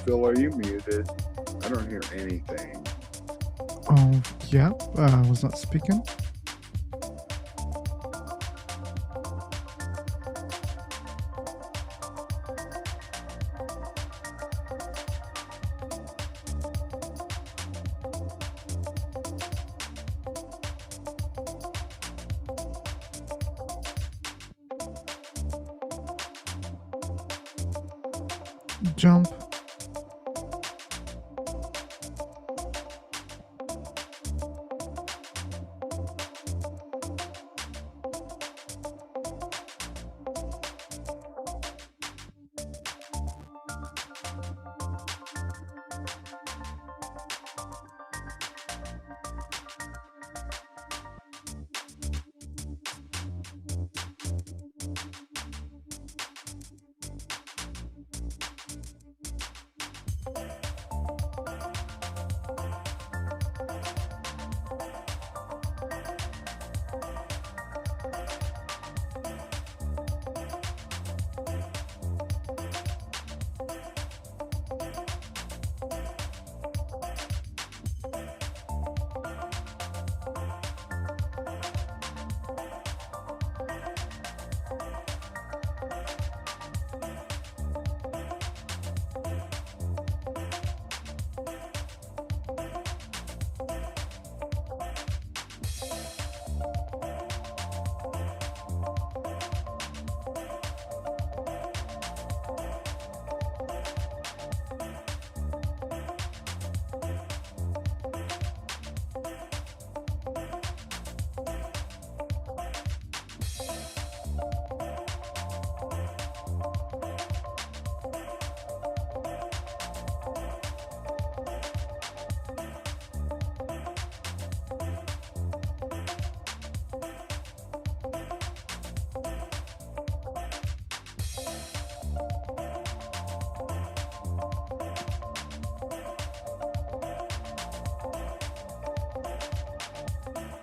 Phil, are you muted? I don't hear anything. Oh, yeah, I was not speaking. Jump.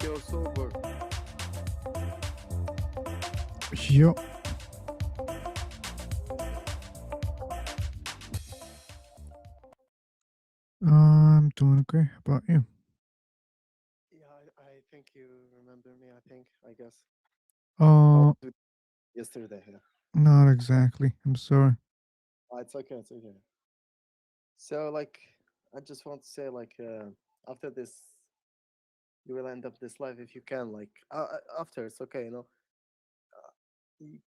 Yo, sober. Yo. I'm doing great. How about you? Yeah, I think you remember me. I guess. Uh, Yesterday. Yeah. not exactly. I'm sorry. It's okay. It's okay. So, like, I just want to say, like, after this, you will end up this life if you can. Like, after it's okay. You,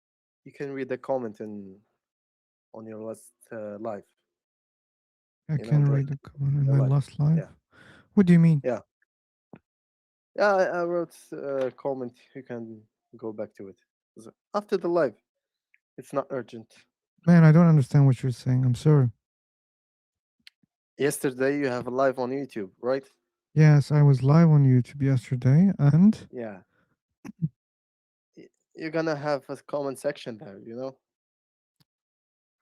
you can read the comment on your last live. I can Like read the comment in the my live. last live. Yeah. What do you mean? Yeah. Yeah. I wrote a comment. You can go back to it. So, after the live, it's not urgent. Man, I don't understand what you're saying. I'm sorry. Yesterday you have a live on YouTube, right? Yes, I was live on YouTube yesterday, and Yeah. You're gonna have a comment section there,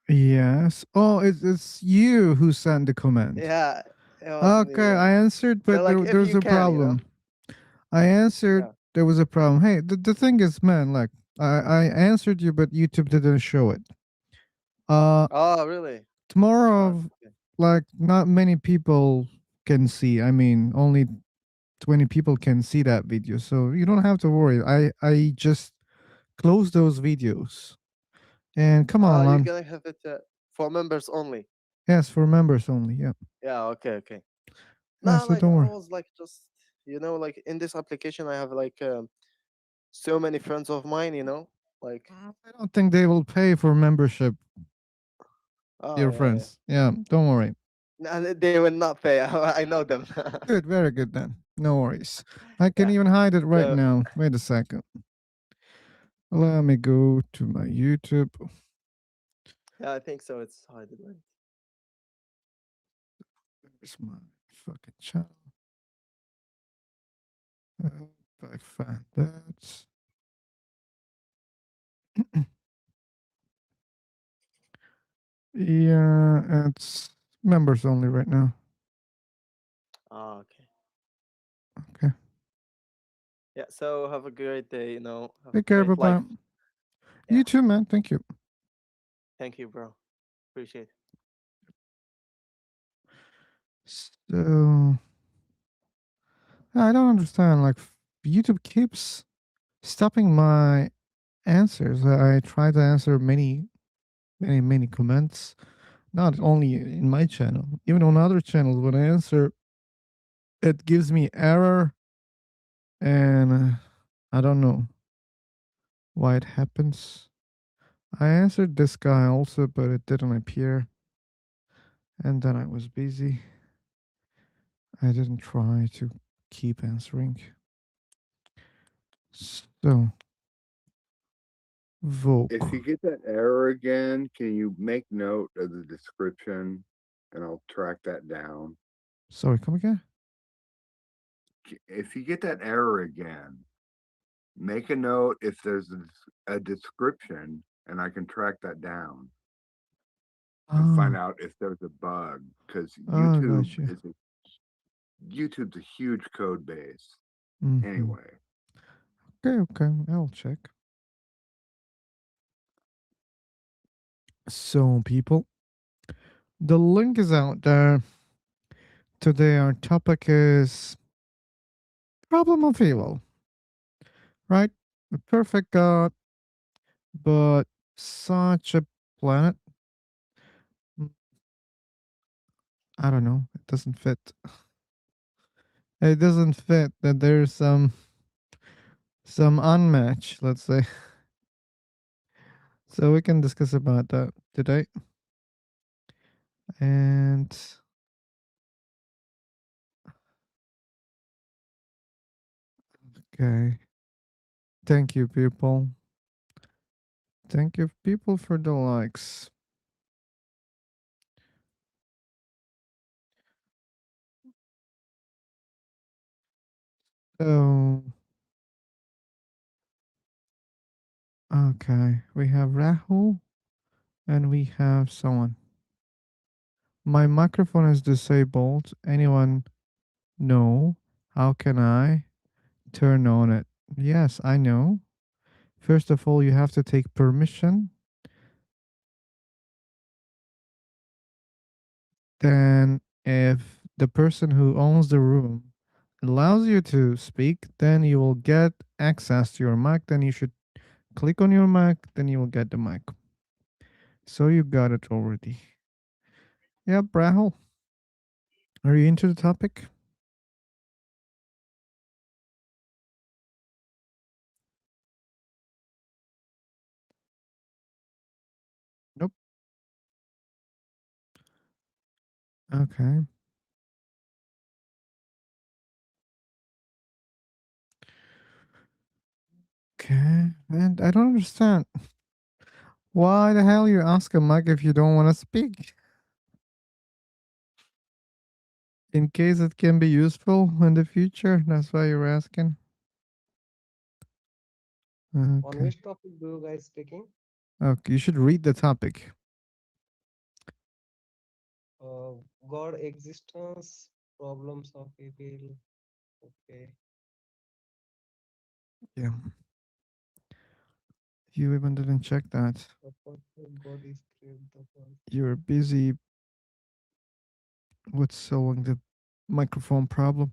yes. Oh, it's you who sent the comment. Yeah, it was me, Okay, yeah. I answered, So but like if there's you a can, problem. I answered, Yeah. there was a problem. Hey, the thing is, man, like I answered you, but YouTube didn't show it. Oh, really? Tomorrow, Okay. like not many people can see. I mean, only 20 people can see that video, so you don't have to worry. I just closed those videos. And come on, You're man. gonna have it for members only. Yes, for members only. Yeah. Yeah, okay. Yeah. No, So like don't I worry. was like just like in this application I have like so many friends of mine, like I don't think they will pay for membership, oh dear yeah. friends. Yeah. Don't worry. No, they will not pay. I know them. Good. Very good then. No worries. I can Yeah. even hide it right So now. Wait a second. Let me go to my YouTube. yeah, I think so. It's hidden, right? Where's my fucking channel? If I find that. Yeah, it's members only right now. Oh, okay. Okay. Yeah, so have a great day, have a Take care. Bye great bye. life. You Yeah. too, man. Thank you. Thank you, bro. Appreciate it. So I don't understand. Like YouTube keeps stopping my answers. I try to answer many comments, not only in my channel, even on other channels. When I answer, it gives me error, and I don't know why it happens. I answered this guy also, but it didn't appear, and then I was busy. I didn't try to keep answering. So, If Vogue. you get that error again, can you make note of the description and I'll track that down? Sorry, come again? If you get that error again, make a note if there's a description and I can track that down and find Oh, out if there's a bug because oh, got you. YouTube's a huge code base. Mm-hmm. Anyway, Okay, okay, I'll check. So, people, the link is out there. Today, our topic is problem of evil, right? A perfect God, but such a planet. Mm, I don't know. It doesn't fit. It doesn't fit that there's some unmatch, let's say. So we can discuss about that today. And okay, thank you, people. Thank you, people, for the likes. So, okay, we have Rahul and we have someone. My microphone is disabled. Anyone know? How can I turn on it? Yes, I know. First of all, you have to take permission. Then, if the person who owns the room allows you to speak, then you will get access to your mic. Then you should click on your mic, then you will get the mic. So you got it already. Yep, Rahul. Are you into the topic? Nope. Okay. Okay. And I don't understand. Why the hell you ask a mic if you don't want to speak? In case it can be useful in the future. That's why you're asking. On Okay. which topic do you guys speaking? Okay. You should read the topic. Uh, God existence, problems of evil. Okay. Yeah. You even didn't check that. The perfect God is create the world. You're busy with solving the microphone problem.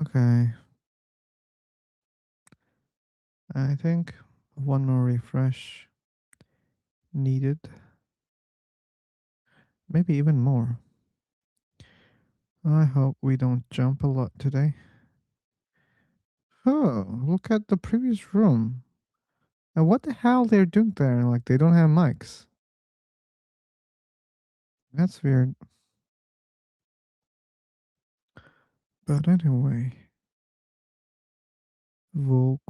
Okay. I think one more refresh needed. Maybe even more. I hope we don't jump a lot today. Oh, look at the previous room. And what the hell they're doing there? Like they don't have mics. That's weird. But anyway, Vogue.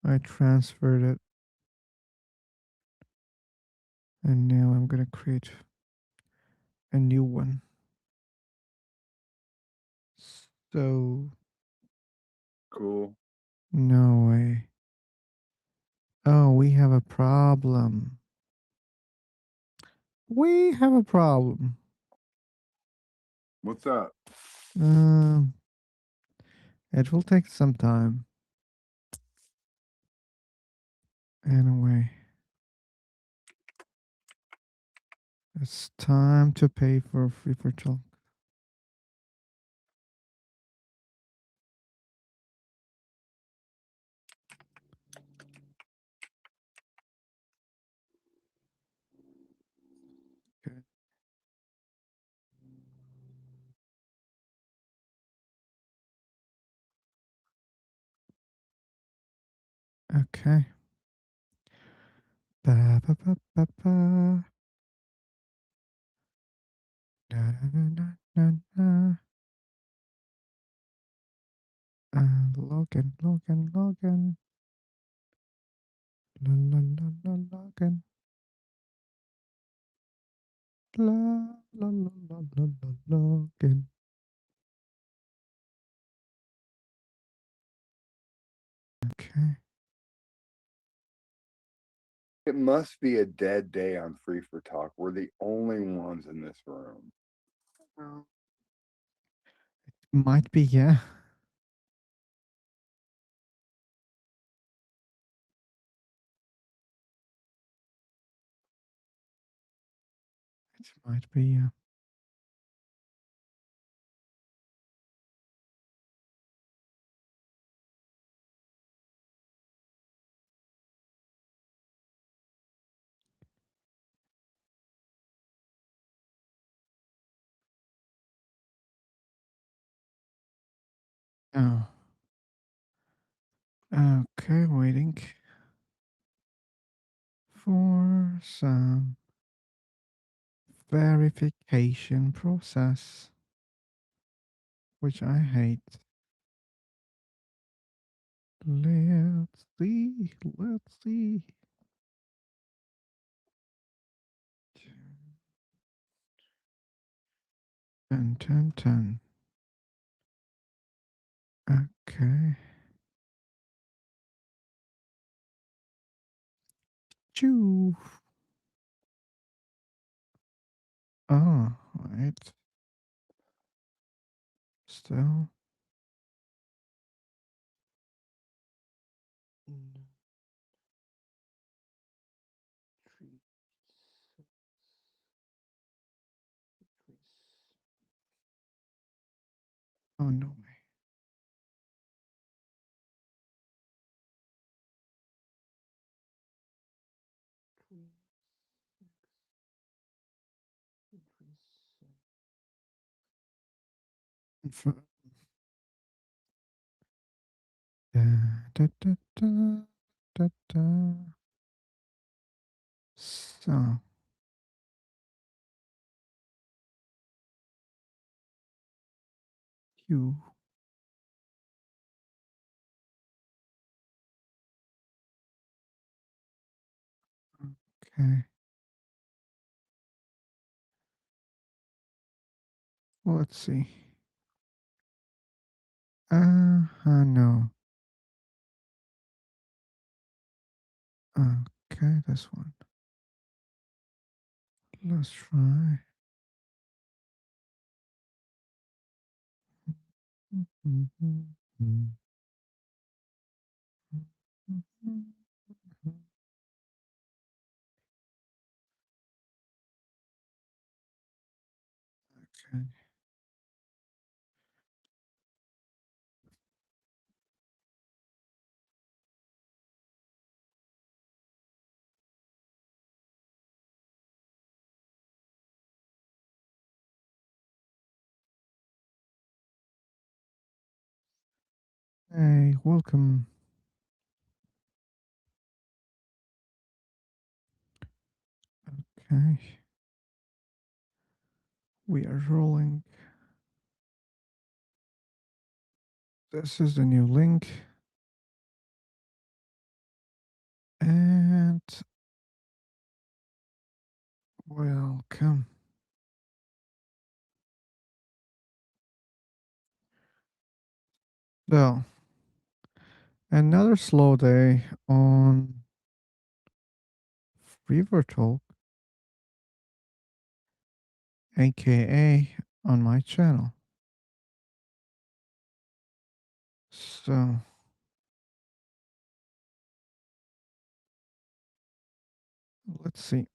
I transferred it. And now I'm gonna create a new one. So cool. no way. Oh, we have a problem. We have a problem. What's up? Um, it will take some time. Anyway. It's time to pay for free for talk. Okay. Okay. Ba, ba, ba, ba, ba. Na, na, na, na, na. Login, login, login. La, la, la, la, login. La, la, la, la, la, la, login. Okay. It must be a dead day on Free for Talk. We're the only ones in this room. Might be, yeah. It might be, yeah. Oh. Okay, waiting for some verification process, which I hate. Let's see. Let's see. Ten, ten, ten. Okay. Choo. Oh, wait. Still. Oh, no way. Da, da, da, da, da, da. So, you. Okay. Let's see. No. Okay, this one. Let's try. Okay. Hey, welcome. Okay. We are rolling. This is the new link. And welcome. So, another slow day on River Talk, aka on my channel. So, let's see.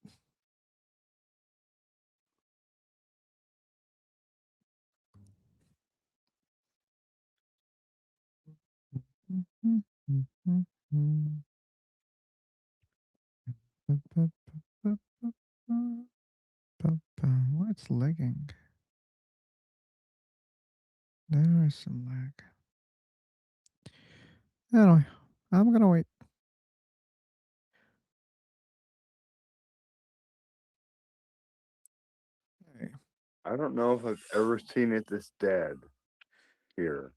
Why it's lagging? There is some lag. Anyway, I'm gonna wait. Okay. I don't know if I've ever seen it this dead here.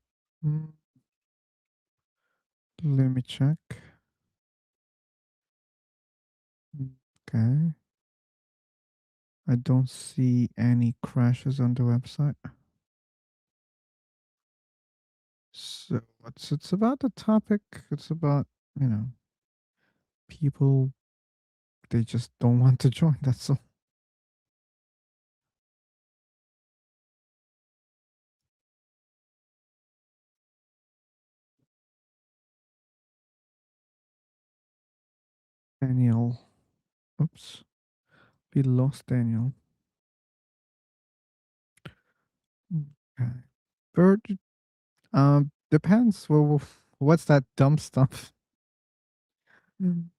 Let me check. Okay. I don't see any crashes on the website. So it's about the topic. It's about, people, they just don't want to join. That's all. Daniel. Oops. We lost Daniel. Okay. Bird. Depends. Well, what's that dumb stuff?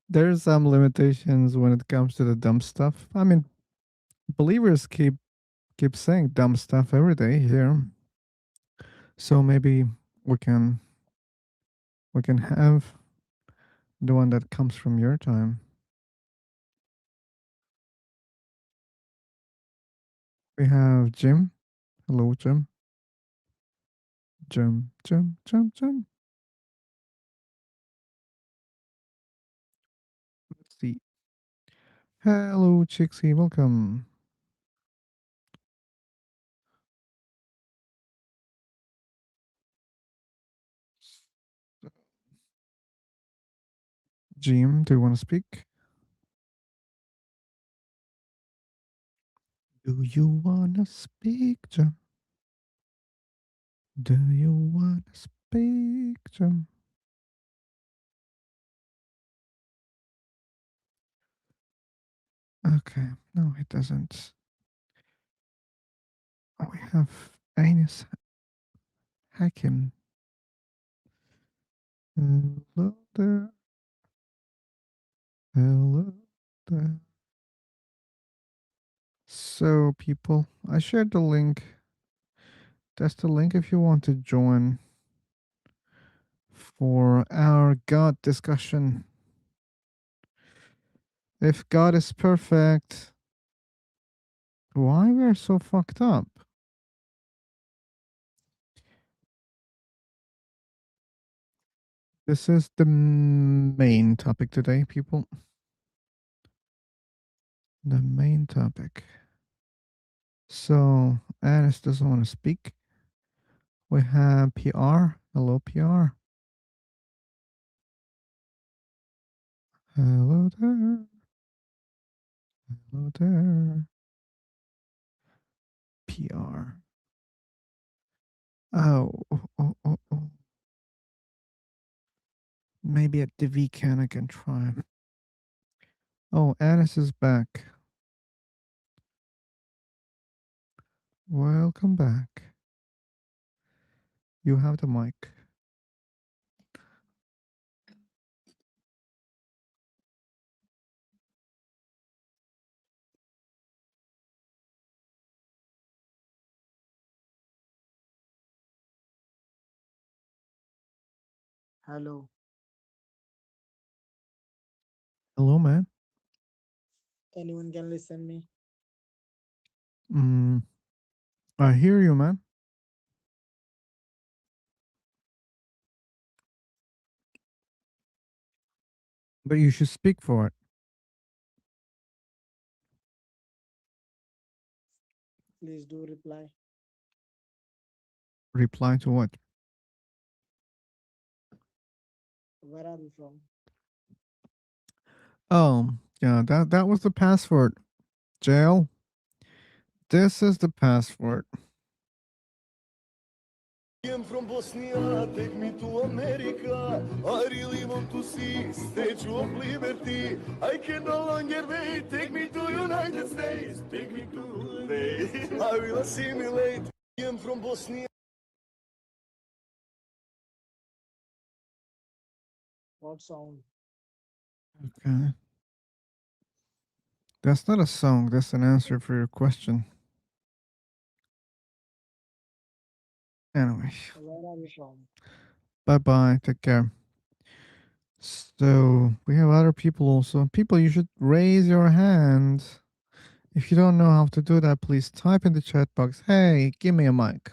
There's some limitations when it comes to the dumb stuff. I mean, believers keep saying dumb stuff every day here. So maybe we can have the one that comes from your time. We have Jim. Hello, Jim. Jim. Let's see. Hello, Chixie. Welcome. Jim, do you want to speak? Do you want to speak, Jim? Do you want to speak, Jim? Okay, no, it doesn't. Oh, we have Anis Hakim. Hello there. Hello there. So, people, I shared the link. That's the link if you want to join for our God discussion. If God is perfect, why we're so fucked up? This is the main topic today, people. The main topic. So, Anis doesn't want to speak. We have PR. Hello, PR. Hello there. Hello there. PR. Oh. Maybe at the weekend I can try. Oh, Anis is back. Welcome back. You have the mic. Hello. Hello, man. Anyone can listen me? I hear you, man. But you should speak for it. Please do reply. Reply to what? Where are you from? Oh, yeah, that was the password. Jail. This is the password. I'm from Bosnia, take me to America. I really want to see Statue of Liberty. I can no longer wait, take me to United States. Take me to the I will assimilate. I'm from Bosnia. What sound? Okay. That's not a song. That's an answer for your question. Anyway, Where are you from? bye bye. Take care. So we have other people also. People, you should raise your hand. If you don't know how to do that, please type in the chat box, hey, give me a mic.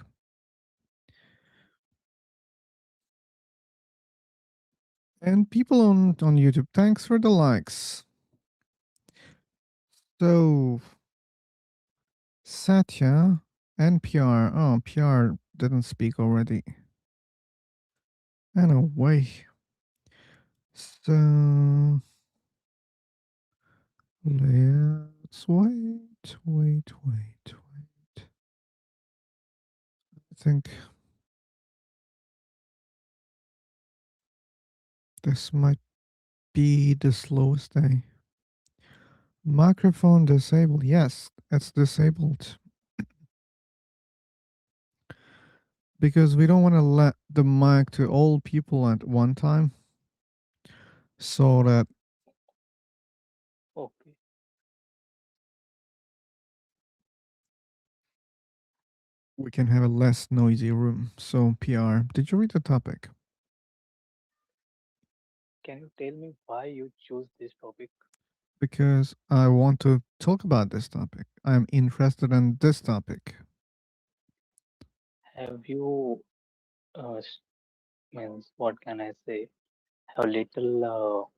And people on YouTube, thanks for the likes. So, Satya and PR. Oh, PR didn't speak already. Anyway. So, let's wait. I think this might be the slowest day. Microphone disabled. Yes, it's disabled. Because we don't want to let the mic to all people at one time. So that Okay. we can have a less noisy room. So PR, did you read the topic? Can you tell me why you choose this topic? Because I want to talk about this topic. I'm interested in this topic. Have you, means, what can I say? Have little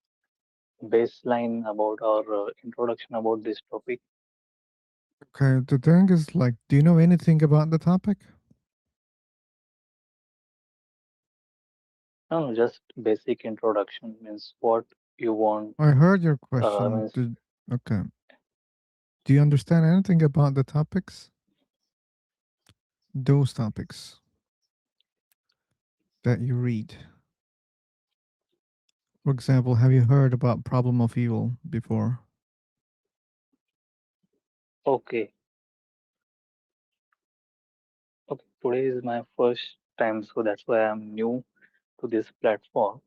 baseline about or introduction about this topic? Okay, the thing is, like, do you know anything about the topic? No, no, just basic introduction means what you want. I heard your question. Means Okay. Do you understand anything about the topics? Those topics that you read. For example, have you heard about problem of evil before? okay. Okay, today is my first time, so that's why I'm new to this platform.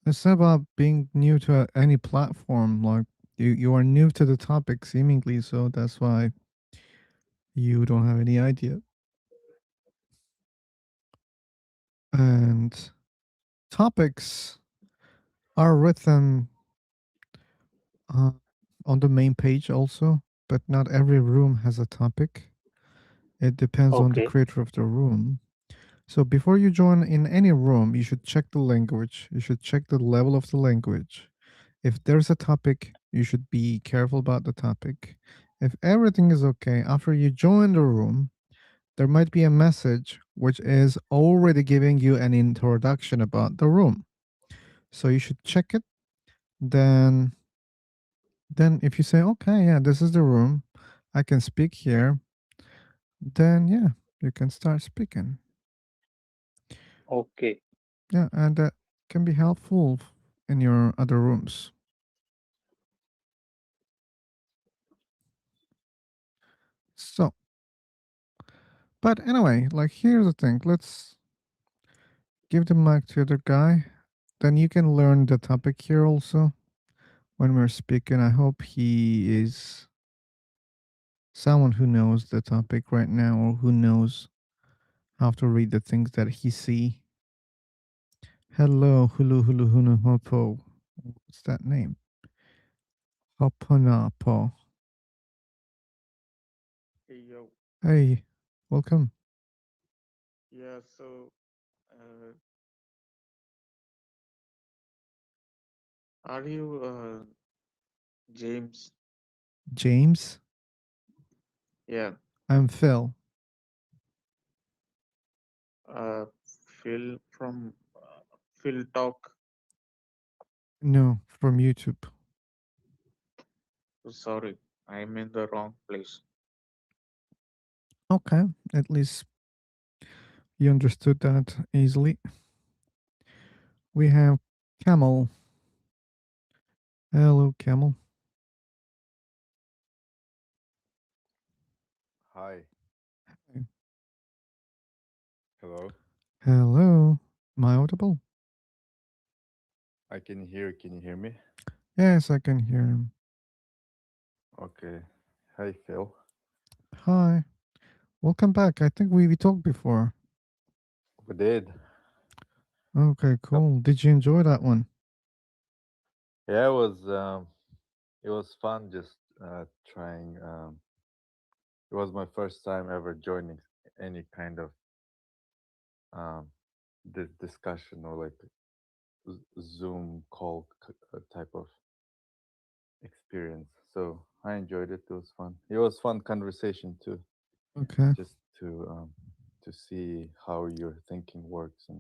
It's not about being new to any platform. Like you are new to the topic seemingly, so that's why you don't have any idea. And topics are written uh, on the main page also, but not every room has a topic. It depends on the Okay, creator of the room. So before you join in any room, you should check the language. You should check the level of the language. If there's a topic, you should be careful about the topic. If everything is okay, after you join the room, there might be a message which is already giving you an introduction about the room. So you should check it. Then if you say, okay, yeah, this is the room, I can speak here, then yeah, you can start speaking. okay, Yeah, and that can be helpful in your other rooms. So, but anyway, like here's the thing. Let's give the mic to the other guy. Then you can learn the topic here also when we're speaking. I hope he is someone who knows the topic right now or who knows how to read the things that he see. Hello, hulu hulu hunu hopo. What's that name? Hoponapo. Hey, yo. Hey, welcome. Yeah, so uh, are you James? James. Yeah, I'm Phil. uh, Phil from Phil Talk. No, from YouTube. Oh, sorry, I'm in the wrong place. Okay, at least you understood that easily. We have Camel. Hello, Camel. Hi. Hey. Hello. Hello. Am I audible? I can hear. Can you hear me? Yes, I can hear him. Okay. Hi, Phil. Hi. Welcome back. I think we talked before. We did. Okay, Yep. cool. Did you enjoy that one? Yeah, it was fun just trying. It was my first time ever joining any kind of um, this discussion or like Zoom call type of experience. So I enjoyed it. It was fun. It was fun conversation too, Okay. just to see how your thinking works and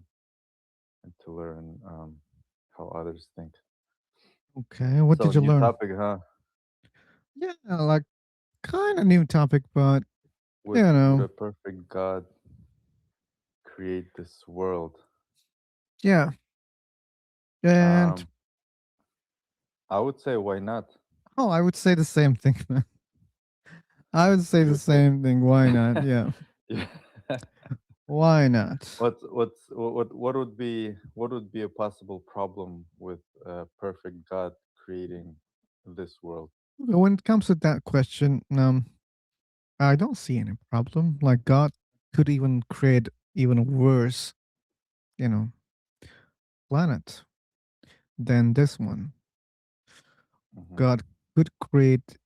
to learn how others think. Okay. What So did you new learn? topic, huh? Yeah, like kind of new topic, but Would you would know, a perfect God create this world? yeah. And Um, I would say why not? oh, I would say the same thing, man. I would say You the would say, same thing. Why not? Yeah. yeah. Why not? What would be a possible problem with a perfect God creating this world? When it comes to that question, I don't see any problem. Like God could even create even a worse, you know, planet than this one. Hmm. God could create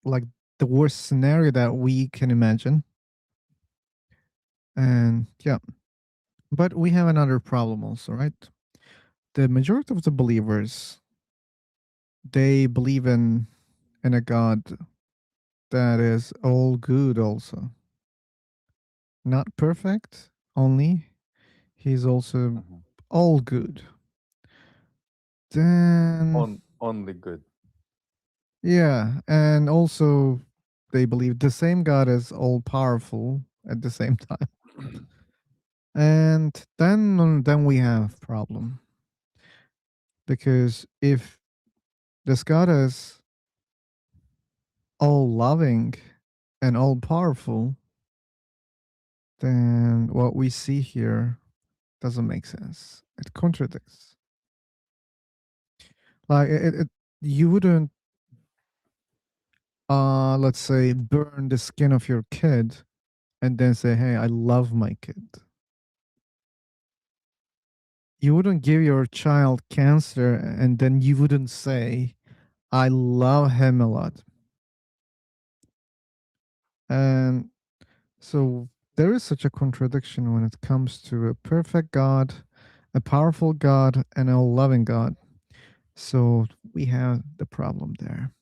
like the worst scenario that we can imagine. And yeah, but we have another problem also, right? The majority of the believers, they believe in a God that is all good also. Not perfect only, he's also Hmm. all good. Then Only good. yeah, and also they believe the same God is all powerful at the same time. And then we have problem because if this God is all loving and all powerful, then what we see here doesn't make sense. It contradicts. Like you wouldn't let's say burn the skin of your kid and then say, "Hey, I love my kid." You wouldn't give your child cancer and then you wouldn't say, "I love him a lot." And so there is such a contradiction when it comes to a perfect God, a powerful God, and a loving God. So we have the problem there.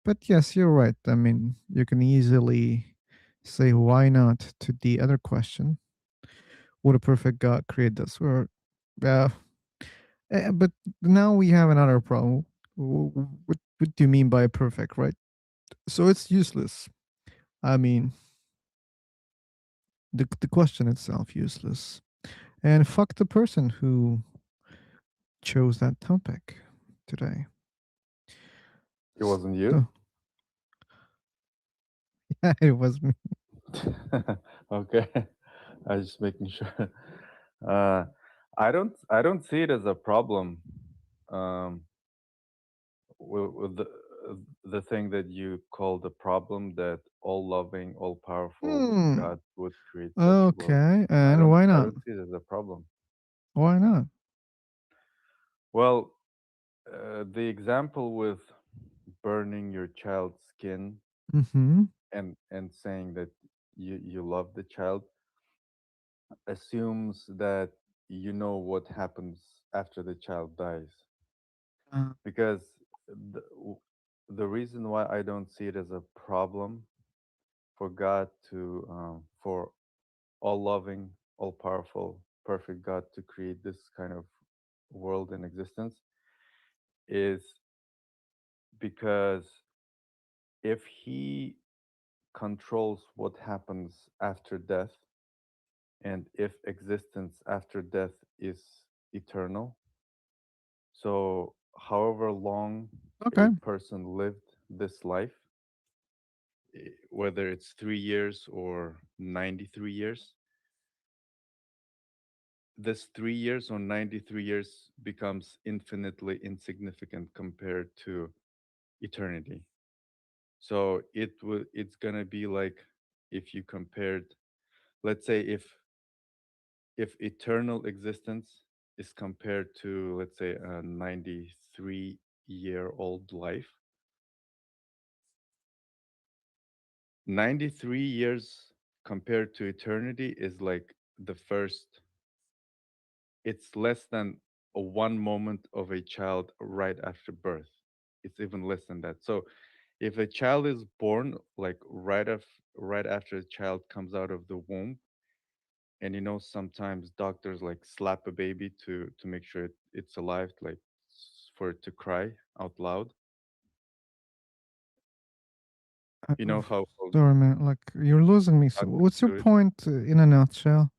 But yes, you're right. I mean, you can easily say why not to the other question. Would a perfect God create this? Or, uh, but now we have another problem. What do you mean by perfect, right? So it's useless. I mean, the question itself useless. And fuck the person who chose that topic today. It wasn't you. So, yeah, it was me. Okay, I was just making sure. Uh, I don't see it as a problem. Um, with the thing that you call the problem that all loving, all powerful Hmm. God would create such world. Okay, and why I not? don't see it as a problem. Why not? Well, the example with burning your child's skin Mm-hmm. and saying that you love the child assumes that you know what happens after the child dies. Because the, the reason why I don't see it as a problem for God to for all loving, all powerful, perfect God to create this kind of world in existence is because if he controls what happens after death, and if existence after death is eternal, so however long Okay. a person lived this life, whether it's 3 years or 93 years, this 3 years or 93 years becomes infinitely insignificant compared to eternity. So it's gonna be like if you compared, let's say if eternal existence is compared to, let's say, a 93-year-old life, 93 years compared to eternity is like the first, it's less than a one moment of a child right after birth. It's even less than that. So if a child is born like right after a child comes out of the womb, and sometimes doctors like slap a baby to make sure it's alive, like for it to cry out loud. You know how Sorry, man. Like you're losing me. So, doctors what's your do it. point in a nutshell?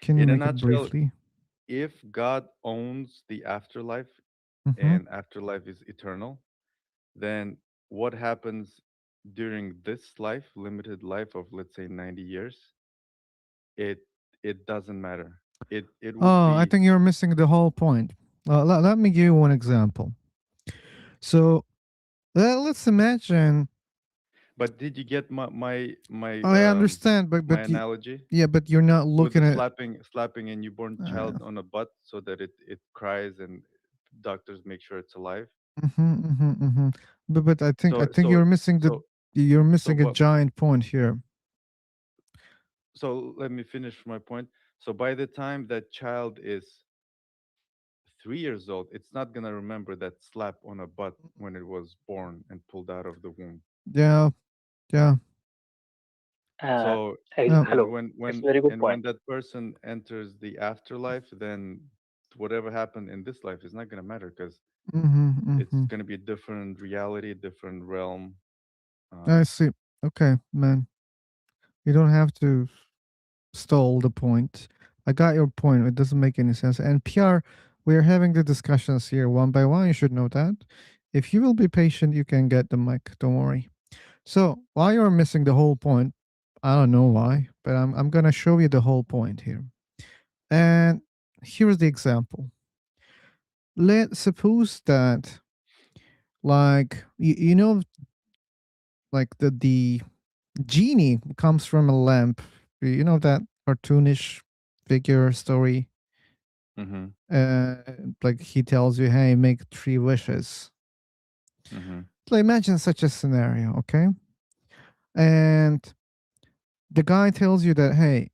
Can you In a make it nutshell, briefly? if God owns the afterlife Mm-hmm. and afterlife is eternal, then what happens during this life, limited life of, let's say, 90 years, it it doesn't matter. It would Oh, I be. think you're missing the whole point. Let me give you one example. So let's imagine. But did you get I understand, but my you, analogy yeah, but you're not with the looking at. slapping a newborn child on a butt so that it cries and doctors make sure it's alive? But I So think so so you're so missing a but giant point here. so let me finish my point. So by the time that child is 3 years old, it's not gonna remember that slap on a butt when it was born and pulled out of the womb. Yeah, yeah. Uh, So Um, and Hello. It's a very good when point. that person enters the afterlife, then whatever happened in this life is not gonna matter because it's mm-hmm. gonna be a different reality, different realm. I Um, see. Okay, man. You don't have to stole the point. I got your point. It doesn't make any sense. And PR, we are having the discussions here one by one. You should know that. If you will be patient, you can get the mic. Don't worry. So while you're missing the whole point, I don't know why, but I'm gonna show you the whole point here. And here's the example. Let's suppose that, like, like the genie comes from a lamp. You know that cartoonish figure story. hmm uh like he tells you, hey, make 3 wishes. hmm So imagine such a scenario, okay? And the guy tells you that, hey,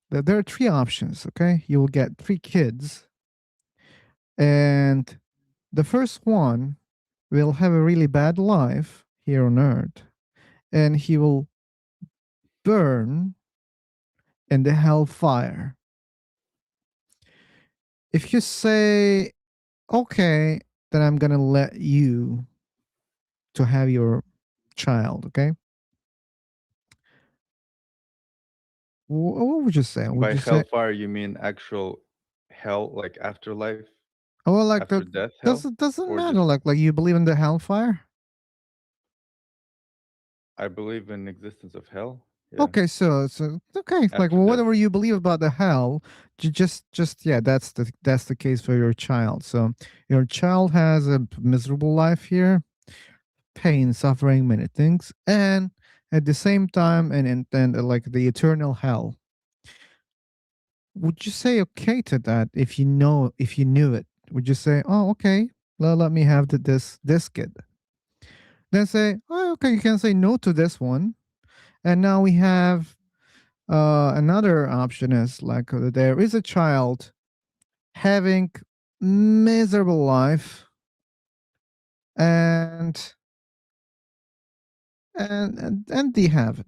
that there are 3 options, okay? You will get 3 kids, and the first one will have a really bad life here on earth, and he will burn in the hellfire. If you say, okay, then I'm gonna let you to have your child, okay? What would you say? Would By you say, hellfire, you mean actual hell, like afterlife, oh, well, like after death hell, doesn't or matter, just like you believe in the hellfire? I believe in existence of hell. Yeah, Okay, so okay, like after well, death. whatever you believe about the hell, just yeah, that's the case for your child. So your child has a miserable life here, pain, suffering, many things, and at the same time, and like the eternal hell. Would you say okay to that if you knew it? Would you say, oh, okay, let me have this kid? Then say, oh, okay, you can say no to this one. And now we have another option is like there is a child having miserable life, and and they have it.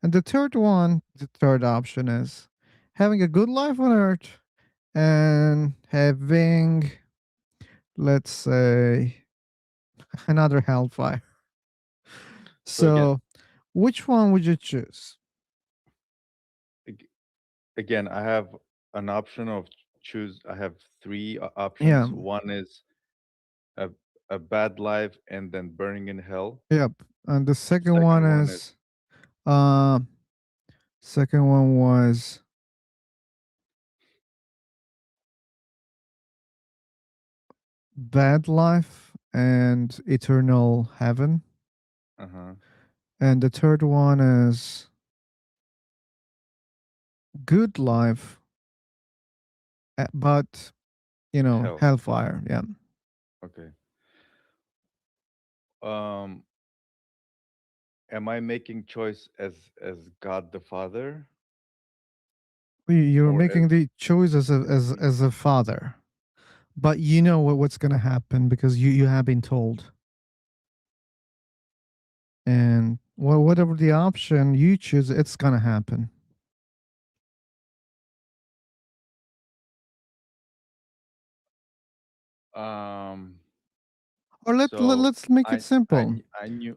And the third option is having a good life on earth and having, let's say, another hellfire. So again, So which one would you choose? ag- again, I have an option of choose. I have three Yeah. options. One is a a bad life and then burning in hell. Yep. And the second one Second one is is uh second one was bad life and eternal heaven. Uh-huh. And the third one is good life, but, Hell. hellfire. Yeah. Okay. Um, am I making choice as God the Father You're or as making the choice as a father, but you know what's going to happen because you have been told. And whatever the option you choose, it's going to happen. um Or so let's make it I simple.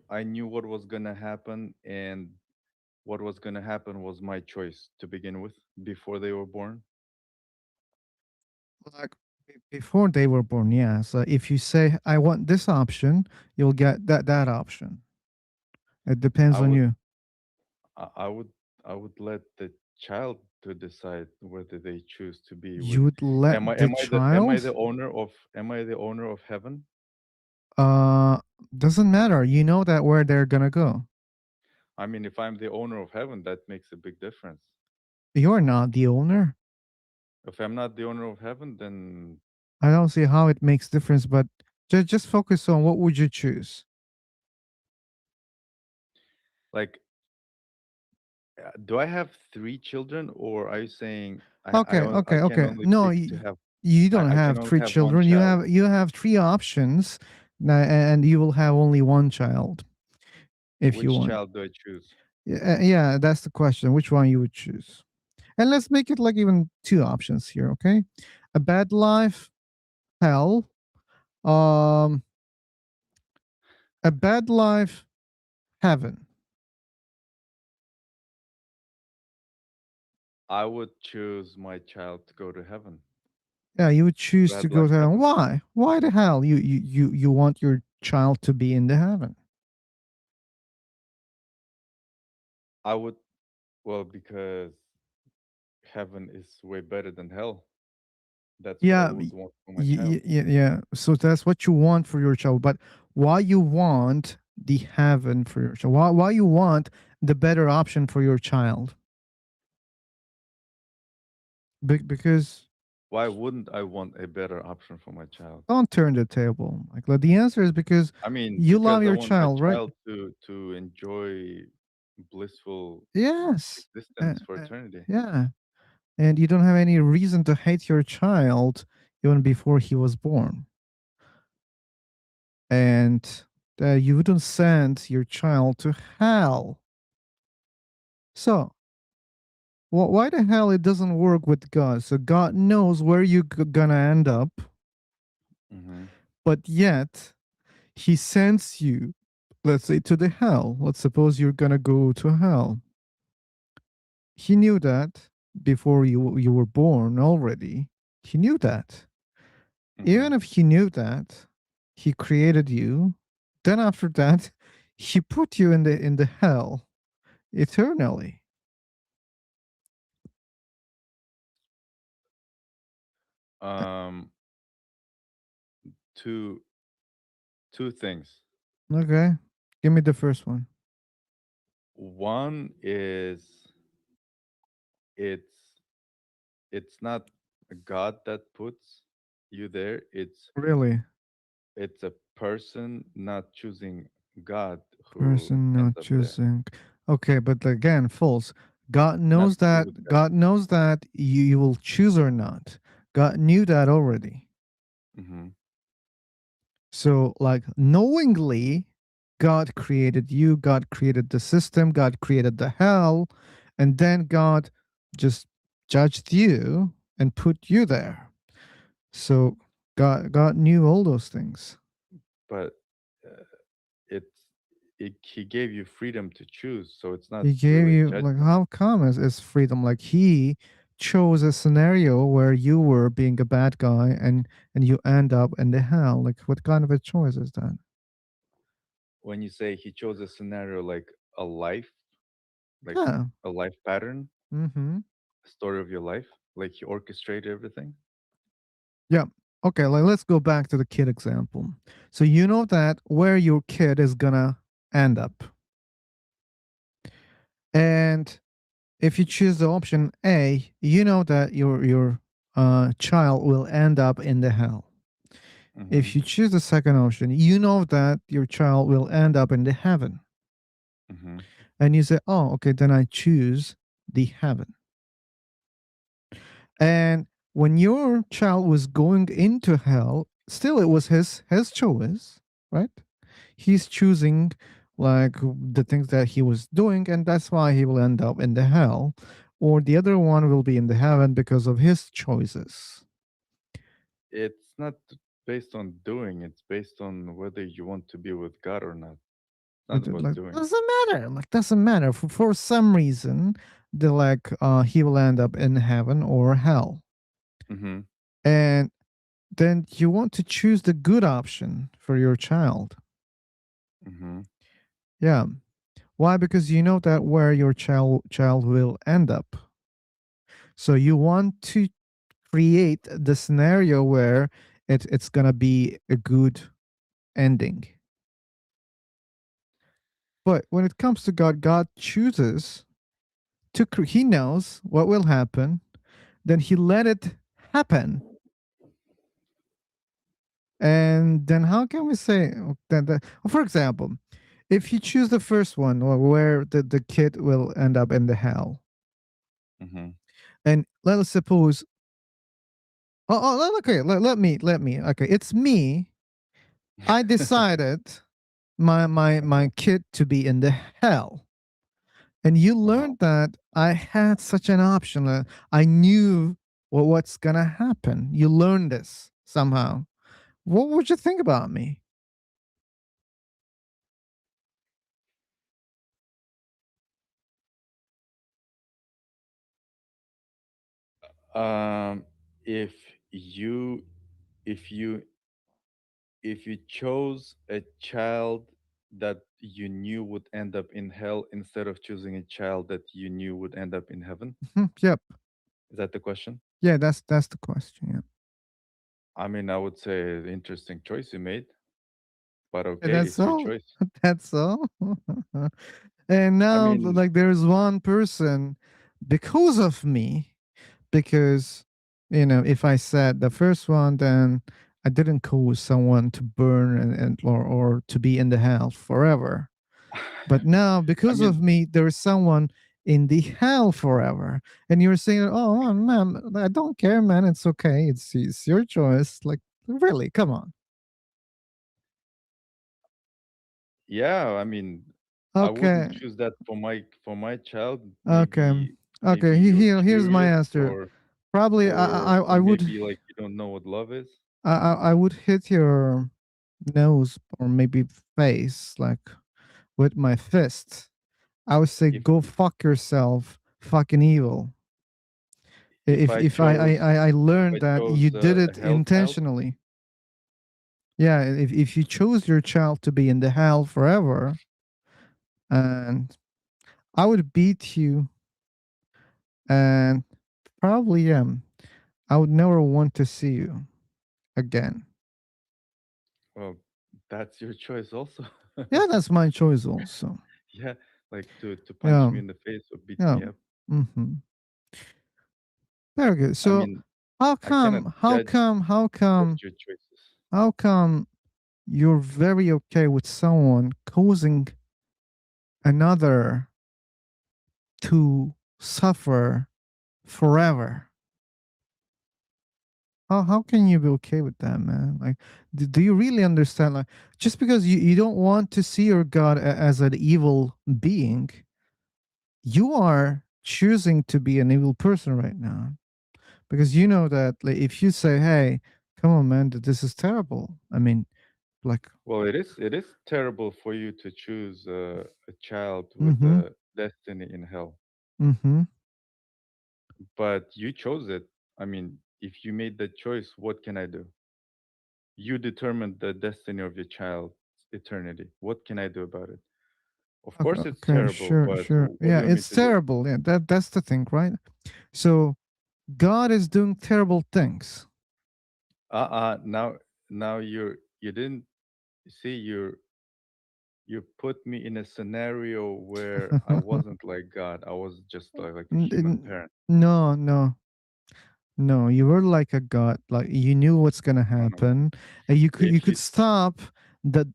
I knew what was gonna happen, and what was gonna happen was my choice to begin with before they were born. Like before they were born, yeah. So if you say I want this option, you'll get that option. It I depends on would you. I would let the child to decide whether they choose to be with. You would let the Am I the child. owner of heaven? Uh, doesn't matter. You know that where they're gonna go. I mean, if I'm the owner of heaven, that makes a big difference. You're not the owner. If I'm not the owner of heaven, then I don't see how it makes difference, but just focus on what would you choose. like, do I have three children, or are you saying Okay, I okay, can okay. only No, pick to have you don't I can have only three have one children. child? You have three options, and you will have only one child if you Which want. child do I choose? Yeah, yeah, that's the question. Which one you would choose? And let's make it like even two options here. Okay, a bad life, hell. Um, a bad life, heaven. I would choose my child to go to heaven. Yeah, you would choose to Bad go life to heaven. heaven. Why? Why the hell you want your child to be in the heaven? I would, well, because heaven is way better than hell. That's what I Yeah, would want for my child. yeah. So that's what you want for your child. But why you want the heaven for your child? Why you want the better option for your child? Because Why wouldn't I want a better option for my child? don't turn the table. Like the answer is because I mean, you love because I your want my child, right? child to enjoy blissful Yes. Uh, existence for uh, eternity. yeah. And you don't have any reason to hate your child even before he was born. And you wouldn't send your child to hell. So why the hell it doesn't work with God? So God knows where you're gonna end up, Hmm. but yet He sends you, let's say, to the hell. Let's suppose you're gonna go to hell. He knew that before you were born already. He knew that. Hmm. Even if he knew that, he created you. Then after that, he put you in the hell eternally. Um, two two things. Okay, give me the first one. One is it's not a God that puts you there. Really, It's a person not choosing God who person ends not up there. choosing. Okay, but again, false. God Not knows to do that. with God. God knows that you will choose or not. God knew that already. Hmm. So, like, knowingly, God created you, God created the system, God created the hell, and then God just judged you and put you there. So, God knew all those things. But uh, it's he gave you freedom to choose, so it's not He gave really a you, like, judgment. how come is freedom? Like, He chose a scenario where you were being a bad guy and you end up in the hell. Like, what kind of a choice is that? When you say he chose a scenario like a life, like Yeah. a life pattern, Mm-hmm. a story of your life, like he orchestrated everything. Yeah. Okay, like let's go back to the kid example. So you know that where your kid is gonna end up. And if you choose the option A, you know that your child will end up in the hell. If you choose the second option, you know that your child will end up in the heaven. Mm-hmm. And you say, oh, okay, then I choose the heaven. And when your child was going into hell, still it was his choice, right? He's choosing like the things that he was doing, and that's why he will end up in the hell. Or the other one will be in the heaven because of his choices. It's not based on doing, it's based on whether you want to be with God or not. It's not about Like doing. doesn't matter. Like doesn't matter. For some reason, the like he will end up in heaven or hell. Mm-hmm. And then you want to choose the good option for your child. Mm-hmm. Yeah. Why? Because you know that where your child will end up. So you want to create the scenario where it's gonna be a good ending. But when it comes to God, God chooses to he knows what will happen, then he let it happen. And then how can we say that for example, if you choose the first one or where the kid will end up in the hell, Mm-hmm. and let us suppose okay, let me okay, it's me. I decided my kid to be in the hell, and you Uh-huh. learned that I had such an option. I knew what's gonna happen. You learned this somehow. What would you think about me? Um, if you if you if you chose a child that you knew would end up in hell instead of choosing a child that you knew would end up in heaven, Yep. is that the question? Yeah, that's the question. Yeah. I mean, I would say interesting choice you made, but And okay, that's it's your all. choice. That's all. And I now, mean, like, there's one person because of me, because, if I said the first one, then I didn't cause someone to burn or to be in the hell forever. But now, I because mean, of me, there is someone in the hell forever. And you're saying, oh, man, I don't care, man. It's okay. It's your choice. Like, really, come on. yeah, I mean, I wouldn't Okay. choose that for my child. Okay. Maybe Okay. you're Here's my curious, answer. Probably, or I would, maybe like you don't know what love is. I would hit your nose or maybe face like with my fist. I would say, If go fuck yourself, fucking evil. if If I if chose I if learned I that you chose did a it hell child, intentionally. Yeah, if you chose your child to be in the hell forever, and I would beat you, and probably I would never want to see you again. well, that's your choice also. Yeah, that's my choice also. Yeah, like to punch Yeah, me in the face or beat yeah. me up. Mm-hmm. Very good. I So mean, how I cannot come how judge come how judge come your choices. how come you're very okay with someone causing another to suffer forever? How can you be okay with that, man? Like, do you really understand? Like, just because you don't want to see your God as an evil being, you are choosing to be an evil person right now. Because you know that, like, if you say, hey, come on, man, this is terrible. I mean, like, Well, it is terrible for you to choose a child with mm-hmm, a destiny in hell, mm-hmm. but you chose it. I mean, if you made the choice, what can I do? You determined the destiny of your child's eternity. What can I do about it? Of Okay, course, it's okay, terrible, sure, but sure. what do Yeah, you want me it's to do? terrible. Yeah, that's the thing, right? So God is doing terrible things. Now you didn't see you put me in a scenario where I wasn't like God. I was just like a human parent. No, no, no. You were like a god. Like you knew what's gonna No, no. happen, and you If could stop the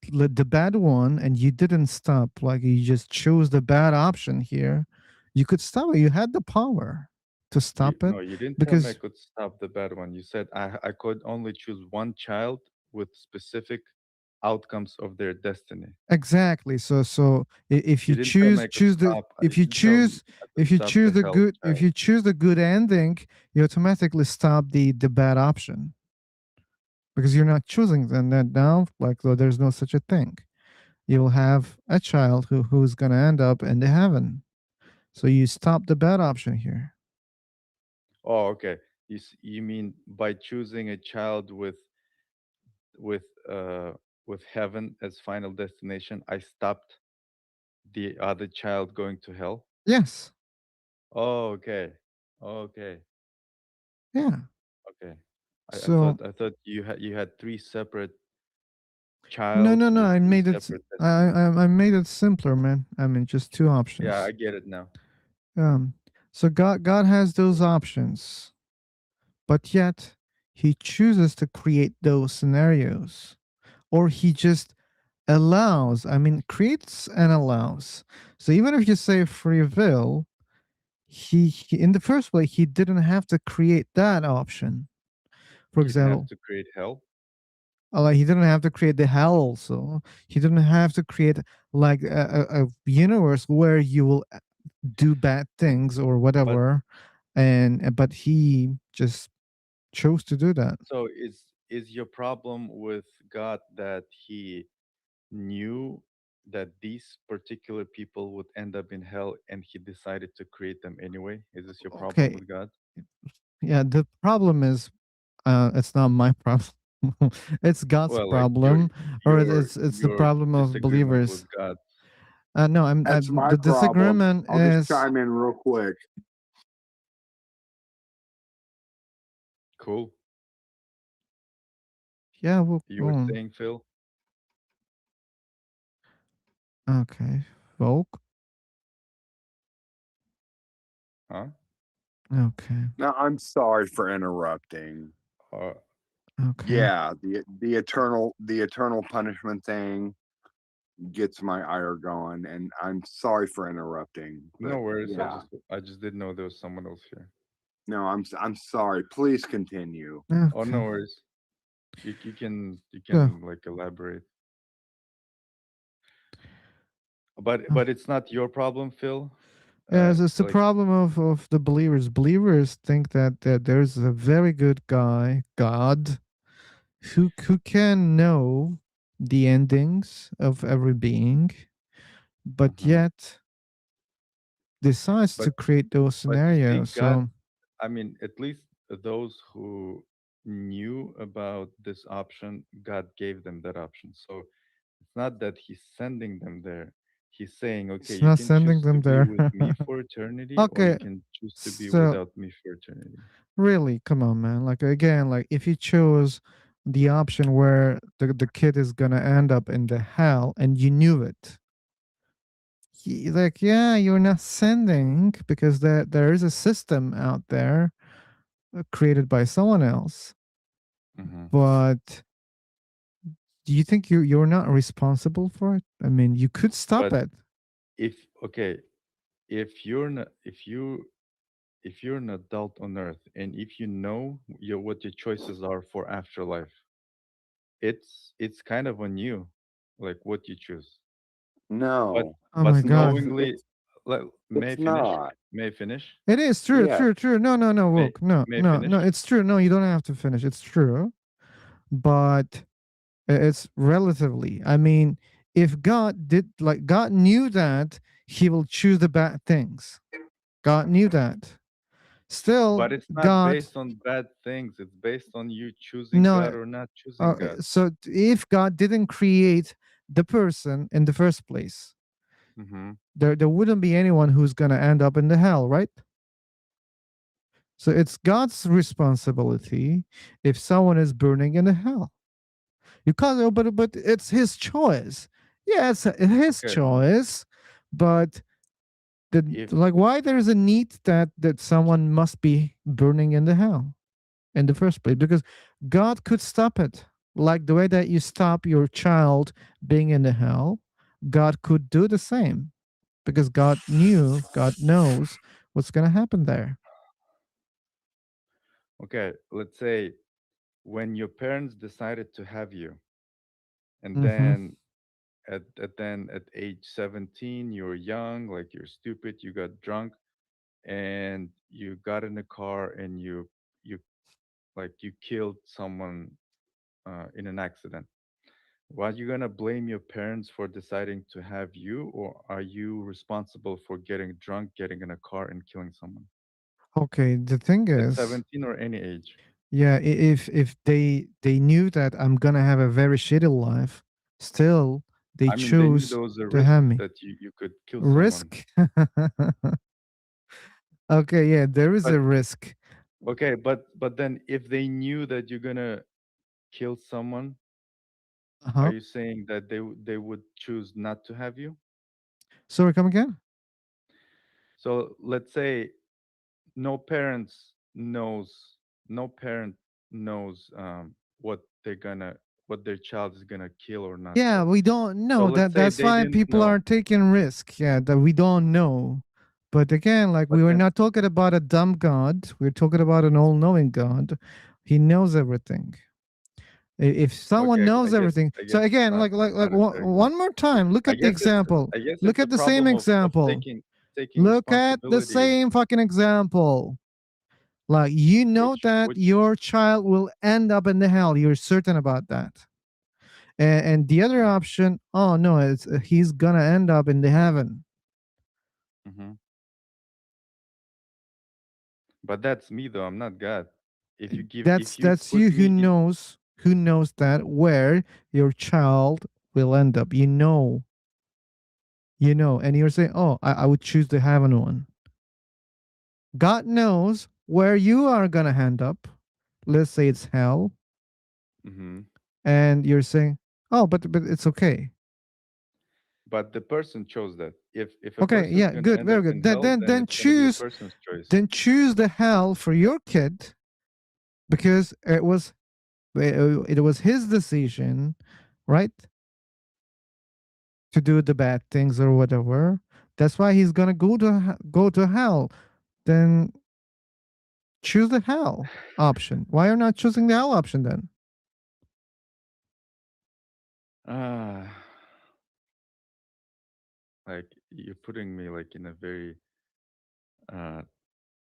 bad one, and you didn't stop. Like you just chose the bad option here. You could stop it. You had the power to stop it no, you didn't tell me I because could stop the bad one. You said I could only choose one child with specific outcomes of their destiny. exactly. So if You you didn't tell me I could stop. You didn't tell me I could if you stop choose the the hell good if child. you choose the good ending, you automatically stop the bad option because you're not choosing them. That now, like, though, there's no such a thing. You'll have a child who's gonna end up in the heaven. So you stop the bad option here. Oh, okay. You mean by choosing a child with uh with heaven as final destination, I stopped the other child going to hell? Yes. Oh, okay. Okay. Yeah. Okay. So I thought you had three separate no, child no, no. with I three made it. separate destinies. I made it simpler, man. I mean, just two Yeah, I options. get it now. So God has those options, but yet He chooses to create those scenarios, or He just allows. I mean, creates and allows. So even if you say free will, he in the first place he didn't have to create that option. For He didn't have example, to create hell. like he didn't have to create the hell also. He didn't have to create like a universe where you will do bad things or But whatever, and but he just chose to do that. so is your problem with God that he knew that these particular people would end up in hell and he decided to create them anyway? Is this your problem Okay, with God? yeah, the problem is it's not my problem. It's God's Well, like your problem, or your it's the your problem of disagreement with believers. God. No, That's my the problem. disagreement I'll just is chime in real quick. Cool. yeah. Well, You were saying, Phil? okay, folk. Huh? Okay, Now, I'm sorry for interrupting. Uh, okay. Yeah, the eternal punishment thing gets my ire going, and I'm sorry for interrupting. But no worries. yeah, I just didn't know there was someone else here. no, I'm sorry. Please continue. Oh, no Okay. worries. You So, can like elaborate. But it's not your problem, Phil. yeah, it's the Like problem of the believers. Believers think that there's a very good guy, God, who can know the endings of every being, but mhm. yet decides but to create those but you see, scenarios. God. So I mean, at least those who knew about this option, God gave them that option. So it's not that He's sending them there. He's saying, okay, it's you not can sending choose to them be there. with me for eternity, or you Okay, can choose to be so without me for eternity. really, come on, man. Like again, like if you chose the option where the kid is gonna end up in the hell and you knew it, like yeah, you're not sending because there is a system out there created by someone else. Hmm. But do you think you're not responsible for it? I mean, you could stop But it. if okay, if you're not, if you're an adult on Earth and if you know what your choices are for afterlife, it's kind of on you, like what you choose. But No, Oh my God. knowingly, like, may I it's finish? not. May I finish? It is true, Yeah, true, true. No, no, no, May Woke. No, may I no, no. finish? It's true. No, you don't have to finish. It's true. But it's relatively. I mean, if God did, like, God knew that he will choose the bad things. God knew that. But Still, it's not God, based on bad things. It's based on you choosing God no. or not choosing God. So if God didn't create the person in the first place, Hmm. there wouldn't be anyone who's gonna end up in the hell, right? So it's God's responsibility if someone is burning in the hell. You can't, oh, but it's his choice. Yeah, it's his Okay. choice, but If like why there's a need that someone must be burning in the hell in the first place? Because God could stop it, like the way that you stop your child being in the hell. God could do the same because God knows what's going to happen there. okay, let's say when your parents decided to have you, and Mm-hmm. then at age 17 you're young, like you're stupid, you got drunk, and you got in a car and you like you killed someone in an accident. Are you gonna blame your parents for deciding to have you, or are you responsible for getting drunk, getting in a car, and killing someone Okay, the thing at is, 17 or any age? yeah, if they knew that I'm gonna have a very shitty life, still they I mean, they knew choose there was a to risk have me. that you could kill someone. Risk. Okay, yeah, there is But a risk. okay, but then if they knew that you're gonna kill someone, are Uh-huh. you saying that they would choose not to have you? Sorry, come again? So let's say no parents knows no parent knows what they're gonna what their child is gonna kill or not Yeah, kill. we don't So know. let's say That's they why didn't people know, are taking risk. Yeah, that we don't know. But again, like but we were then not talking about a dumb God. We're talking about an all-knowing God. He knows everything. If someone okay, knows everything, I so guess again, like not a fair example. one more time, look at the example. I guess Look it's a at the same problem of example. taking Look at the responsibility. same fucking example. Like you know that Which your child will end up in the hell. You're certain about that. And the other option, oh no, it's he's gonna end up in the heaven. hmm But that's me though. I'm not God. If you That's put you me in, who knows that where your child will end up. And you're saying, oh, I would choose the heaven one. God knows where you are gonna end up. Let's say it's hell, hmm and you're saying, oh, but it's okay. but the person chose that. If a Okay, person is yeah, gonna good, end very up good. in hell, then Then it's gonna be a choose person's choice. the hell for your kid because it was his decision, right, to do the bad things or whatever. That's why he's gonna go to hell. Then choose the hell option. Why are you not choosing the hell option then? Ah, like you're putting me like in a very uh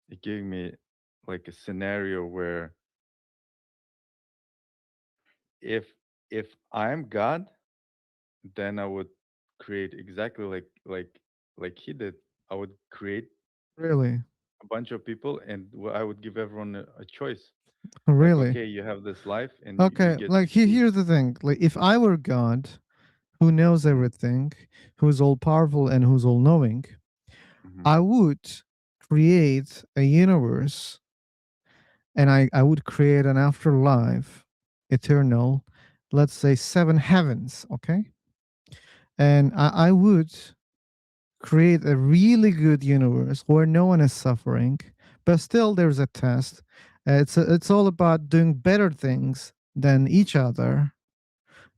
you're giving me like a scenario where if if I'm God, then I would create exactly like he did. I would create Really, a bunch of people, and I would give everyone a choice. Like, really. okay, you have this life, and you Okay, get to like choose. here's the thing. Like if I were God, who knows hmm everything, who's all powerful and who's all knowing, hmm I would create a universe and I would create an afterlife, eternal, let's say seven heavens, okay? And I would create a really good universe where no one is suffering, but still there's a test. It's all about doing better things than each other.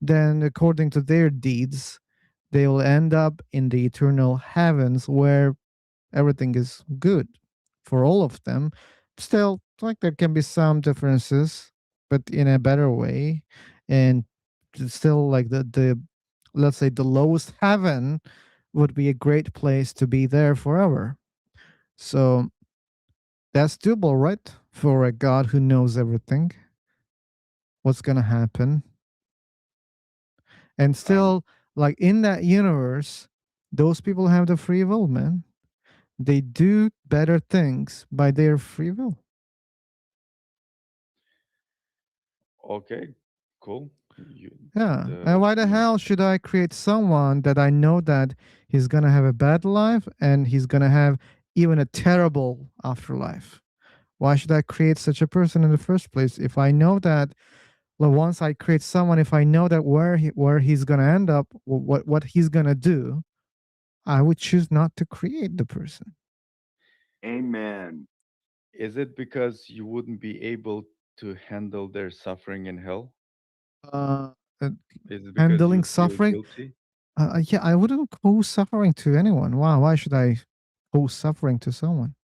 Then, according to their deeds, they will end up in the eternal heavens where everything is good for all of them. Still, like there can be some differences, but in a better way. And still, like the let's say the lowest heaven would be a great place to be there forever. So that's doable, right? For a God who knows everything, what's gonna happen, and Um, still, like in that universe, those people have the free will, man. They do better things by their free will. okay, cool. You, Yeah. the And why the you, hell should I create someone that I know that he's gonna have a bad life and he's gonna have even a terrible afterlife? Why should I create such a person in the first place if I know that, well, once I create someone, if I know that where he's gonna end up, what he's gonna do, I would choose not to create the person. Amen. Is it because you wouldn't be able to handle their suffering in hell? Uh, uh, Is it because Handling you'd feel suffering. guilty? Yeah, I wouldn't cause suffering to anyone. Why should I cause suffering to someone?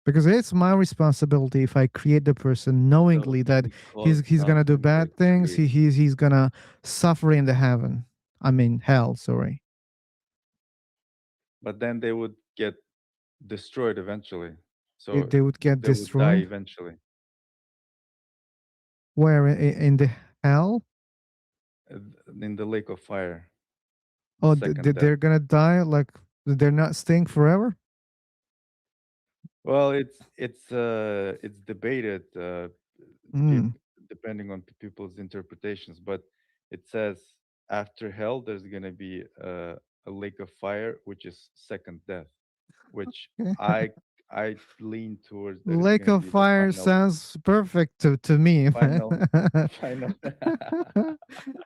Because it's my responsibility if I create the person So knowingly that you cause he's gonna do suffering by bad things. creating, He's gonna suffer in the heaven. I mean hell. Sorry. but then they would get destroyed eventually. They, So they would get they would die destroyed. eventually. Where in the hell? uh, in the lake of fire, the Oh, second death. they're gonna die. Like they're not staying forever. Well, it's debated Mm. depending on people's interpretations, but it says after hell there's gonna be a lake of fire, which is second death, which I I lean towards that it's Lake gonna of be the Fire final sounds perfect to me. final final.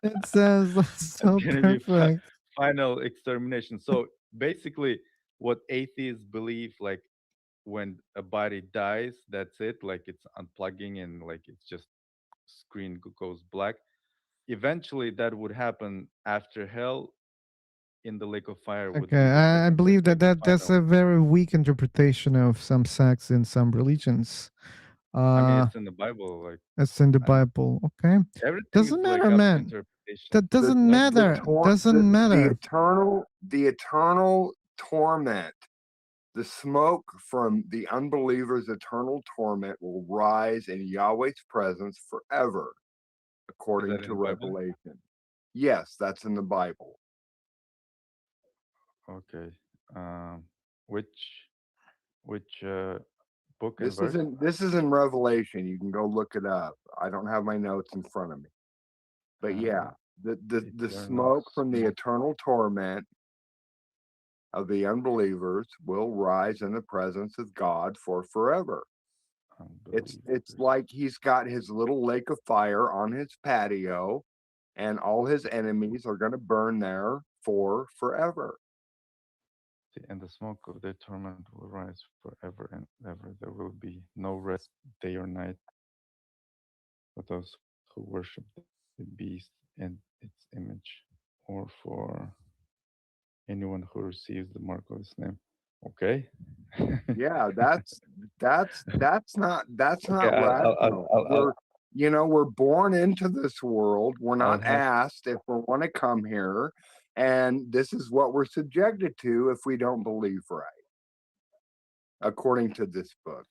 It sounds It's so gonna be perfect. final extermination. So basically, what atheists believe, like when a body dies, that's it. Like it's unplugging and like it's just screen goes black. Eventually, that would happen after hell. In the lake of fire would Okay, be the I second death, believe like the that's final. a very weak interpretation of some sects in some religions. I mean, Uh, it's in the Bible. Like it's in the I mean, Bible. Okay, everything doesn't is like matter, up to man. interpretation. That The doesn't Like the matter. tor Doesn't matter. the eternal torment, the smoke from the unbeliever's eternal torment will rise in Yahweh's presence forever, is according that in to the Bible? Revelation. Yes, that's in the Bible. Okay. Um, which which book and This is verse? in Revelation. You can go look it up. I don't have my notes in front of me. But Uh, yeah, the eternal smoke from the smoke. eternal torment of the unbelievers will rise in the presence of God for forever. It's Unbelievers. like he's got his little lake of fire on his patio, and all his enemies are going to burn there for forever. And the smoke of their torment will rise forever and ever. There will be no rest day or night for those who worship the beast and its image, or for anyone who receives the mark of his name. Okay. Yeah, that's Okay. not rational. We're born into this world. We're I'll not have. asked if we want to come here, and this is what we're subjected to if we don't believe right, according to this book.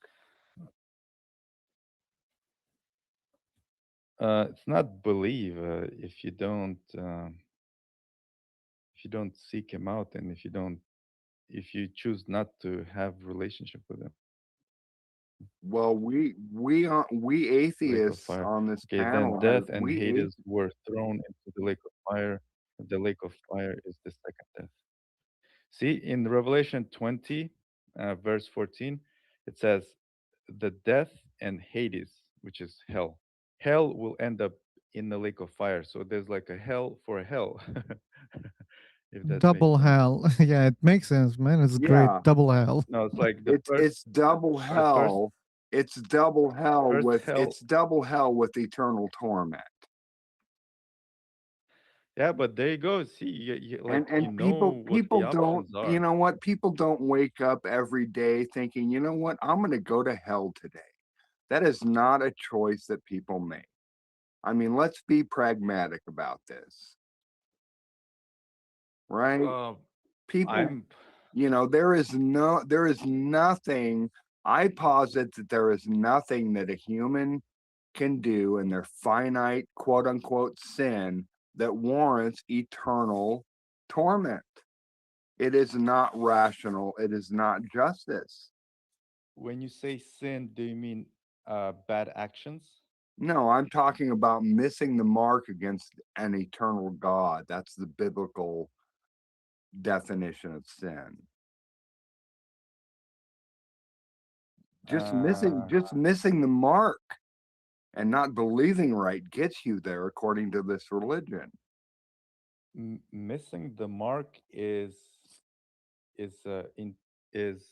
It's not believe if you don't seek him out, and if you choose not to have relationship with him. Well, we Lake of atheists fire. on this Okay, then panel have death and Hades were thrown into the lake of fire. The lake of fire is the second death. See, in Revelation 20, verse 14, it says, the death and Hades, which is hell. Hell will end up in the lake of fire. So there's like a hell for a hell, if that makes Double sense. hell. Yeah, it makes sense, man. It's great. Yeah, Double hell. No, it's like the it's double the first, hell. It's double hell first with hell. eternal torment. Yeah, but there you go. See, like you And know what people the don't, options are. people don't wake up every day thinking, you know what, I'm going to go to hell today. That is not a choice that people make. I mean, let's be pragmatic about this, right? People, I'm there is nothing. I posit that there is nothing that a human can do in their finite, quote unquote, sin that warrants eternal torment. It is not rational. It is not justice. when you say sin, do you mean bad actions? No, I'm talking about missing the mark against an eternal God. That's the biblical definition of sin. Uh, just missing the mark and not believing right gets you there according to this religion. Missing the mark is in is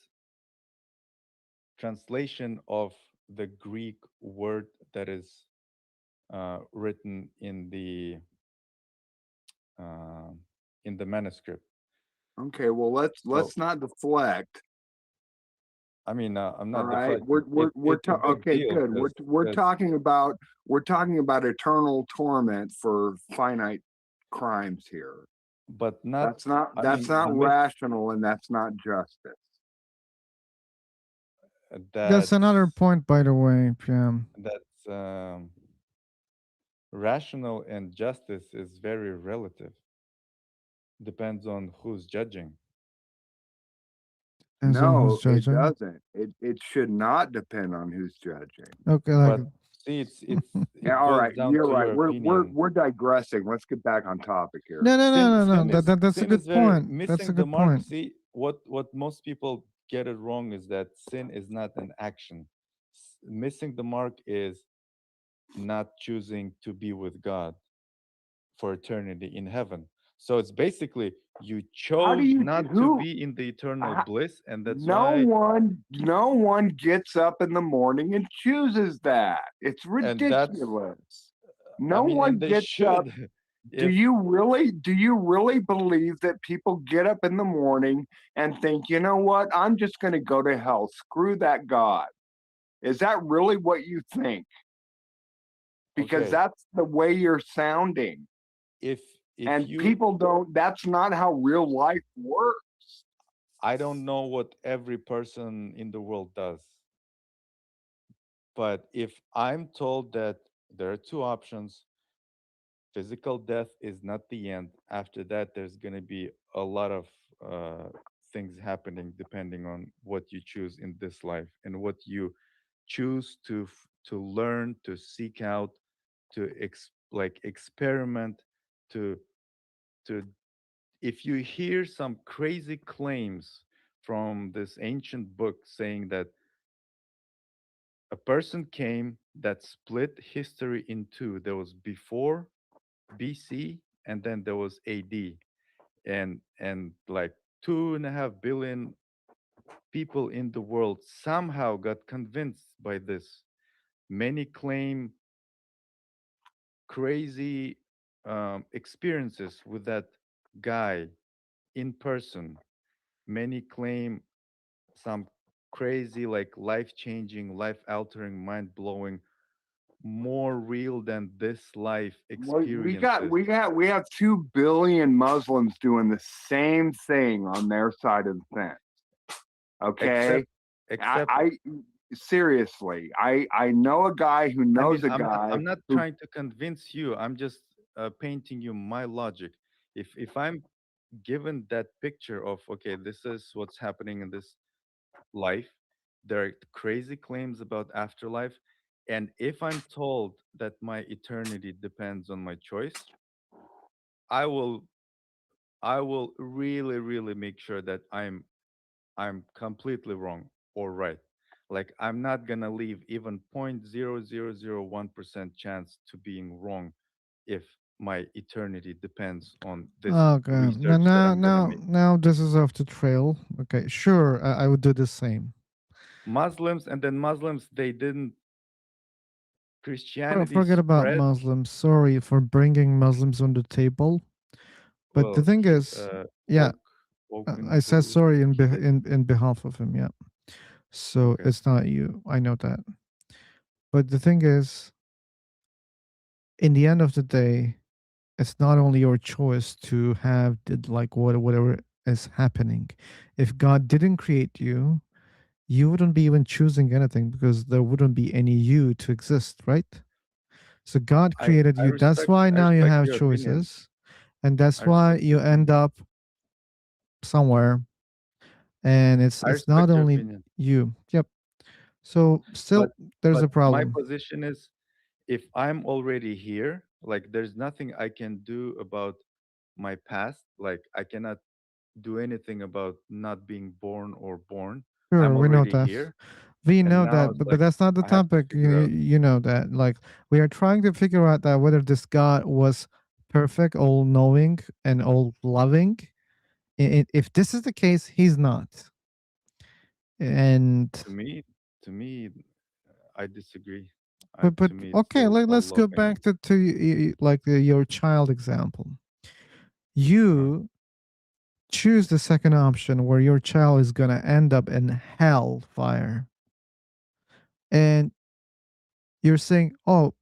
translation of the Greek word that is written uh, in the manuscript. Okay, well So let's not deflect. I mean, I'm All not right, deflecting. It's a big okay, deal good. because We're talking about eternal torment for finite crimes here. but not. I That's mean, not rational and that's not justice. That's another that's point, by the way, Priam. that's rational and justice is very relative. Depends on who's judging. Depends on who's No, it judging. doesn't. It should not depend on who's judging. Okay, like But see, Yeah, it all boils right, down you're to right. your opinion. We're digressing. Let's get back on topic here. no, no, no, no, no. Sin is That's a sin is good very point. That's a missing the good mark. point. See, what most people get it wrong is that sin is not an action. Missing the mark is not choosing to be with God for eternity in heaven. So it's basically you How do chose you not to who be in the eternal how, bliss, and that's why. no one gets up in the morning and chooses that. It's And that's, ridiculous. I No mean, and one they gets up. should. If Do you really believe that people get up in the morning and think, you know what, I'm just going to go to hell. Screw that God. Is that really what you think? Because okay, that's the way you're sounding. if if And you, people don't, that's not how real life works. I don't know what every person in the world does, but if I'm told that there are two options, physical death is not the end. After that, there's going to be a lot of things happening depending on what you choose in this life and what you choose to learn, to seek out, to like experiment, to to if you hear some crazy claims from this ancient book saying that a person came that split history in two. There was before BC and then there was AD, and like 2.5 billion people in the world somehow got convinced by this. Many claim crazy experiences with that guy in person. Many claim some crazy, like life changing, life altering, mind blowing, more real than this life experiences. We have 2 billion Muslims doing the same thing on their side of the fence. Okay, Except, except, I seriously, I know a guy who I knows mean, a I'm not, guy I'm not who trying to convince you. I'm just painting you my logic. If I'm given that picture of, okay, this is what's happening in this life, there are crazy claims about afterlife, and if I'm told that my eternity depends on my choice, I will I will really, really make sure that I'm completely wrong or right. Like I'm not gonna leave even 0.0001% chance to being wrong if my eternity depends on this Okay. Now, research that now, I'm gonna now, make. now, this is off the trail. Okay, sure, I would do the same. Muslims, and then Muslims, they didn't, Christianity Forget about spread. Muslims. Sorry for bringing Muslims on the table. But the Well, thing he is, yeah, spoken I said to, sorry he did. in behalf of him. Yeah. So Okay. it's not you. I know that. But the thing is, in the end of the day, it's not only your choice to have like whatever is happening. If God didn't create you, you wouldn't be even choosing anything because there wouldn't be any you to exist, right? So God I created I you. That's respect why I now you respect have your opinion. choices. And that's I why respect you your end opinion. up somewhere. And I it's not respect your only opinion. you. Yep. So But still there's but a my problem. position is, if I'm already here, like there's nothing I can do about my past. Like I cannot do anything about not being born or born. Sure, I'm we know already that. here. We And know now that, it's but like that's not the I have to topic. figure out. You know that. Like, we are trying to figure out that whether this God was perfect, all knowing, and all loving. If this is the case, he's not. And To me, to me, I disagree. but To me, it's okay, all let's go loving. back to like your child example. Uh-huh. You choose the second option where your child is gonna end up in hellfire, and you're saying, "Oh,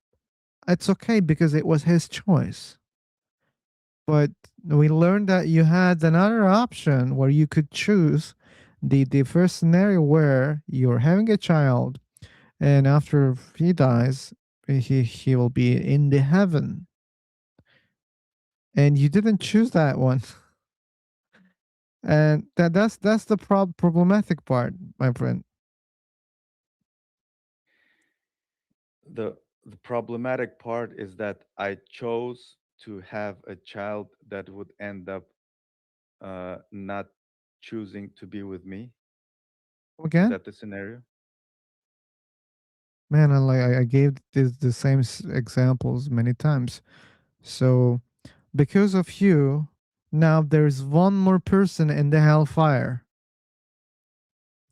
it's okay because it was his choice." But we learned that you had another option where you could choose the first scenario where you're having a child, and after he dies, he will be in the heaven, and you didn't choose that one. And that's the problematic part, my friend. The the problematic part is that I chose to have a child that would end up not choosing to be with me. Is Again, that the scenario? man, I gave the same examples many times. So because of you, now there's one more person in the hellfire.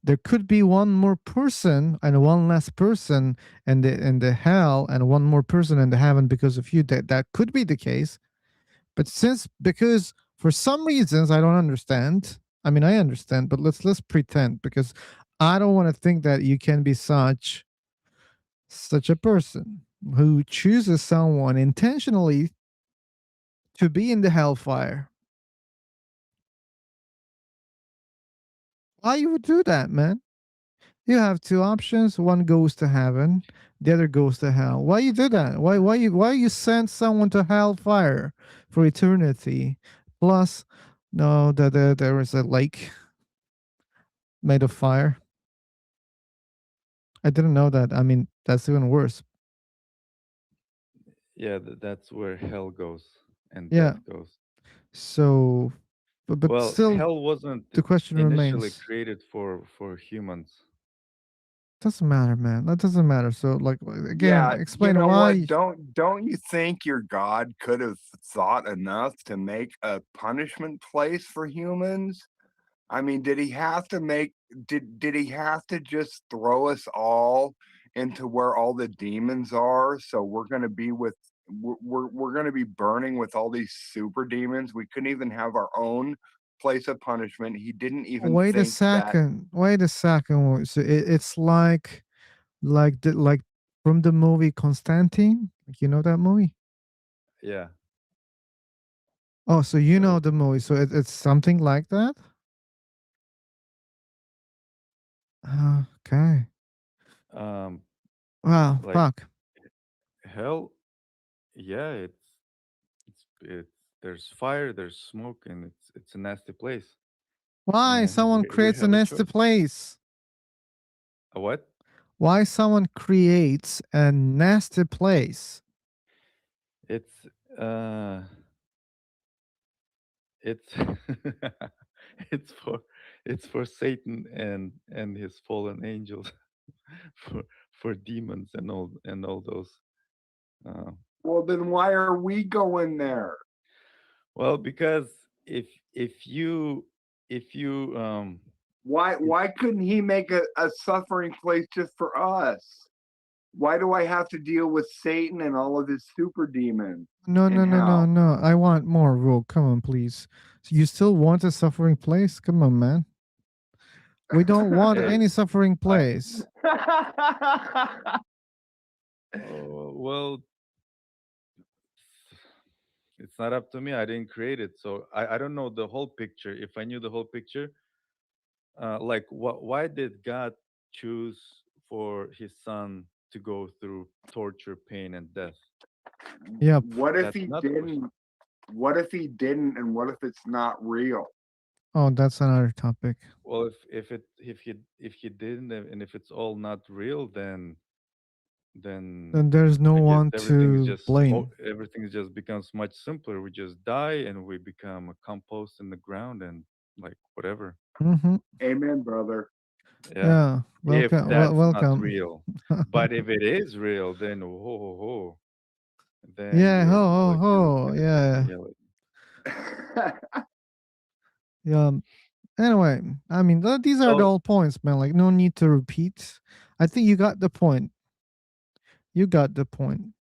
There could be one more person and one less person in the hell, and one more person in the heaven because of you. That could be the case. But because for some reasons I don't understand. I mean, I understand, but let's pretend, because I don't want to think that you can be such a person who chooses someone intentionally to be in the hellfire. Why you would do that, man? You have two options. One goes to heaven, the other goes to hell. Why you do that? Why you send someone to hellfire for eternity? Plus, no, there is a lake made of fire. I didn't know that. I mean, that's even worse. Yeah, that's where hell goes and Yeah. death goes. So, but Well, still, hell wasn't the question initially remains. created for humans. Doesn't matter, man. That doesn't matter. So, like, again, Yeah, you explain know what? why. Don't you think your God could have thought enough to make a punishment place for humans? I mean, did he have to make did he have to just throw us all into where all the demons are? So we're going to be with we're going to be burning with all these super demons. We couldn't even have our own place of punishment. He didn't even Wait a think that. second. Wait a second. So it's like from the movie Constantine. Like, you know that movie? Yeah. Oh, so you know So, the movie. So it's something like that. Okay. um, Wow. like Fuck. hell, yeah, it's there's fire, there's smoke, and it's a nasty place, Why and someone we creates a have a nasty choice. place? A what? Why someone creates a nasty place? It's uh, it's it's for it's for Satan and his fallen angels, for demons and all those. Uh, Well, then why are we going there? well, because if you if you Why couldn't he make a suffering place just for us? Why do I have to deal with Satan and all of his super demons No, in no, no, no, hell? no. I want more, rule. Come on, please. So you still want a suffering place? Come on, man. We don't want hey, any suffering I place. oh well, it's not up to me. I didn't create it, so I don't know the whole picture. If I knew the whole picture, like what why did God choose for his son to go through torture, pain, and death? Yep. What if That's he not for. didn't? What if he didn't? And what if it's not real? Oh, that's another topic. Well, if he didn't, and if it's all not real, then Then there's no I guess one to blame. everything just becomes much simpler. We just die and we become a compost in the ground and like whatever. Mm-hmm. Amen, brother. Yeah. Yeah. if Welcome. that's not Welcome. real. But if it is real, then then Yeah. you're Ho like ho ho. in a Yeah. different reality. Yeah. Anyway, I mean, these are the So old points, man. Like, no need to repeat. I think you got the point. You got the point.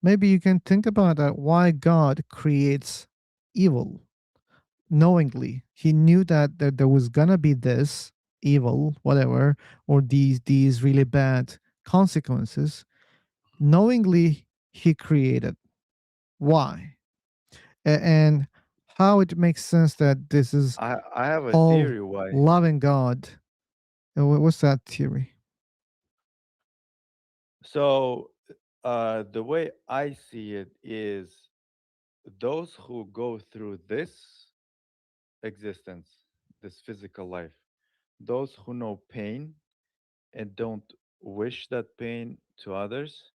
Maybe you can think about that. Why God creates evil knowingly? He knew that there was gonna be this evil, whatever, or these really bad consequences. Knowingly, He created. Why? And how it makes sense that this is I have a all theory why. loving God. What's that theory? So the way I see it is those who go through this existence, this physical life, those who know pain and don't wish that pain to others,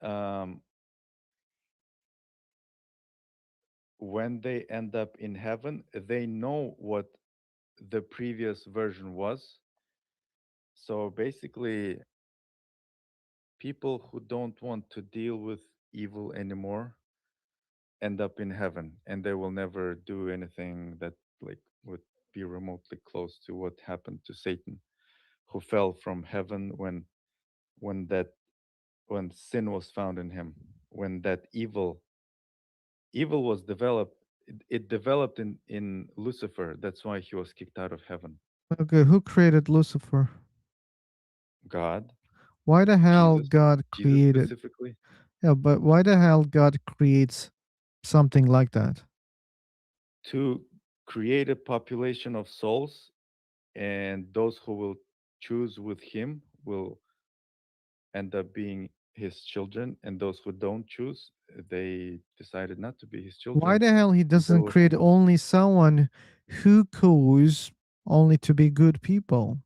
um, when they end up in heaven, they know what the previous version was. So basically, people who don't want to deal with evil anymore end up in heaven, and they will never do anything that like would be remotely close to what happened to Satan, who fell from heaven when that when sin was found in him, when that evil was developed. It developed in Lucifer. That's why he was kicked out of heaven. Okay, who created Lucifer? God, Why the hell Jesus, God Jesus created? specifically, Yeah, but why the hell God creates something like that? to create a population of souls, and those who will choose with him will end up being his children, and those who don't choose, they decided not to be his Why children, the hell he and they doesn't will create end up. only someone who goes only to be good people?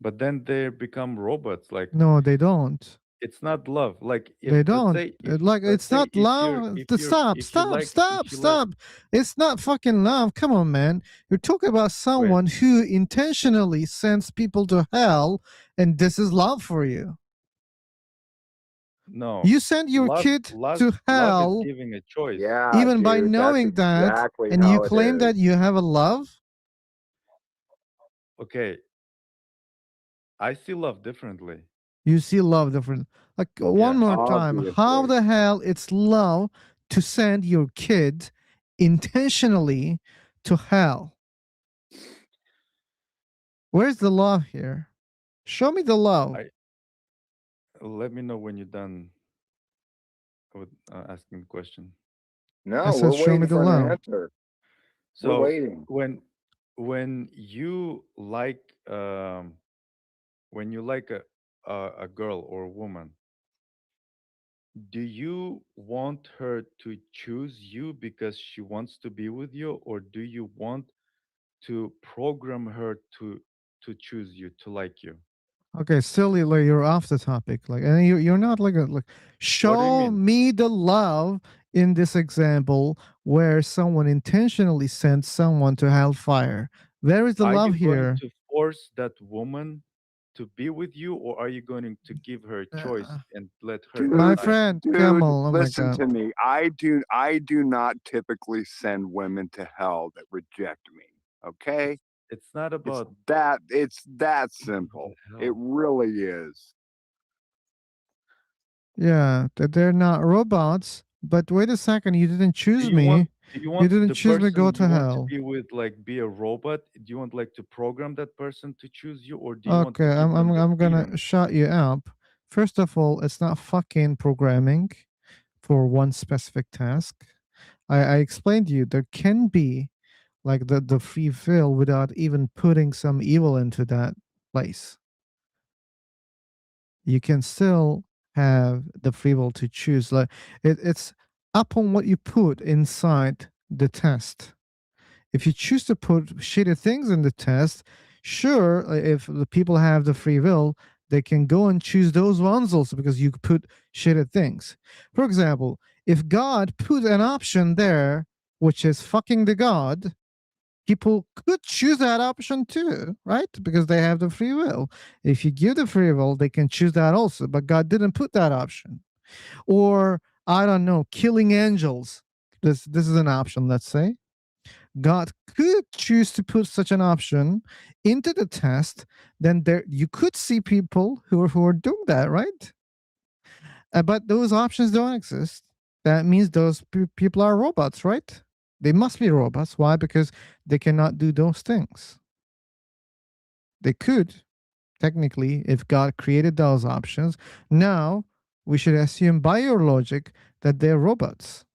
But then they become robots. Like No, they don't. it's not love. Like if They let's don't. say if Like, let's it's say not love. Stop, if you stop, like stop, if you like stop. It's not fucking love. Come on, man. You're talking about wait someone who intentionally sends people to hell, and this is love for you. no You send your kid to love is hell giving a choice. Yeah, even by dude, that's knowing that, exactly and you how it claim is. that you have a love. Okay, I see love differently. You see love different. Like, one Yeah. more time, how Obviously. the hell it's love to send your kid intentionally to hell? Where's the love here? Show me the love. I Let me know when you're done with asking the question. I No, said, we're show me waiting the for an love. answer. We're So waiting. when you like when you like a girl or a woman, do you want her to choose you because she wants to be with you, or do you want to program her to choose you, to like you? Okay, still, like, you're off the topic. Like, and you're not like a like. What do you Show mean? me the love in this example where someone intentionally sent someone to hellfire. Where is the Are love you going here? to force that woman to be with you, or are you going to give her a choice Uh, and let her my Dude, decide? friend dude, Camel. Oh my listen god. to me. I do not typically send women to hell that reject me. Okay? It's not about It's that what the simple. It hell. really is. Yeah, that they're not robots. But wait a second, you didn't Do choose you want me. You didn't the choose me. Go person to you want to hell. be with like be a robot? Do you want like to program that person to choose you, or do you want to Okay, give them the I'm gonna freedom? shut you up. First of all, it's not fucking programming for one specific task. I explained to you there can be like the free will without even putting some evil into that place. You can still have the free will to choose. Like, it's up on what you put inside the test. If you choose to put shitty things in the test, sure, if the people have the free will, they can go and choose those ones also because you put shitty things. For example, if God put an option there, which is fucking the God, people could choose that option too, right? Because they have the free will. If you give the free will, they can choose that also, but God didn't put that option. Or I don't know, killing angels. This is an option, let's say. God could choose to put such an option into the test, then there you could see people who are doing that, right? But those options don't exist. That means those people are robots, right? They must be robots. Why? Because they cannot do those things. They could, technically, if God created those options. Now, we should assume by your logic that they're robots.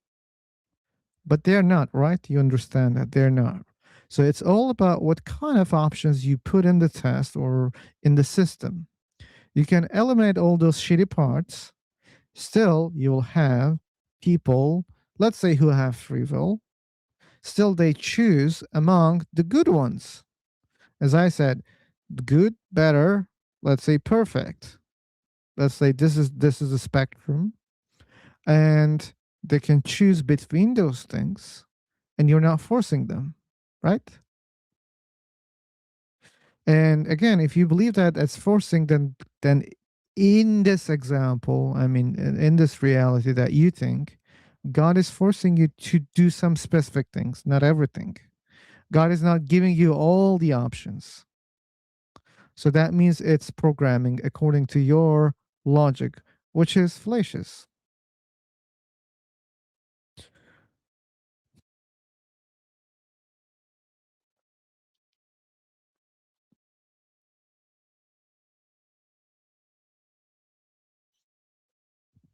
But they're not, right? You understand that they're not. So it's all about what kind of options you put in the test or in the system. You can eliminate all those shitty parts. Still, you will have people, let's say, who have free will. Still, they choose among the good ones. As I said, good, better, let's say perfect. Let's say this is a spectrum, and they can choose between those things, and you're not forcing them, right? And again, if you believe that it's forcing, then in this example, I mean, in this reality that you think, God is forcing you to do some specific things, not everything. God is not giving you all the options. So that means it's programming according to your logic, which is fallacious.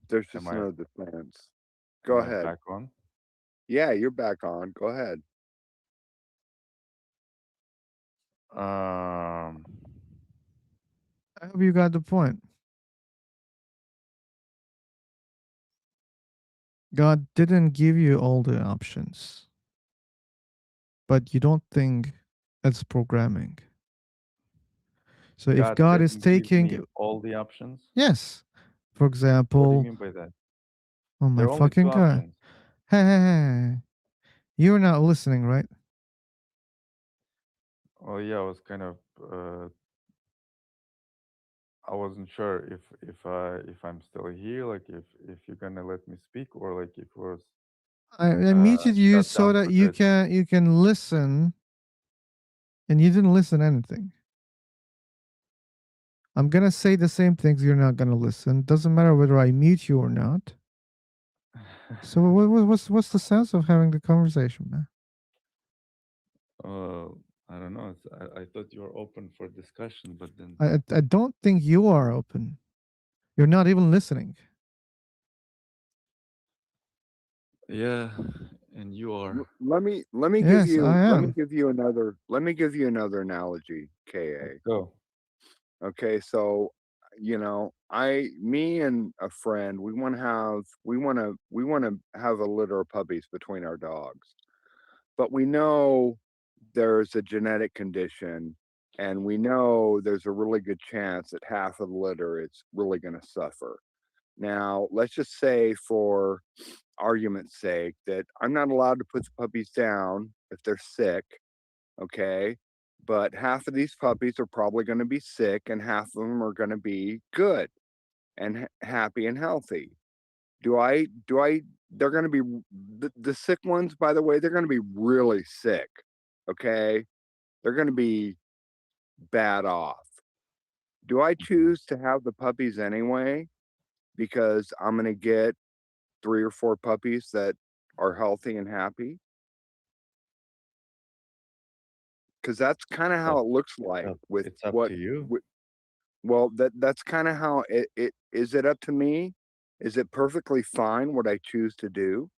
There's Am just I no defense. Go am I ahead. back on? Yeah, you're back on. Go ahead. Um, I hope you got the point. God didn't give you all the options, but you don't think it's programming. So if God God is didn't give me taking, all the options. yes, for What do you example, mean by that? oh my There are only fucking two God. options. Hey, hey, hey. You're not listening, right? Oh yeah, I was kind of I wasn't sure if I'm still here, like if you're gonna let me speak or like if it was I muted you shut so down that for this. you can listen, and you didn't listen anything. I'm gonna say the same things. You're not gonna listen. Doesn't matter whether I mute you or not. So what's the sense of having the conversation, man? uh, I don't know. I thought you were open for discussion, but then I don't think you are open. You're not even listening. yeah, and you are. Yes, I am. Let me give you another analogy, Let's KA. go. Okay, so me and a friend, we want to have a litter of puppies between our dogs. But we know there's a genetic condition, and we know there's a really good chance that half of the litter is really going to suffer. Now, let's just say, for argument's sake, that I'm not allowed to put the puppies down if they're sick, okay? But half of these puppies are probably going to be sick, and half of them are going to be good and happy and healthy. They're going to be the sick ones, by the way, they're going to be really sick, okay? They're going to be bad off. Do I choose to have the puppies anyway because I'm going to get 3 or 4 puppies that are healthy and happy? Because that's kind of how Up, it looks like with it's up what to you. well, that's kind of how it is. It up to me? Is it perfectly fine what I choose to do?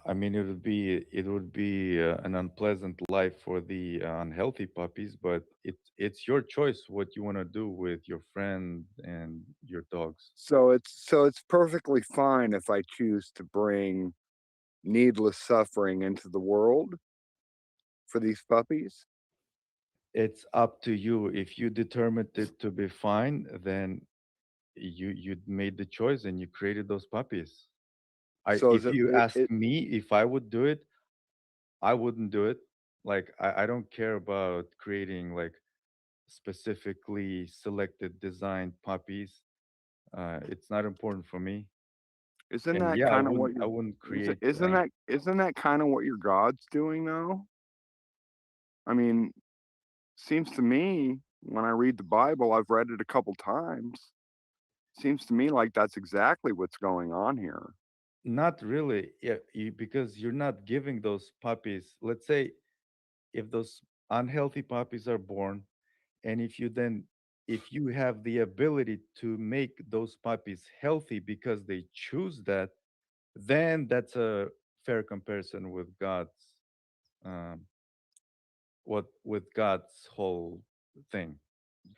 I mean, it would be an unpleasant life for the unhealthy puppies, but it's your choice what you want to do with your friend and your dogs. So it's perfectly fine if I choose to bring needless suffering into the world for these puppies. It's up to you. If you determined it to be fine, then you made the choice and you created those puppies. I So is if it you it, ask it me if I would do it, I wouldn't do it. Like I don't care about creating like specifically selected designed puppies. It's not important for me. Isn't And that yeah, I kind of what wouldn't I your wouldn't create isn't that kind of what your God's doing though? I mean, seems to me when I read the Bible, I've read it a couple times. Seems to me like that's exactly what's going on here. not really. Yeah, because you're not giving those puppies. Let's say if those unhealthy puppies are born, and if you have the ability to make those puppies healthy because they choose that, then that's a fair comparison with um, with God's whole thing.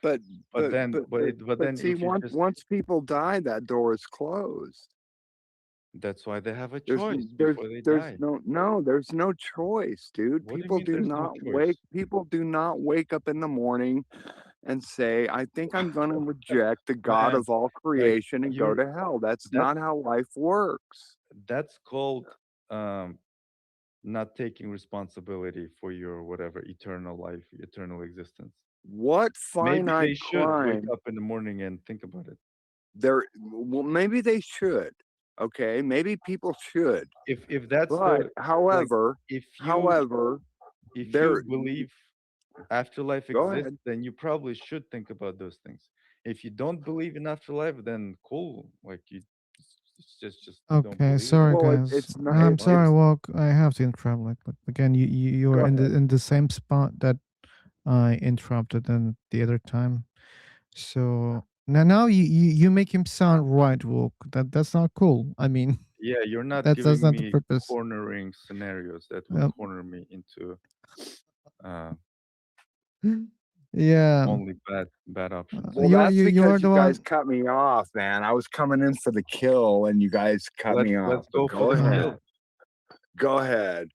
But But then, but see, if you once just, once people die, that door is closed. that's why they have a There's choice there's before they there's die. there's no choice, dude. What do you mean there's no choice? People do not wake up in the morning and say, I think I'm gonna reject the God Man, of all like creation and go to hell. That's that's not how life works. that's called um not taking responsibility for your whatever eternal life, eternal existence. What Maybe finite they should wake crime up in the morning and think about it. well, maybe they should. Okay, maybe people should. If that's But the like if you however, if you there believe afterlife go exists, ahead. then you probably should think about those things. If you don't believe in afterlife, then cool. Like you just don't Okay, believe in sorry it. Well, guys. it's not I'm That's fine. sorry, Walk. I have to interrupt. Like again, you are go ahead. in the same spot that I interrupted in the other time. So now you make him sound right, Walk. That's not cool. I mean, Yeah, you're not that's giving not the me purpose. cornering scenarios that would Um, corner me into uh, yeah, only bad options. Well, that's you are because you the guys one. cut me off, man. I was coming in for the kill and you guys cut me off. Let's But go for go the Uh, ahead. kill. Go ahead.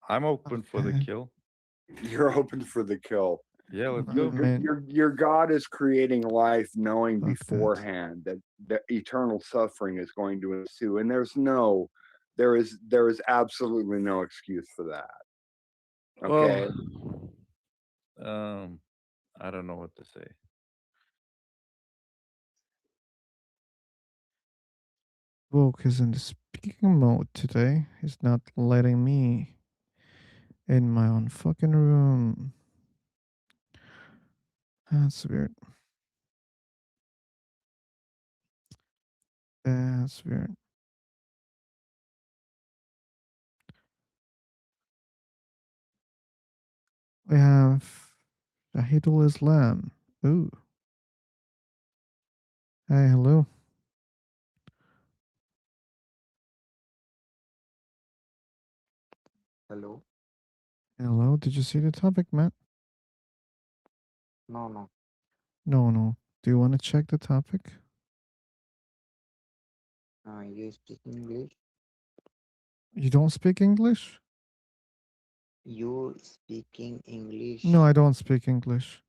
I'm open for the okay. kill. You're open for the kill. Yeah, let's I go. mean, Your God is creating life knowing fuck that. beforehand that the eternal suffering is going to ensue. And there is absolutely no excuse for that. Okay. Well, um, I don't know what to say. Woke is in the speaking mode today. He's not letting me in my own fucking room. That's weird. That's weird. We have Shahidul Islam. Ooh. Hey, hello. Hello? Hello. Did you see the topic, Matt? No, no. No. Do you want to check the topic? You speak English? You don't speak English? You speaking No, English? I don't speak English.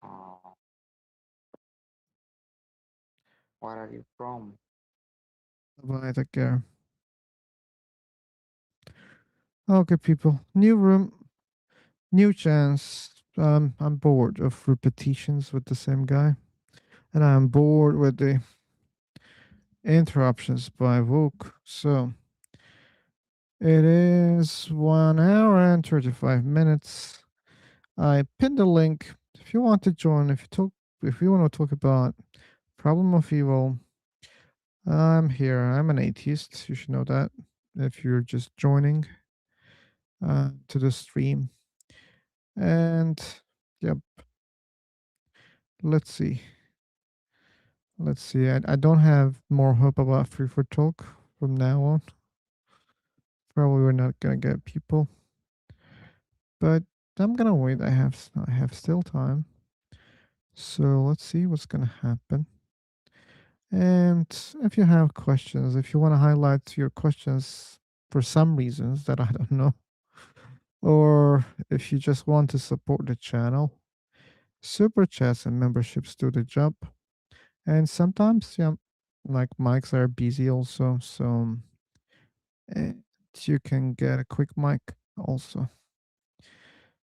Uh, where are you from? Bye, take care. Okay, people. New room, new chance. I'm bored of repetitions with the same guy. And I'm bored with the interruptions by Vook. So it is 1 hour and 35 minutes. I pinned the link. If you want to join, if you want to talk about problem of evil, I'm here. I'm an atheist. You should know that if you're just joining to the stream. And yep, let's see. I don't have more hope about free for talk from now on. Probably we're not gonna get people, but I'm gonna wait. I have still time. So let's see what's gonna happen. And if you have questions, if you want to highlight your questions for some reasons that I don't know, or if you just want to support the channel, super chats and memberships do the job. And sometimes, yeah, like mics are busy also. So And you can get a quick mic also.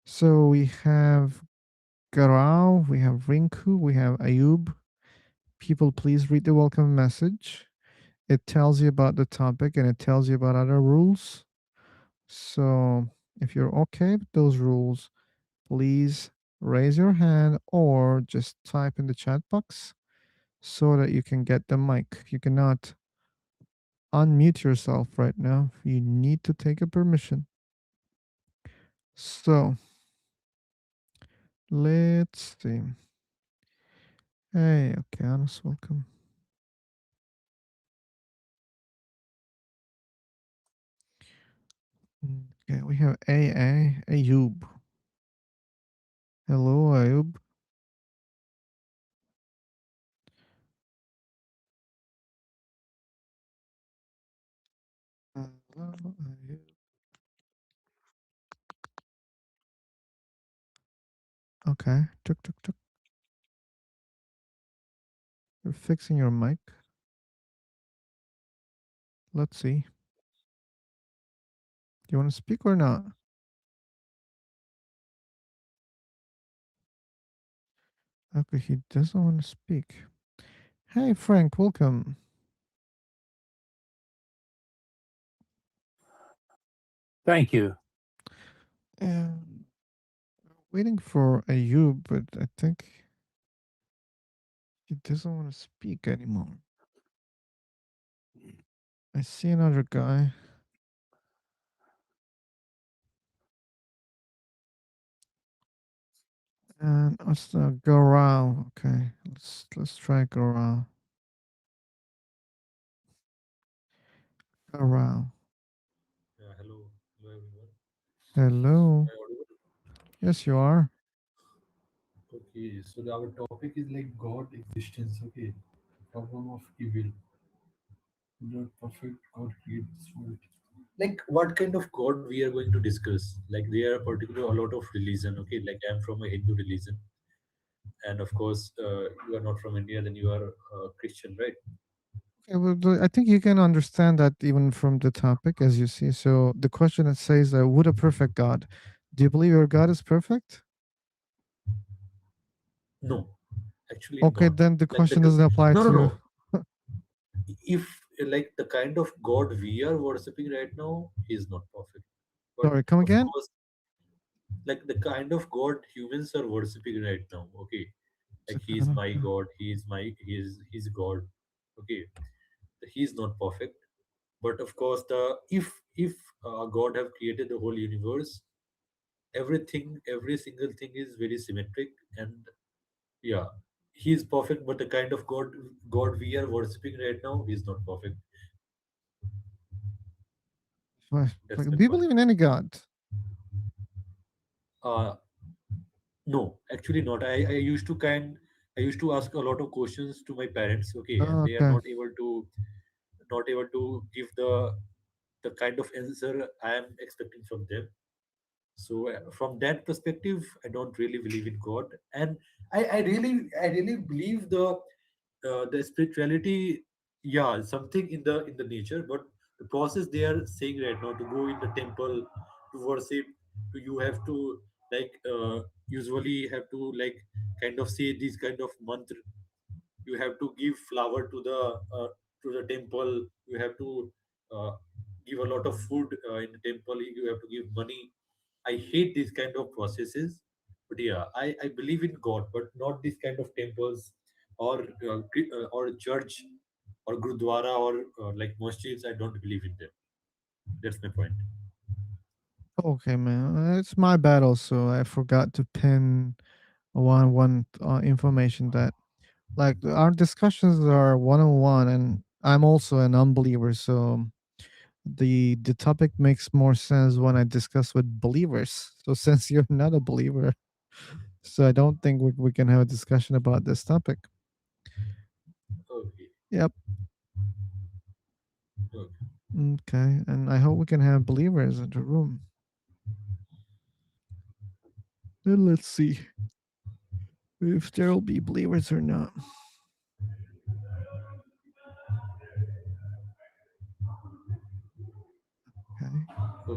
So we have Garau, we have Rinku, we have Ayub. People, please read the welcome message. It tells you about the topic and it tells you about other rules. So if you're okay with those rules, please raise your hand or just type in the chat box so that you can get the mic. You cannot unmute yourself right now. You need to take a permission. So let's see. Hey, okay, Anas, welcome. Okay, we have Ayub. Hello, Ayub. Hello, Ayub. Okay, tuk tuk tuk. You're fixing your mic. Let's see. Do you want to speak or not? Okay, he doesn't want to speak. Hey, Frank, welcome. Thank you. Waiting for Ayub, but I think he doesn't want to speak anymore. I see another guy. And what's the Garau? Okay, let's try Garau. Garau. Yeah, hello, everyone. Hello. Am I audible? Yes, you are. Okay, so our topic is like God existence. Okay, problem of evil. The perfect God creates this world. Like, what kind of God we are going to discuss? Like, there are particular a lot of religion. Okay, like I'm from a Hindu religion, and of course, you are not from India, then you are Christian, right? Okay, well, I think you can understand that even from the topic, as you see. So the question it says, "Would a perfect God? Do you believe your God is perfect?" No, actually Okay, not. then the Like the question doesn't apply no, to no, you. no. If like the kind of God we are worshiping right now, he is not perfect. But Sorry, come of again. course, like the kind of God humans are worshiping right now. Okay, like he is my God, he is God. Okay, he is not perfect, but of course, the if God have created the whole universe, everything, every single thing is very symmetric, and yeah, he is perfect. But the kind of God we are worshiping right now, he is not perfect. That's my Do you point. believe in any God? Uh, No, actually not. I used to ask a lot of questions to my parents, okay, and Oh, they are okay. not able to give the kind of answer I am expecting from them. So from that perspective, I don't really believe in God, and I really believe the spirituality. Yeah, something in the nature, but the process they are saying right now to go in the temple to worship, to you have to like usually have to like kind of say these kind of mantra. You have to give flower to the temple. You have to uh, give a lot of food in the temple. You have to give money. I hate these kind of processes, but yeah, I believe in God, but not these kind of temples or church or gurudwara or like mosques. I don't believe in them. That's my point. Okay, man. It's my bad also. I forgot to pin one information that like our discussions are one on one, and I'm also an unbeliever, so the topic makes more sense when I discuss with believers. So since you're not a believer, so I don't think we can have a discussion about this topic. Okay. Yep. Okay. Okay, and I hope we can have believers in the room. Then let's see if there'll be believers or not.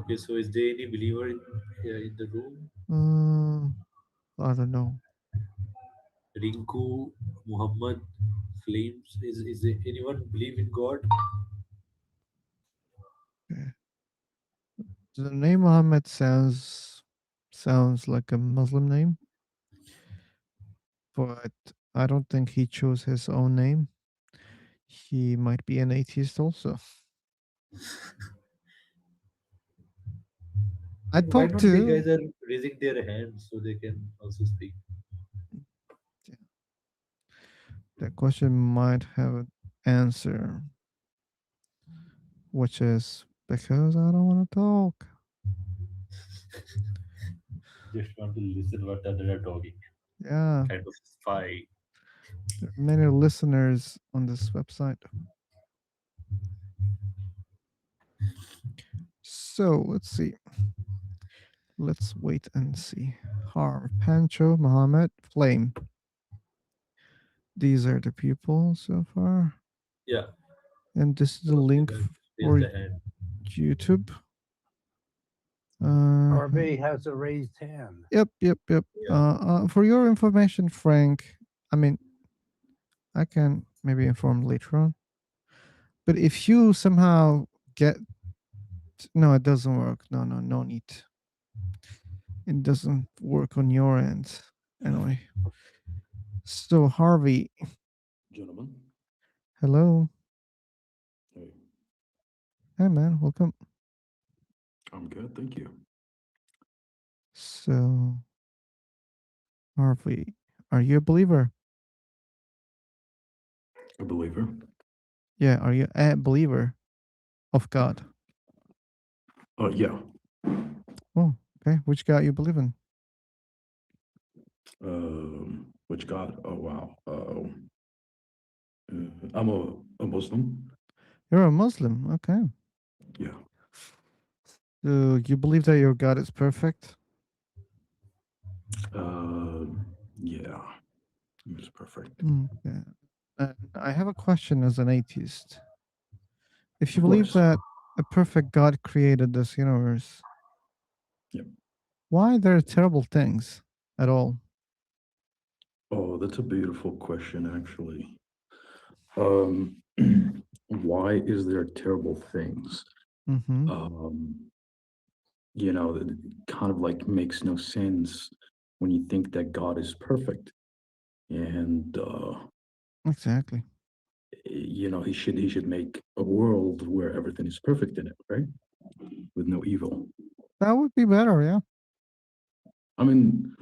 Okay, so is there any believer in the room? I don't know. Rinku, Muhammad, Flames. Is there anyone believe in God? Okay. The name Muhammad sounds like a Muslim name, but I don't think he chose his own name. He might be an atheist also. I Why talked not the to guys are raising their hands so they can also speak? that question might have an answer, which is because I don't want to talk. Just want to listen what other are talking. Yeah, Kind of spy. there are many listeners on this website. So let's see. Let's wait and see. Harm, Pancho, Mohammed, Flame. These are the people so far. Yeah. And this is the So they link can raise for the hand. YouTube. Harvey has a raised hand. Yep. Yeah. For your information, Frank, I mean, I can maybe inform later on. But if you somehow get, no, it doesn't work. No need. It doesn't work on your end. Anyway. So Harvey, Gentlemen, hello. hey, Hey man, welcome. I'm good, thank you. So Harvey, are you a believer? A believer? Yeah, are you a believer of God? Yeah. Oh, okay. Which God you believe in? Which God? Oh wow. I'm a Muslim. You're a Muslim. Okay. Yeah. So you believe that your God is perfect? Yeah. It's perfect. Yeah. And I have a question as an atheist. If you Of believe course. that a perfect God created this universe, Yep. why there are terrible things at all? Oh, that's a beautiful question, actually. Why is there terrible things? Mm-hmm. It kind of like makes no sense when you think that God is perfect. And Exactly. he should make a world where everything is perfect in it, right? With no evil. That would be better, yeah. I mean,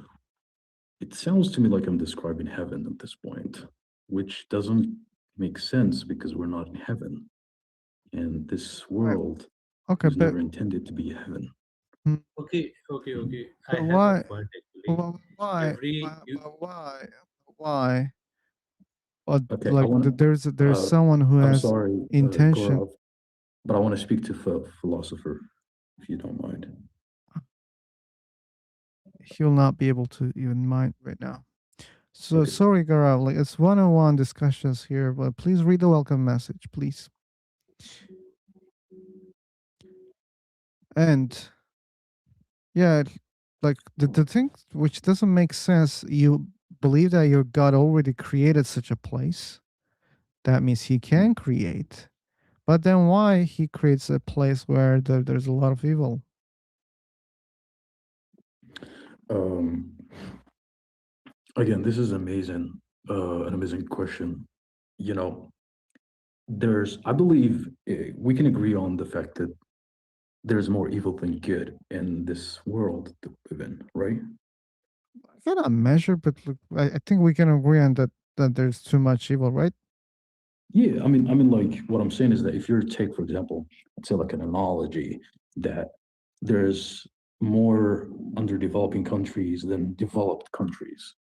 it sounds to me like I'm describing heaven at this point, which doesn't make sense because we're not in heaven. And this world Okay, was but never intended to be heaven. Okay. I but have a why? point actually. Why? Every you Why? But Okay, I like want there's to, someone who I'm has sorry, intention. Gaurav, but I want to speak to philosopher, if you don't mind. He'll not be able to even mind right now. So Okay. sorry, Gaurav. Like it's one-on-one discussions here, but please read the welcome message, please. And yeah, like the thing which doesn't make sense, you believe that your God already created such a place. That means he can create. But then why he creates a place where there's a lot of evil? Um, Again, this is amazing, an amazing question. You know, I believe we can agree on the fact that there's more evil than good in this world that we live in, right? I cannot measure, but look, I think we can agree on that there's too much evil, right? Yeah, I mean, like what I'm saying is that if you take, for example, let's say like an analogy that there's more underdeveloping countries than developed countries.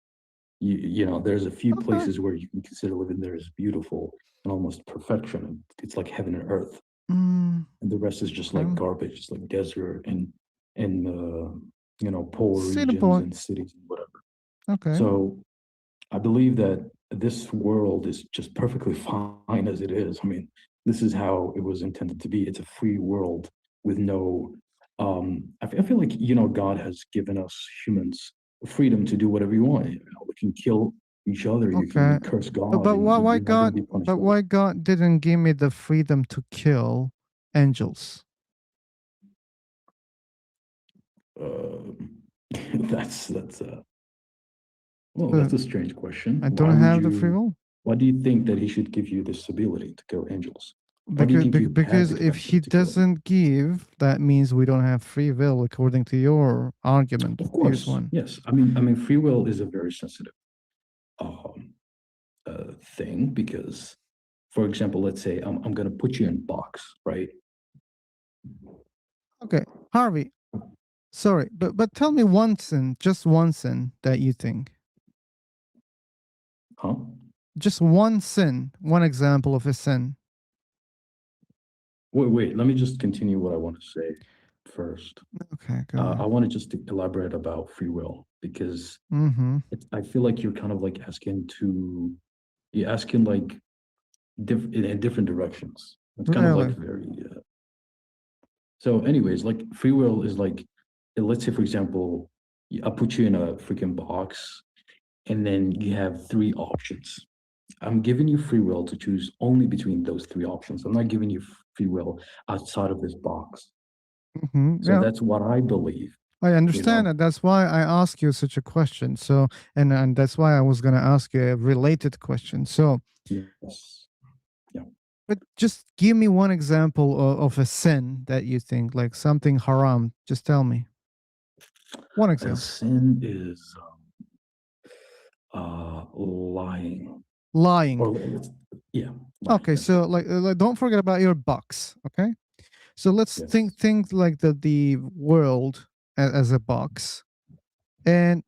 There's a few Okay. places where you can consider living there as beautiful and almost perfection. It's like heaven and earth, Mm, and the rest is just like okay. garbage. It's like desert and poor See the regions point. and cities and whatever. Okay. So I believe that this world is just perfectly fine as it is. I mean, this is how it was intended to be. It's a free world with no I feel like, God has given us humans freedom to do whatever you want. We can kill each other. You can Okay. curse But, God, but and why, you're why not going to God? be punished. But why God didn't give me the freedom to kill angels? That's well, that's a strange question. I don't have the free will. Why do you think that he should give you this ability to kill angels? Why do you Because think you have because the if he capacity to kill them? doesn't give, that means we don't have free will, according to your argument. Of Here's course, one. yes. I mean, free will is a very sensitive thing because, for example, let's say I'm going to put you in a box, right? Okay, Harvey. Sorry, but tell me one sin, just one sin that you think. Huh? Just one sin, one example of a sin. Wait. Let me just continue what I want to say first. Okay, go I ahead. want to just elaborate about free will because Mm-hmm. I feel like you're kind of like you're asking like in different directions. It's kind of Really? like very. So, anyways, like free will is like, let's say for example, I put you in a freaking box, and then you have three options. I'm giving you free will to choose only between those three options. I'm not giving you free will outside of this box. Mm-hmm. So Yeah, that's what I believe. I understand know? that. That's why I asked you such a question. So, and that's why I was going to ask you a related question. So, Yes. Yeah. but just give me one example of a sin that you think, like something haram. Just tell me one A example. sin is lying. Lying. Or yeah. Lying, Okay, that's so it. like don't forget about your box. Okay, so let's Yes. think like the world as a box, and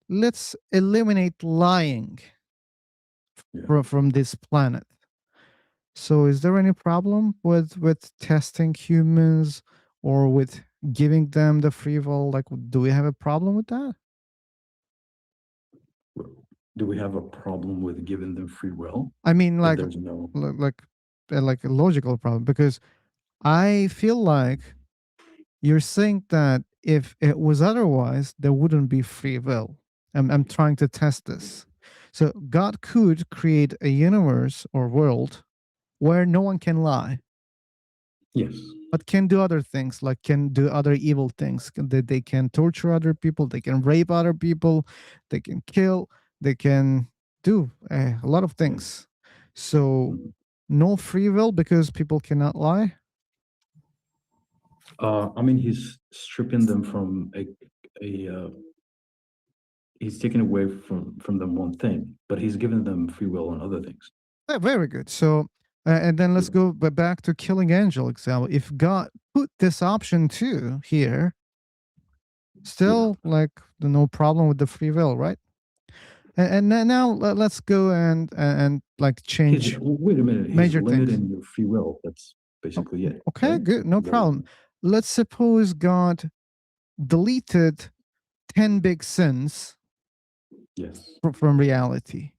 let's eliminate lying Yeah. from this planet. So is there any problem with testing humans or with giving them the free will? Like, do we have a problem with that? Do we have a problem with giving them free will? I mean, If like there's no. like a logical problem, because I feel like you're saying that if it was otherwise, there wouldn't be free will. I'm trying to test this. So God could create a universe or world where no one can lie, Yes. but can do other things, like can do other evil things. That they can torture other people, they can rape other people, they can kill, they can do a lot of things. So no free will because people cannot lie. I mean, he's stripping them from he's taking away from them one thing, but he's giving them free will on other things. Yeah, very good. So, and then let's go back to killing angel example. If God put this option too here, still like no problem with the free will, right? And now let's go and like change Wait a minute. He's major limiting things. your free will. That's basically it. Okay, right? good, no problem. Let's suppose God deleted 10 big sins Yes. from reality.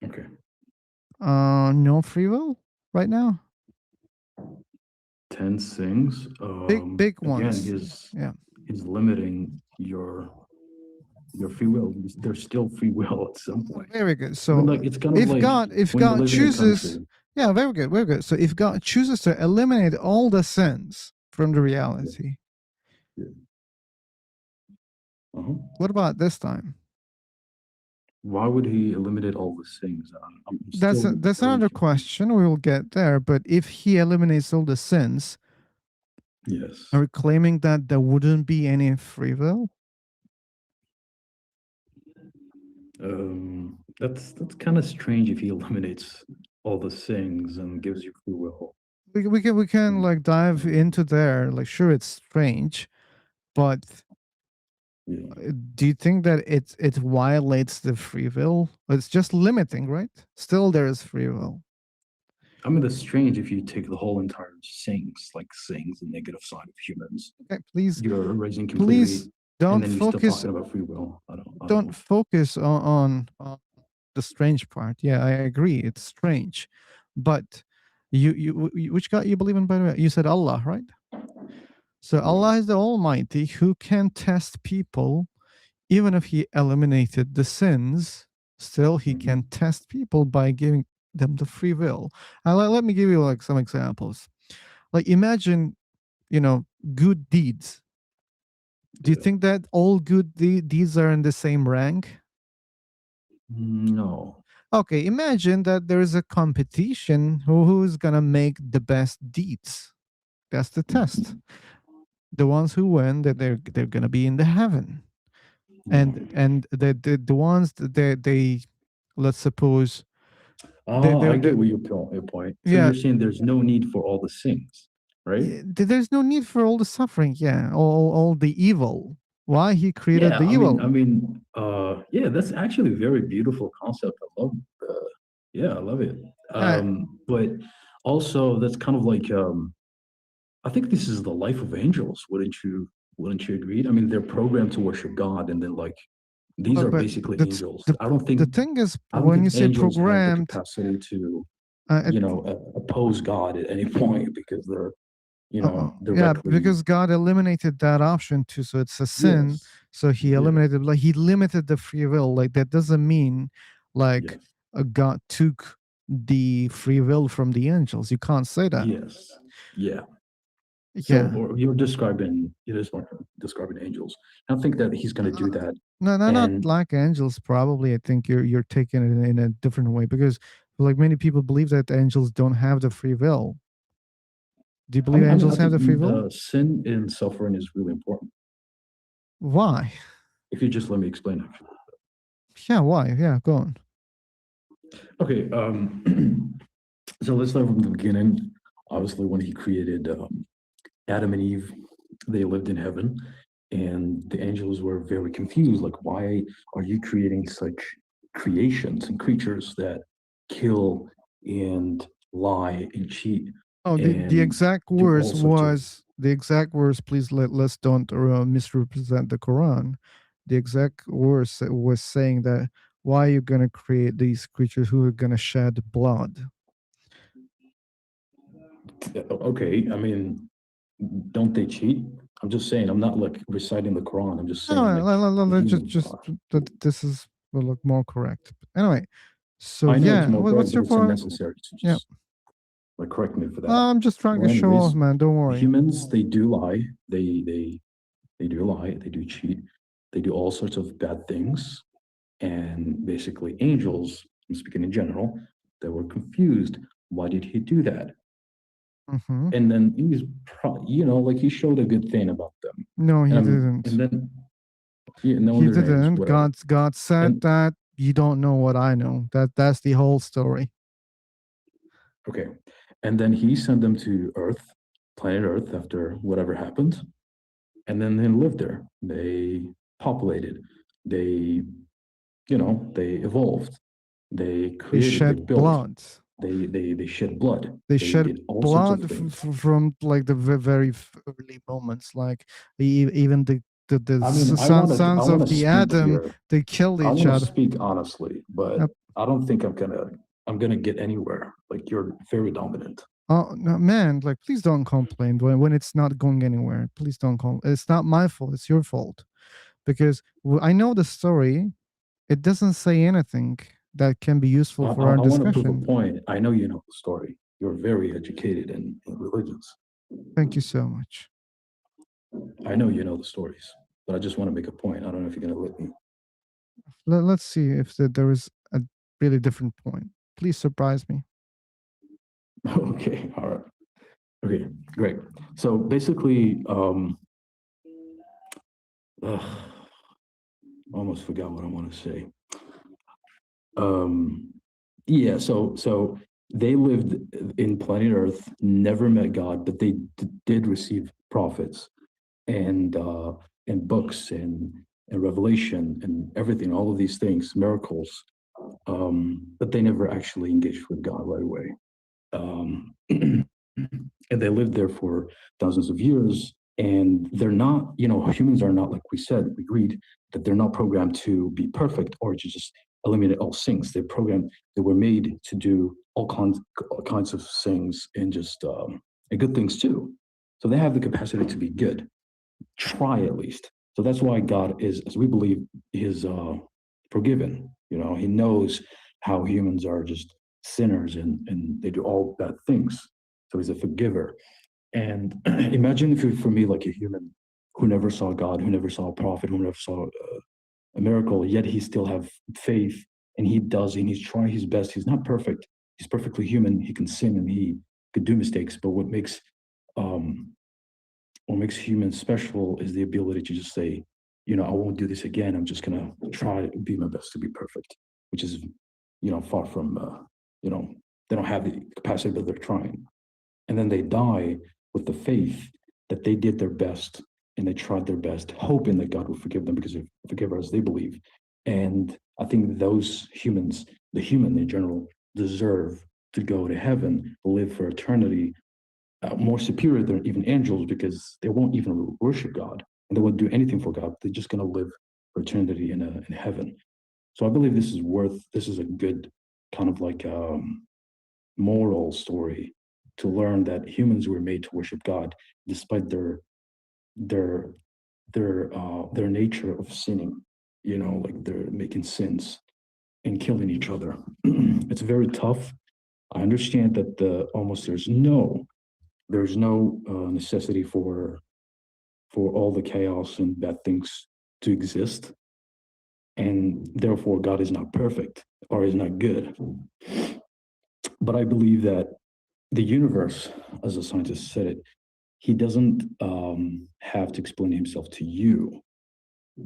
Okay. No free will right now. 10 things. Big ones. Again, he's limiting your free will. There's still free will at some point. Very good. So I mean, like, it's kind of if like God when you live in a chooses, country. yeah, very good, very good. So if God chooses to eliminate all the sins from the reality, what about this time? Why would he eliminate all the things? That's another question. We will get there. But if he eliminates all the sins, yes, are we claiming that there wouldn't be any free will? That's kind of strange if he eliminates all the things and gives you free will. We can like dive into there. Like, sure, it's strange, but do you think that it violates the free will? It's just limiting, right? Still, there is free will. I mean, that's strange if you take the whole entire things, like things, the negative side of humans. Okay, please. You're erasing completely. Please don't and then you're focus. still talking about free will. Don't focus on the strange part. Yeah, I agree. It's strange, but you which God you believe in? By the way, you said Allah, right? So Allah is the Almighty who can test people, even if He eliminated the sins. Still, He can test people by giving them the free will. Let me give you like some examples. Like imagine, good deeds. Do you think that all good deeds are in the same rank? No. Okay, imagine that there is a competition who's gonna make the best deeds. That's the test. The ones who win, that they're gonna be in the heaven, and the ones that they let's suppose I get what your point. So yeah, you're saying there's no need for all the sins, right? there's no need for all the suffering. Yeah, all the evil. Why He created Yeah, the evil? yeah, that's actually a very beautiful concept. I love, yeah, I love it. Uh, But also that's kind of like, I think this is the life of angels. Wouldn't you agree? I mean, they're programmed to worship God, and then like these are but basically that's angels. the the thing is I don't when you think say angels have the programmed, capacity to, uh, oppose God at any point because they're, yeah, directly. because God eliminated that option too, so it's a sin. Yes. So He eliminated, like He limited the free will. Like that doesn't mean like God took the free will from the angels. You can't say that. Yes. Yeah. Yeah. So you're describing angels. I don't think that he's going to do that. No, not And like angels. Probably, I think you're taking it in a different way because like many people believe that angels don't have the free will. Do you believe I angels have think the free will? sin and suffering is really important. Why? If you just let me explain, actually. Yeah, why? Yeah, go on. Okay. So let's start from the beginning. Obviously, when he created Adam and Eve, they lived in heaven, and the angels were very confused. Like, why are you creating such creations and creatures that kill and lie and cheat? Oh, the exact do all words sorts of- was the exact words. Please let's don't misrepresent the Quran. The exact words was saying that why are you gonna create these creatures who are gonna shed blood? Okay, I mean, don't they cheat? I'm just saying. I'm not like reciting the Quran. I'm just saying. No, Like, just that this is will look more correct. Anyway, so I know it's yeah, more correct, what's but your it's point? unnecessary to just like correct me for that. I'm just trying to Well, show off, anyways, man. Don't worry. humans, they do lie. They do lie. They do cheat. They do all sorts of bad things. And basically, angels, I'm speaking in general, they were confused. Why did he do that? Mhm. And then he's, like he showed a good thing about them. No, he didn't. And then, no, He their names, didn't. whatever. God said And- that you don't know what I know. That's the whole story. Okay. And then he sent them to Earth, planet Earth, after whatever happened. And then they lived there. They populated. They, they evolved. They created. They shed built. blood. They shed blood. They shed did all sorts of blood things. from like the very early moments, like even the I mean, sons I wanna of the speak Adam, here. they killed I each want to other. speak honestly, but Yep. I don't think I'm gonna get anywhere. Like you're very dominant. Oh no, man! Like, please don't complain when it's not going anywhere. Please don't complain. It's not my fault. It's your fault, because I know the story. It doesn't say anything that can be useful for I our want to prove a discussion. point. I know you know the story. You're very educated in religions. Thank you so much. I know you know the stories, but I just want to make a point. I don't know if you're gonna let me. Let's see if there is a really different point. Please surprise me. Okay, all right. Okay, great. So basically, almost forgot what I want to say. Yeah, so they lived in planet Earth, never met God, but they did receive prophets and books and revelation and everything, all of these things, miracles. But they never actually engaged with God right away. And they lived there for thousands of years. And they're not, humans are not, like we said, we agreed that they're not programmed to be perfect or to just eliminate all things. They're programmed, they were made to do all kinds of things and just and good things too. So they have the capacity to be good. Try at least. So that's why God is, as we believe, is forgiven. He knows how humans are just sinners and they do all bad things. So he's a forgiver. And imagine if for me, like a human who never saw God, who never saw a prophet, who never saw a miracle, yet he still have faith, and he's trying his best. He's not perfect. He's perfectly human. He can sin and he could do mistakes. But what makes humans special is the ability to just say, I won't do this again. I'm just gonna try to be my best to be perfect, which is, far from, they don't have the capacity, but they're trying. And then they die with the faith that they did their best and they tried their best, hoping that God will forgive them because they forgive as they believe. And I think those humans, the human in general, deserve to go to heaven, live for eternity, more superior than even angels, because they won't even worship God and they won't do anything for God. They're just going to live for eternity in heaven. So I believe this is a good kind of like moral story to learn that humans were made to worship God despite their nature of sinning, like they're making sins and killing each other. It's very tough. I understand that there's no necessity for all the chaos and bad things to exist, and therefore God is not perfect or is not good. But I believe that the universe, as a scientist said it, he doesn't have to explain himself to you.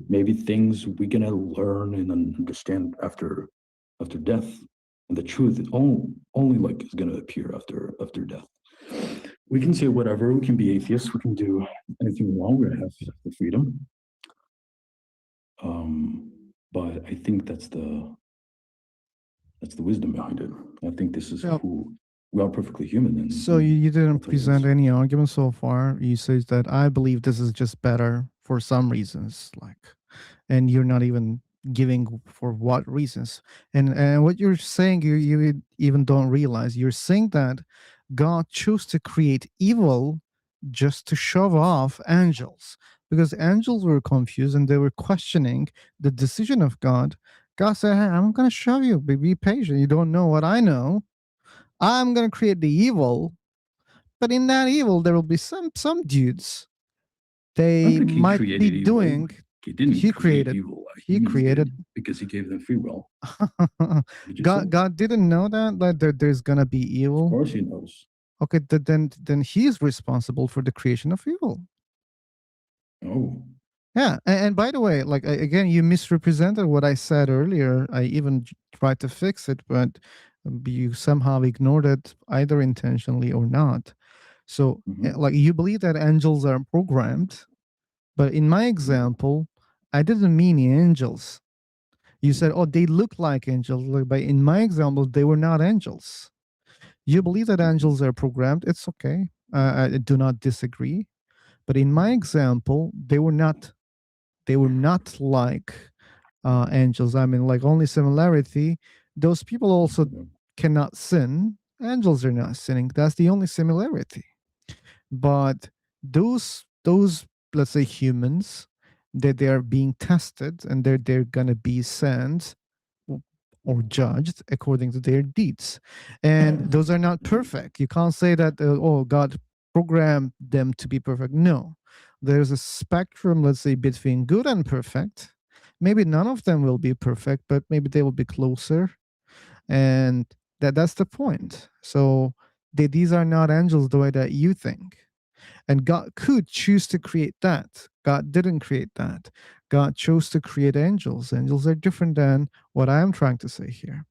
Maybe things we're gonna learn and understand after death, and the truth only like is gonna appear after death. We can say whatever. We can be atheists. We can do anything we want. We have the freedom. But I think that's the wisdom behind it. I think this is who we are, perfectly human. And so you didn't present any argument so far. You said that I believe this is just better for some reasons, and you're not even giving for what reasons. And what you're saying, you even don't realize. You're saying that God chose to create evil just to show off angels, because angels were confused and they were questioning the decision of God. God said, hey, I'm going to show you. Be patient. You don't know what I know. I'm going to create the evil, but in that evil, there will be some dudes. They might be doing. He created evil. He created because he gave them free will. God didn't know that there's gonna be evil. Of course, he knows. Okay, then he's responsible for the creation of evil. Oh. Yeah, and by the way, again, you misrepresented what I said earlier. I even tried to fix it, but you somehow ignored it, either intentionally or not. So, you believe that angels are programmed, but in my example, I didn't mean angels. You said, oh, they look like angels, but in my example, they were not angels. You believe that angels are programmed. It's okay. I do not disagree. But in my example, they were not like angels. I mean, like, only similarity, those people also cannot sin. Angels are not sinning. That's the only similarity. But those let's say humans, that they are being tested and they're gonna be sent or judged according to their deeds, and those are not perfect. You can't say that oh, God programmed them to be perfect. No, there's a spectrum, let's say, between good and perfect. Maybe none of them will be perfect, but maybe they will be closer, and that's the point. So these are not angels the way that you think. And God could choose to create that. God didn't create that. God chose to create angels. Angels are different than what I am trying to say here.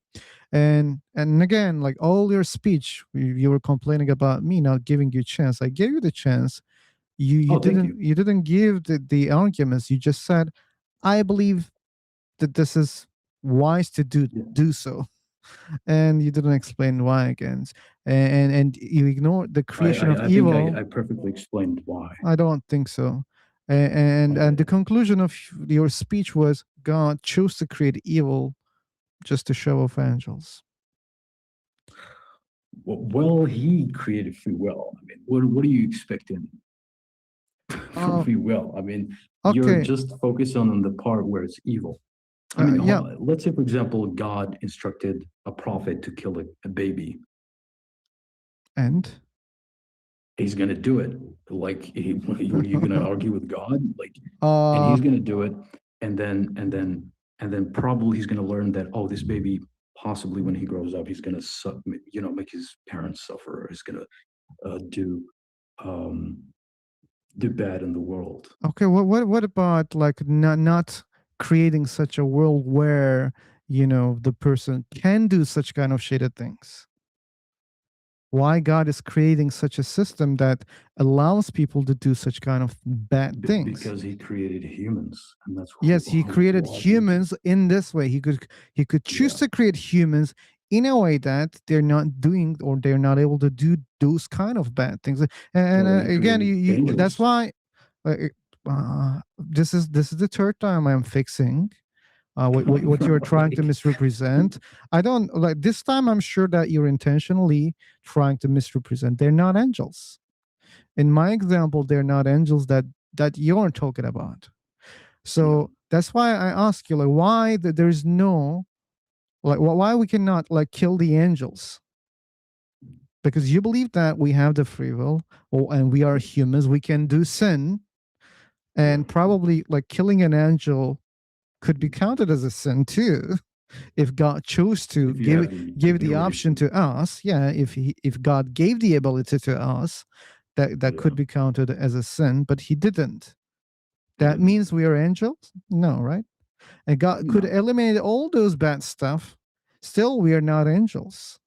And again, like all your speech, you were complaining about me not giving you a chance. I gave you the chance. You didn't give the arguments. You just said, I believe that this is wise to do so. And you didn't explain why again, and you ignored the creation of evil. Think I perfectly explained why. I don't think so. And the conclusion of your speech was God chose to create evil just to show off angels. Well, he created free will. I mean, what are you expecting Oh, free will. I mean, you're okay. just focused on the part where it's evil. I mean, Yeah. let's say, for example, God instructed a prophet to kill a baby. And He's gonna do it. Like, what are you gonna argue with God? Like, and uh he's gonna do it, and then probably he's gonna learn that, oh, this baby possibly when he grows up he's gonna make his parents suffer. He's gonna do bad in the world. okay, what about like not creating such a world where the person can do such kind of shaded things? Why God is creating such a system that allows people to do such kind of bad things? Because he created humans, and that's Yes, he created humans in this way. He could choose to create humans in a way that they're not doing or they're not able to do those kind of bad things. And again, that's why this is the third time I'm fixing what you're trying to misrepresent. I don't like this time. I'm sure that you're intentionally trying to misrepresent. They're not angels. In my example, they're not angels that you're talking about. So that's why I ask you, like, why there's no, like, why we cannot like kill the angels? Because you believe that we have the free will, and we are humans. We can do sin, and probably like killing an angel could be counted as a sin too, if God chose to give the option to us. Yeah, if God gave the ability to us, that could be counted as a sin, but He didn't. That means we are angels? No, right? And God could eliminate all those bad stuff. Still, we are not angels.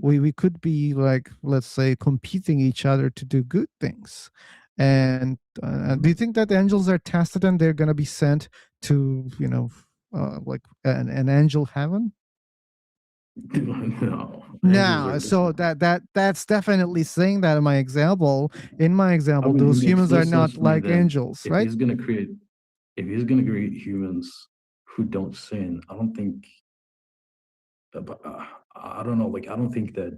We could be like, let's say, competing each other to do good things. And do you think that angels are tested and they're going to be sent to, like an angel heaven? No. So that's definitely saying that in my example. In my example, I mean, those it makes humans no are sense not for me like then. angels, right? If he's gonna create humans who don't sin, I don't think. I don't know. Like, I don't think that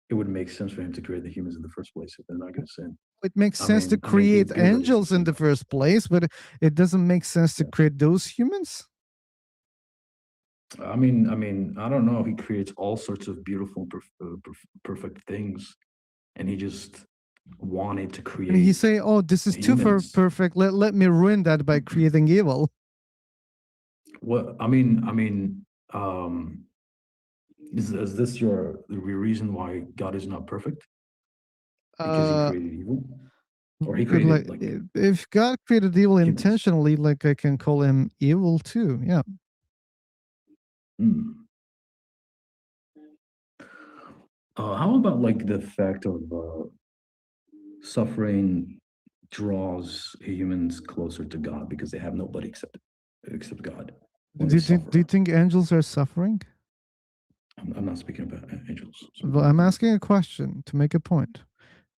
it would make sense for him to create the humans in the first place if they're not gonna sin. It makes I sense to mean, it's create good that it's angels in the first place, but it doesn't make sense to create those humans. I mean, I don't know. He creates all sorts of beautiful, perfect things, and he just wanted to create. And he say, "Oh, this is too perfect. Let me ruin that by creating evil." What I mean, is this your the reason why God is not perfect? Because he created evil, or he created like if God created evil intentionally, like I can call him evil too. Yeah. How about like the fact of suffering draws humans closer to God because they have nobody except God. Do you think angels are suffering? I'm not speaking about angels. Well, I'm asking a question to make a point.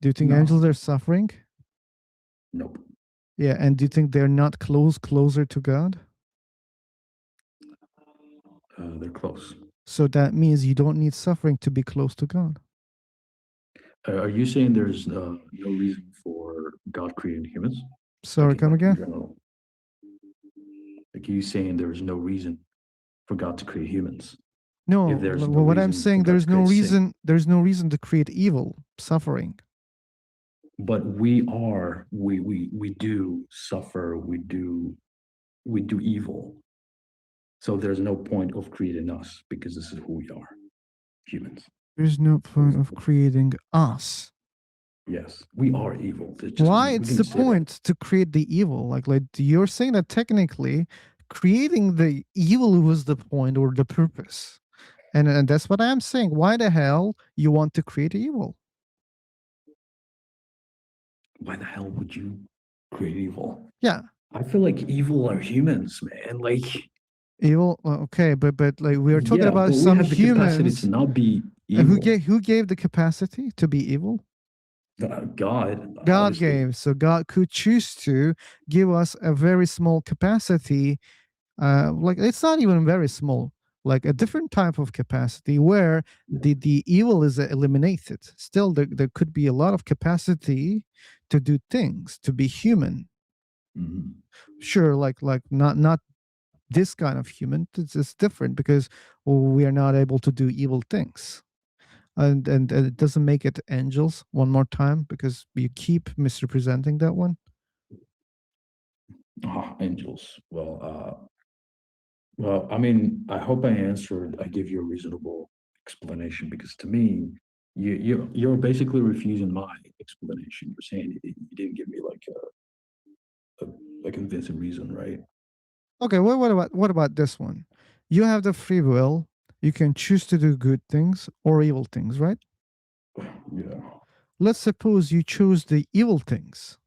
Do you think angels are suffering? Nope. Yeah, and do you think they're not closer to God? They're close. So that means you don't need suffering to be close to God. Are you saying there's no reason for God creating humans? Sorry, come again? Like, you saying there's no reason for God to create humans? No, what I'm saying, there's no reason. There's no reason to create evil, suffering. But we do suffer. We do evil. So there's no point of creating us because this is who we are, humans. There's no point of creating us. Yes, we are evil. Why it's the point to create the evil? Like you're saying that technically creating the evil was the point or the purpose. And that's what I'm saying. Why the hell you want to create evil? Why the hell would you create evil? Yeah. I feel like evil are humans, man. Like evil, okay, but like we are talking about some have the humans capacity to not be evil. Who gave the capacity to be evil? God. God gave. So God could choose to give us a very small capacity. Like it's not even very small. like a different type of capacity where the evil is eliminated. Still, there could be a lot of capacity to do things, to be human. Sure, like not this kind of human. It's different because we are not able to do evil things. And it doesn't make it angels one more time because you keep misrepresenting that one. Angels. Well, I mean, I hope I give you a reasonable explanation, because to me, you're basically refusing my explanation. You're saying you didn't give me like a convincing reason, right? Okay, what about this one? You have the free will. You can choose to do good things or evil things, right? Yeah. Let's suppose you choose the evil things.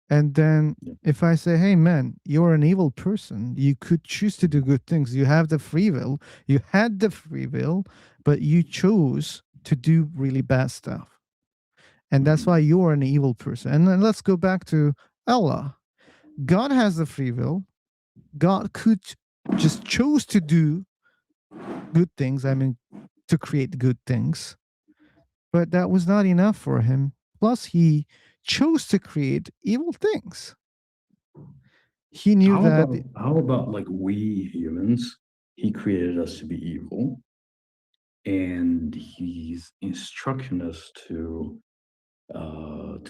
And then if I say, hey, man, you're an evil person, you could choose to do good things. You have the free will. You had the free will, but you chose to do really bad stuff. And that's why you're an evil person. And then let's go back to Allah. God has the free will. God could just choose to do good things. I mean, to create good things. But that was not enough for him. Plus, he chose to create evil things. He knew how about like we humans, he created us to be evil, and he's instructing us to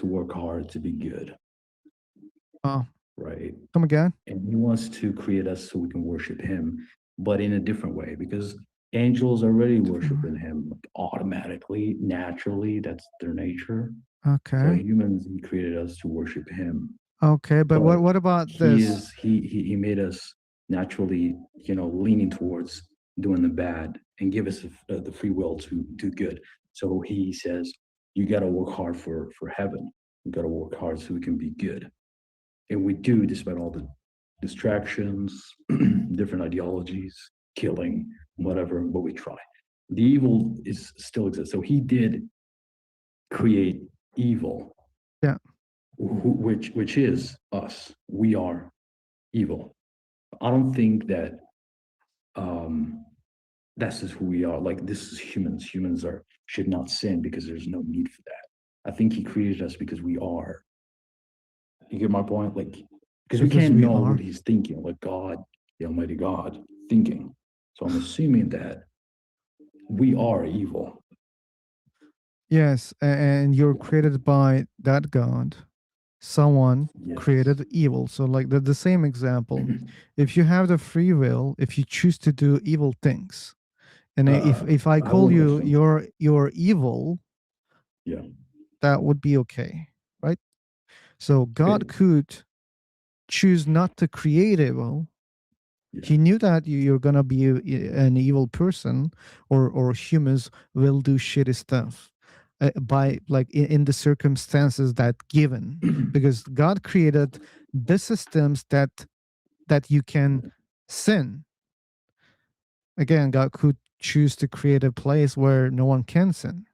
work hard to be good. Oh, right? Come again? And he wants to create us so we can worship him, but in a different way, because angels already worshiping him like, automatically, naturally. That's their nature. So Okay. humans, he created us to worship him. Okay, but But what about this? He made us naturally, leaning towards doing the bad and give us the free will to do good. So he says, you got to work hard for heaven. You got to work hard so we can be good. And we do, despite all the distractions, different ideologies, killing, whatever, but we try. The evil is still exists. So he did create evil. Yeah. Which is us. We are evil. I don't think that that's just who we are. Like, this is humans. Humans should not sin because there's no need for that. I think he created us because we are. You get my point? Like, because we can't know what he's thinking, like God, the Almighty God, thinking. So I'm assuming that we are evil. Yes, and you're created by that God. Someone created evil. So like the same example. If you have the free will, if you choose to do evil things, and if I call you you're evil, yeah, that would be okay, right? So God could choose not to create evil. He knew that you're gonna be an evil person, or humans will do shitty stuff by like in the circumstances that given, because God created the systems that you can sin. Again, God could choose to create a place where no one can sin,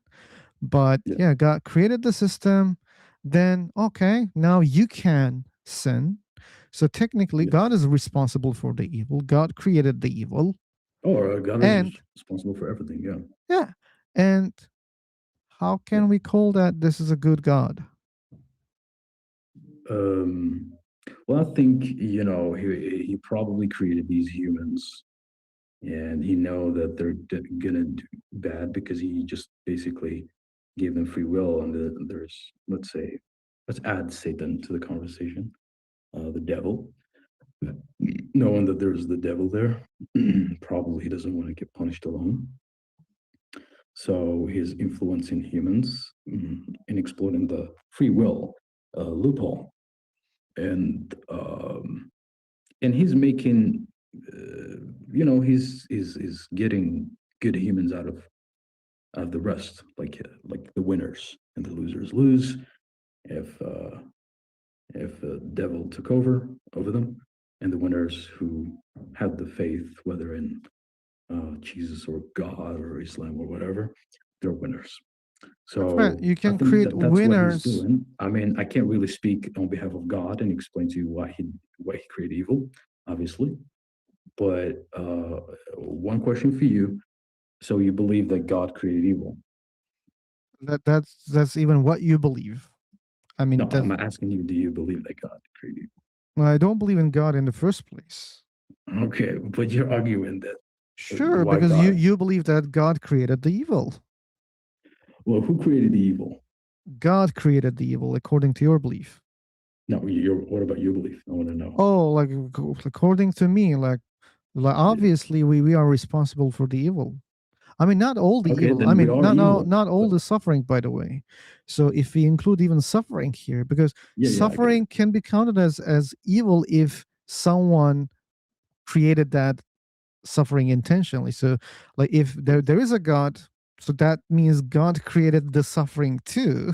but yeah, God created the system. Then okay, now you can sin. So technically, God is responsible for the evil. God created the evil. God is responsible for everything. Yeah. Yeah. And how can we call that this is a good God? Well, I think, he probably created these humans, and he know that they're gonna do bad because he just basically gave them free will. And there's, let's add Satan to the conversation, the devil. Knowing that there's the devil there, probably he doesn't want to get punished alone. So he's influencing humans in exploiting the free will loophole, and he's making, he's getting good humans out of the rest, like the winners, and the losers lose if the devil took over them, and the winners who had the faith, whether in Jesus or God or Islam or whatever, they're winners. So you can I think create that's winners. what he's doing. I mean, I can't really speak on behalf of God and explain to you why he created evil, obviously. But one question for you. So you believe that God created evil? That's even what you believe. I mean, No, I'm asking you, do you believe that God created evil? I don't believe in God in the first place. Okay, but you're arguing that. Sure, Why because God? you believe that God created the evil. Well, who created the evil? God created the evil according to your belief. No, what about your belief? I want to know. Oh, like according to me, like obviously we are responsible for the evil. I mean, not all the Okay, evil. then I we mean, are evil. not all the suffering, by the way. So if we include even suffering here, because Yeah, I get suffering can be counted as evil if someone created that suffering intentionally. So like if there is a God, so that means God created the suffering too.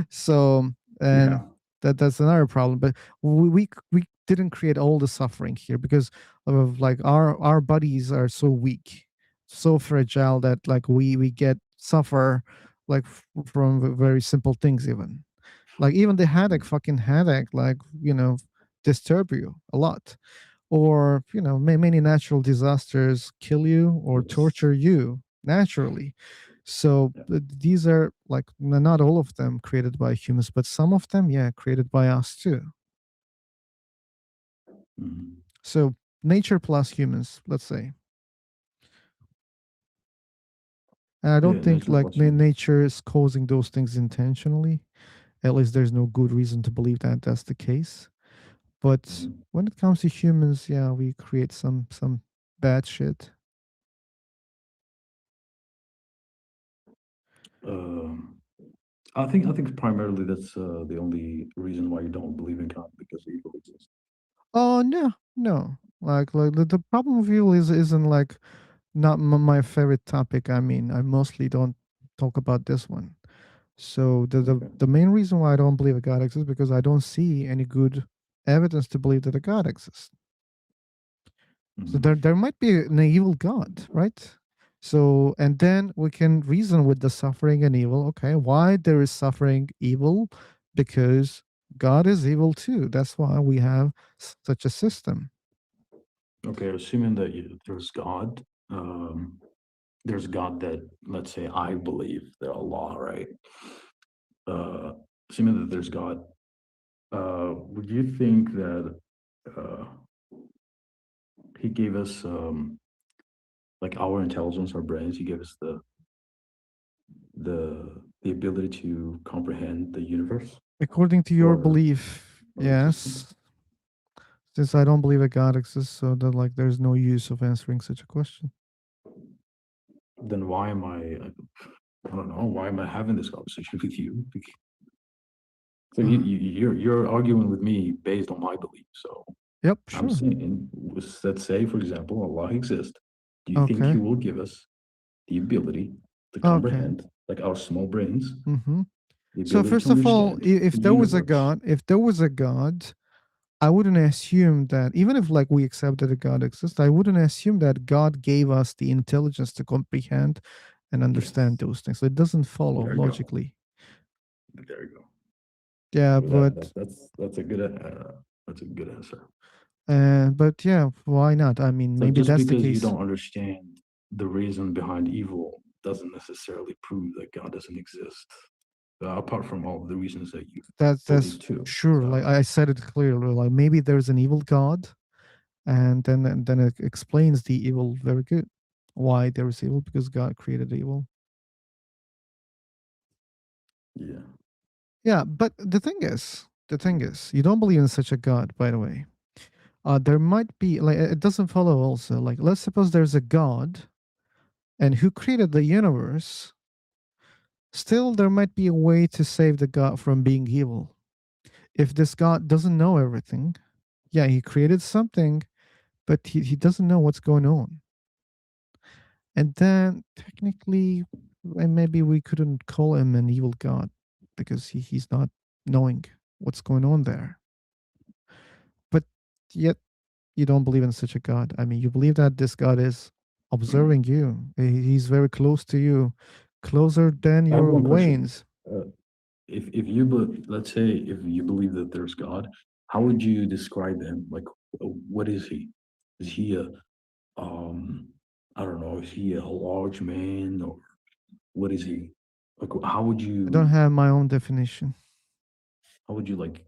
So and that's another problem. But we didn't create all the suffering here because of like our bodies are so weak, so fragile that like we get suffer like from very simple things even. Like even the fucking headache, like disturb you a lot, or many natural disasters kill you or torture you naturally. So these are like not all of them created by humans, but some of them, yeah, created by us too. So nature plus humans, let's say. And I don't think like nature is causing those things intentionally. At least there's no good reason to believe that that's the case. But when it comes to humans, yeah, we create some bad shit. I think primarily that's the only reason why you don't believe in God, because evil exists. Oh no. Like the problem with evil isn't like not my favorite topic. I mean, I mostly don't talk about this one. So the main reason why I don't believe a God exists because I don't see any good evidence to believe that a God exists. So there might be an evil God, right? So and then we can reason with the suffering and evil. Okay, why there is suffering, evil? Because God is evil too. That's why we have such a system. Okay, assuming that there's God that, let's say, I believe that Allah, right? Assuming that there's God, would you think that He gave us like our intelligence, our brains? He gave us the ability to comprehend the universe? According to your Or belief, yes. Since I don't believe a God exists, so that like there's no use of answering such a question. Then why am I don't know, why am I having this conversation with you? So you're arguing with me based on my belief. So yep, I'm sure. saying, let's say, for example, Allah exists. Do you think Okay. He will give us the ability to Okay. comprehend, like our small brains? Mm-hmm. The So ability first to of all, understand if the there was a universe? God, I wouldn't assume that even if like we accept that a God exists, I wouldn't assume that God gave us the intelligence to comprehend and understand those things. So it doesn't follow There you go. logically. There you go. Yeah, Well, but that's a good answer. but yeah, why not? I mean, So maybe just that's the because you case. don't understand the reason behind evil doesn't necessarily prove that God doesn't exist. Apart from all of the reasons that you That's believe too. sure. Like I said it clearly. Like maybe there's an evil God, and then it explains the evil very good. Why there is evil? Because God created evil. Yeah. Yeah, but the thing is, you don't believe in such a God, by the way. There might be like it doesn't follow also. Like let's suppose there's a God, and who created the universe. Still, there might be a way to save the God from being evil. If this God doesn't know everything, yeah, he created something, but he doesn't know what's going on. And then technically, and maybe we couldn't call him an evil God because he's not knowing what's going on there. But yet, you don't believe in such a God. I mean, you believe that this God is observing you. He's very close to you, closer than I have your one question. veins. If you let's say if you believe that there's God, how would you describe him? Like, what is he? Is he a I don't know, is he a large man or what is he? Like how would I don't you have my own definition. like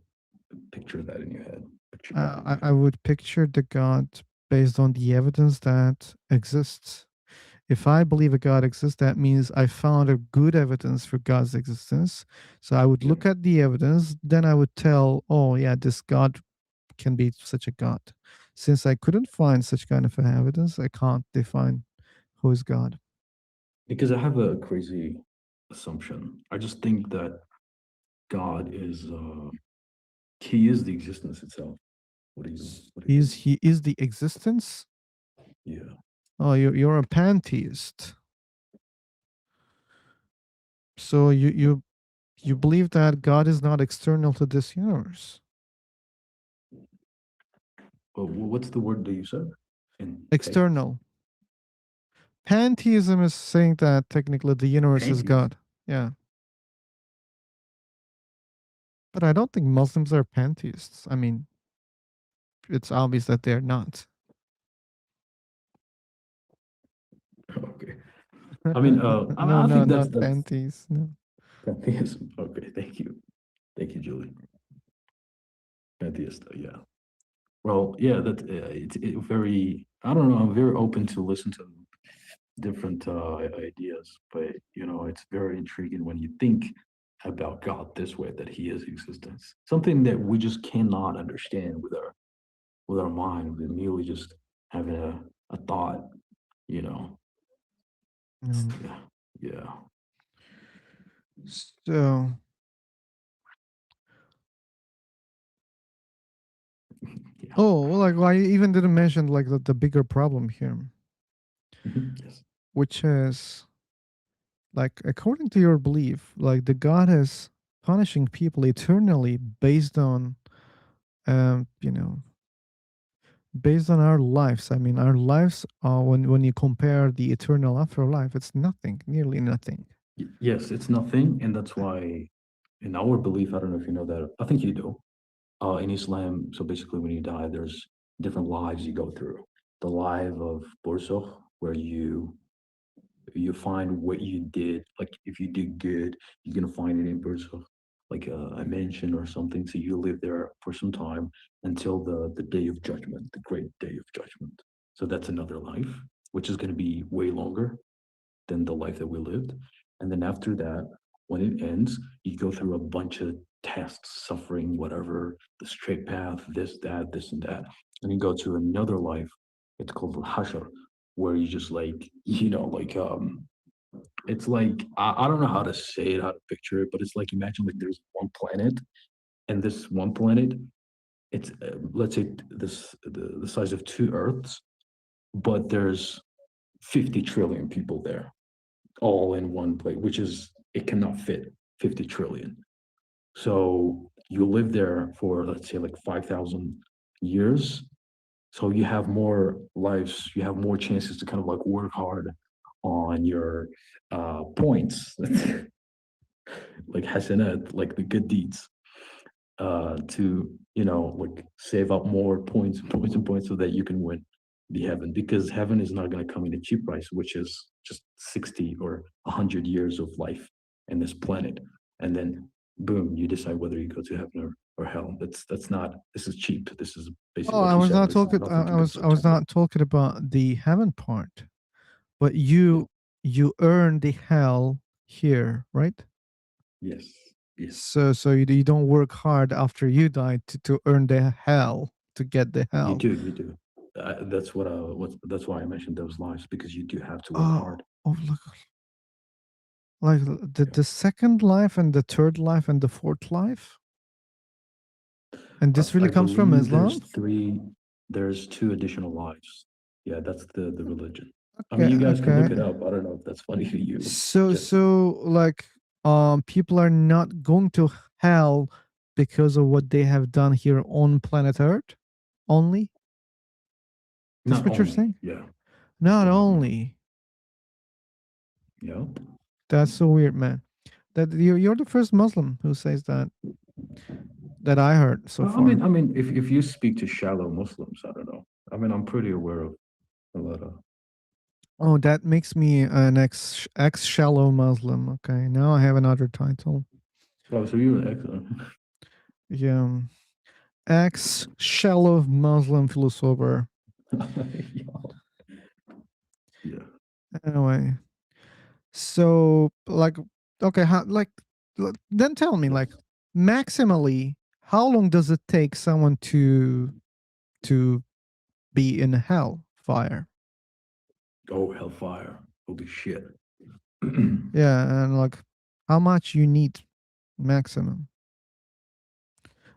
picture that in your head? Picture God in your I head. would picture the God based on the evidence that exists. If I believe a God exists, that means I found a good evidence for God's existence. So I would Yeah. look at the evidence, then I would tell, oh yeah, this God can be such a God. Since I couldn't find such kind of evidence, I can't define who is God. Because I have a crazy assumption. I just think that God is he is the existence itself. What do you think? He is the existence? Yeah. Oh, you're a pantheist. So you believe that God is not external to this universe. What's the word that you said? External. Pantheism is saying that technically the universe is God. Yeah. But I don't think Muslims are pantheists. I mean, it's obvious that they're not. Okay. I mean, I no, think not that's pantheists. No. pantheism. Okay, thank you, Julie. Pantheist, yeah. Well, yeah, that it's very. I don't know. I'm very open to listen to different ideas, but it's very intriguing when you think about God this way, that He is existence, something that we just cannot understand with our mind, with merely just having a thought, you know. Yeah, yeah. So Yeah. oh, well, like I even didn't mention like the bigger problem here, Yes. which is like according to your belief, like the God is punishing people eternally based on you know, based on our lives. I mean, our lives when you compare the eternal afterlife, it's nothing, nearly nothing. Yes, it's nothing, and that's why in our belief, I don't know if you know that. I think you do. In Islam, so basically, when you die, there's different lives you go through. The life of Borsokh, where you find what you did. Like if you did good, you're gonna find it in Borsokh, like a mansion or something. So you live there for some time until the day of judgment, the great day of judgment. So that's another life, which is gonna be way longer than the life that we lived. And then after that, when it ends, you go through a bunch of tests, suffering, whatever, the straight path, this and that. And you go to another life. It's called Hashar, where you just like, it's like I don't know how to say it, how to picture it, but it's like imagine like there's one planet, and this one planet, it's let's say the size of two Earths, but there's 50 trillion people there all in one place, which is it cannot fit 50 trillion. So you live there for let's say like 5,000 years. So you have more lives, you have more chances to kind of like work hard on your points, like hasanat, like the good deeds, to like save up more points and points and points so that you can win the heaven, because heaven is not going to come in a cheap price, which is just 60 or 100 years of life in this planet, and then boom, you decide whether you go to heaven or hell. That's not, this is cheap. This is basically Oh, like I you was said, not there's talking. nothing I was not talking about the heaven part, but you earn the hell here, right? Yes. Yes. So you don't work hard after you die to earn the hell, to get the hell. You do. That's that's why I mentioned those lives, because you do have to work hard. Oh, look. Like the second life and the third life and the fourth life? And this really I comes from believe Islam? there's two additional lives. Yeah, that's the religion. I Okay, mean, you guys can look it okay. up. I don't know if that's funny to you. So like people are not going to hell because of what they have done here on planet Earth only? That's Not what you're only, saying? yeah. Not only. Yeah. That's so weird, man. That you're the first Muslim who says that I heard so Well, far. I mean, if you speak to shallow Muslims, I don't know. I mean, I'm pretty aware of a lot of. Oh, that makes me an ex shallow Muslim. Okay, now I have another title. Oh, so you're excellent. Yeah, ex shallow Muslim philosopher. Yeah. Anyway, so like, okay, then tell me, like, maximally, how long does it take someone to be in hell fire? Oh, hellfire! Holy shit! Yeah, and like, how much you need maximum?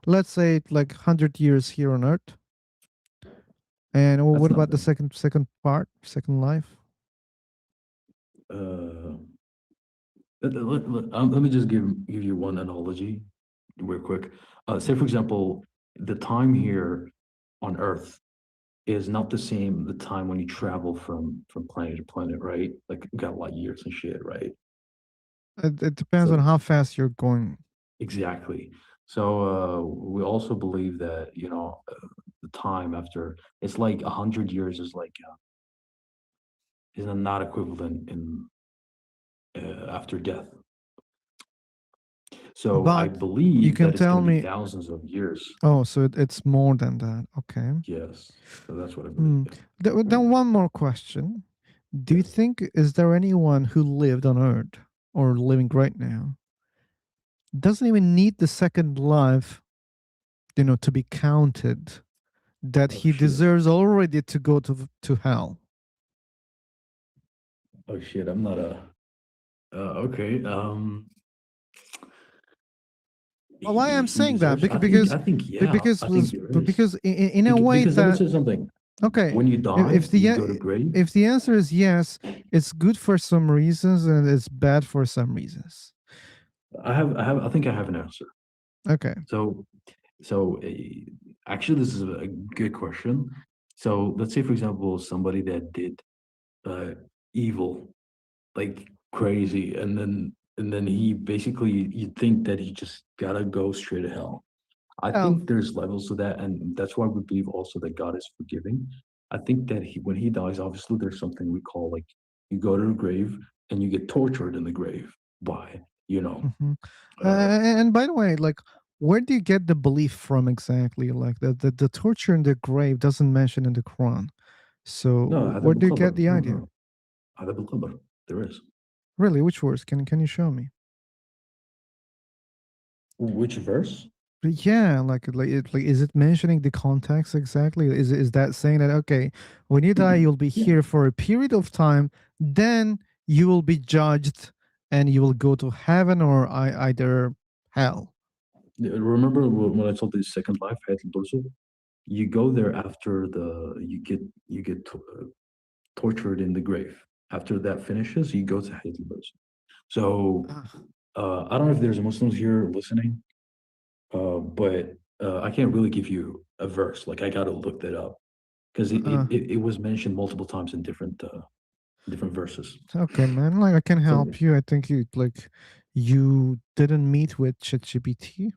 Let's say like 100 years here on Earth. And That's what about the nothing. second part, second life? Let me just give you one analogy, real quick. Say, for example, the time here on Earth is not the same the time when you travel from planet to planet, right? Like, you got light years and shit, right? It depends on So how fast you're going. exactly. So we also believe that the time after it's like 100 years is like is not equivalent in after death. So I But you believe can that it's tell going to be me. thousands of years. Oh, so it's more than that. Okay. Yes. So that's what I believe. Then one more question. Do you Yes. think, is there anyone who lived on Earth or living right now doesn't even need the second life, to be counted, that Oh he shit. deserves already to go to hell? Oh shit. I'm not a. Okay. Well, why I'm He saying that? deserves. I think yeah. I think there is. Because in a way Because let me that, say something. okay, When you die, if the you go to grave. if the answer is yes, it's good for some reasons and it's bad for some reasons. I think I have an answer. Okay. So actually, this is a good question. So let's say, for example, somebody that did evil, like crazy, and then he basically, you think that he just gotta go straight to hell. I Well, think there's levels to that, and that's why we believe also that God is forgiving. I think that when he dies, obviously there's something we call, like, you go to the grave and you get tortured in the grave by mhm. uh, And by the way, like, where do you get the belief from exactly? Like the torture in the grave doesn't mention in the Quran. So no, where Adab do you get al-Qabr. the No, idea? no, Adab al-Qabr. There is. Really, which verse? Can you show me? Which verse? Yeah, like is it mentioning the context exactly? Is that saying that, okay, when you die, you'll be here for a period of time, then you will be judged and you will go to heaven or either hell? Yeah, remember when I told you the second life, Hayat al you go there after you get tortured in the grave. After that finishes, you go to Hayat al So I don't know if there's Muslims here listening, but I can't really give you a verse. Like, I got to look that up because it was mentioned multiple times in different verses. Okay, man. Like, I can So help you. I think you didn't meet with ChatGPT.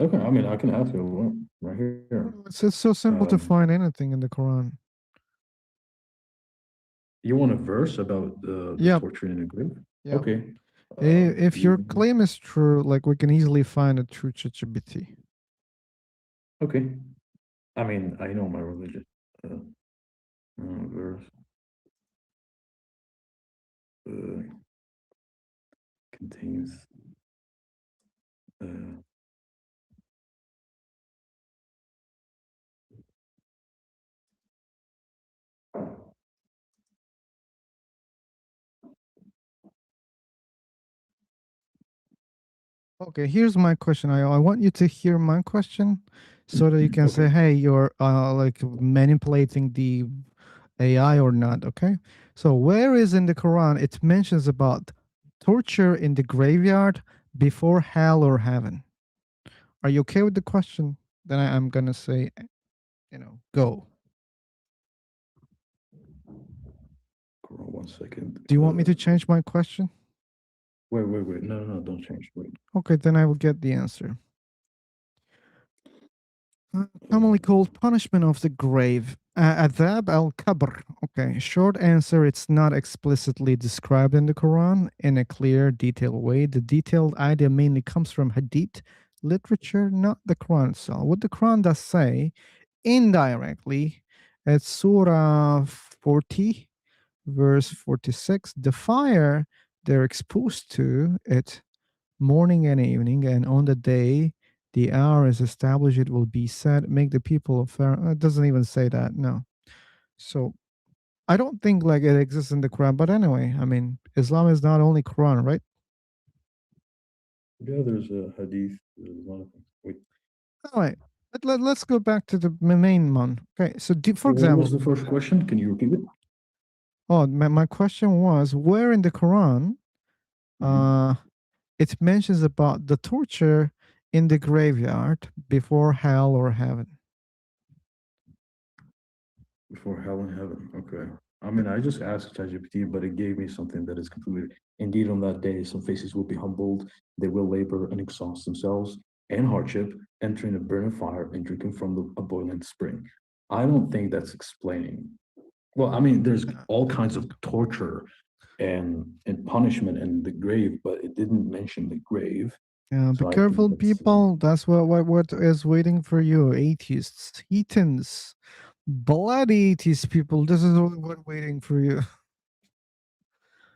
okay, I mean, I can ask you right here. It's so simple to find anything in the Quran. You want a verse about the Yep. torture in the grave? Yep. Okay. If your claim is true, like, we can easily find it through ChatGPT. Okay. I mean, I know my religion. Verse. Contains. Okay, here's my question. I want you to hear my question so that you can say, Okay. hey, you're like manipulating the AI or not. Okay. So where is in the Quran it mentions about torture in the graveyard before hell or heaven? Are you okay with the question? Then I'm gonna say, go. Hold on 1 second. Do you want me to change my question? Wait. No, don't change. Wait. Okay, then I will get the answer. Commonly called punishment of the grave. Adhab al-Qabr. Okay, short answer, it's not explicitly described in the Quran in a clear, detailed way. The detailed idea mainly comes from Hadith literature, not the Quran itself. What the Quran does say, indirectly, it's Surah 40, verse 46. The fire they're exposed to it morning and evening, and on the day the hour is established, it will be said, make the people of Pharaoh. It doesn't even say that, no. So I don't think like it exists in the Quran, but anyway, I mean, Islam is not only Quran, right? Yeah, there's a hadith. There's a lot of things. Wait, All right. Let's go back to the main one. Okay, so for what example, was the first question? Can you repeat it? oh, my question was, where in the Quran it mentions about the torture in the graveyard before hell or heaven? Before hell and heaven. Okay. I mean, I just asked ChatGPT, but it gave me something that is completely. Indeed, on that day, some faces will be humbled. They will labor and exhaust themselves and hardship, entering a burning fire and drinking from a boiling spring. I don't think that's explaining. Well, I mean, there's all kinds of torture and punishment in the grave, but it didn't mention the grave. Yeah, So be I think careful, that's, people. That's what is waiting for you, atheists, heathens, bloody atheist people. This is what waiting for you.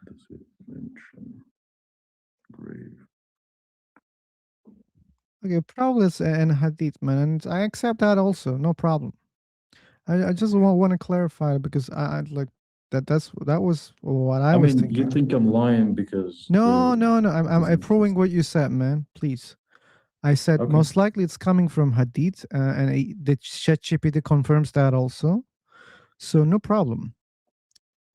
Does it mention grave? Okay, probably it's an hadith, man, and I accept that also. No problem. I just want to clarify because I like that. That was what I was mean, thinking. you think I'm lying because No, there no. I'm doesn't approving what you said, man. Please. I said Okay. most likely it's coming from hadith, and the ChatGPT confirms that also. So no problem.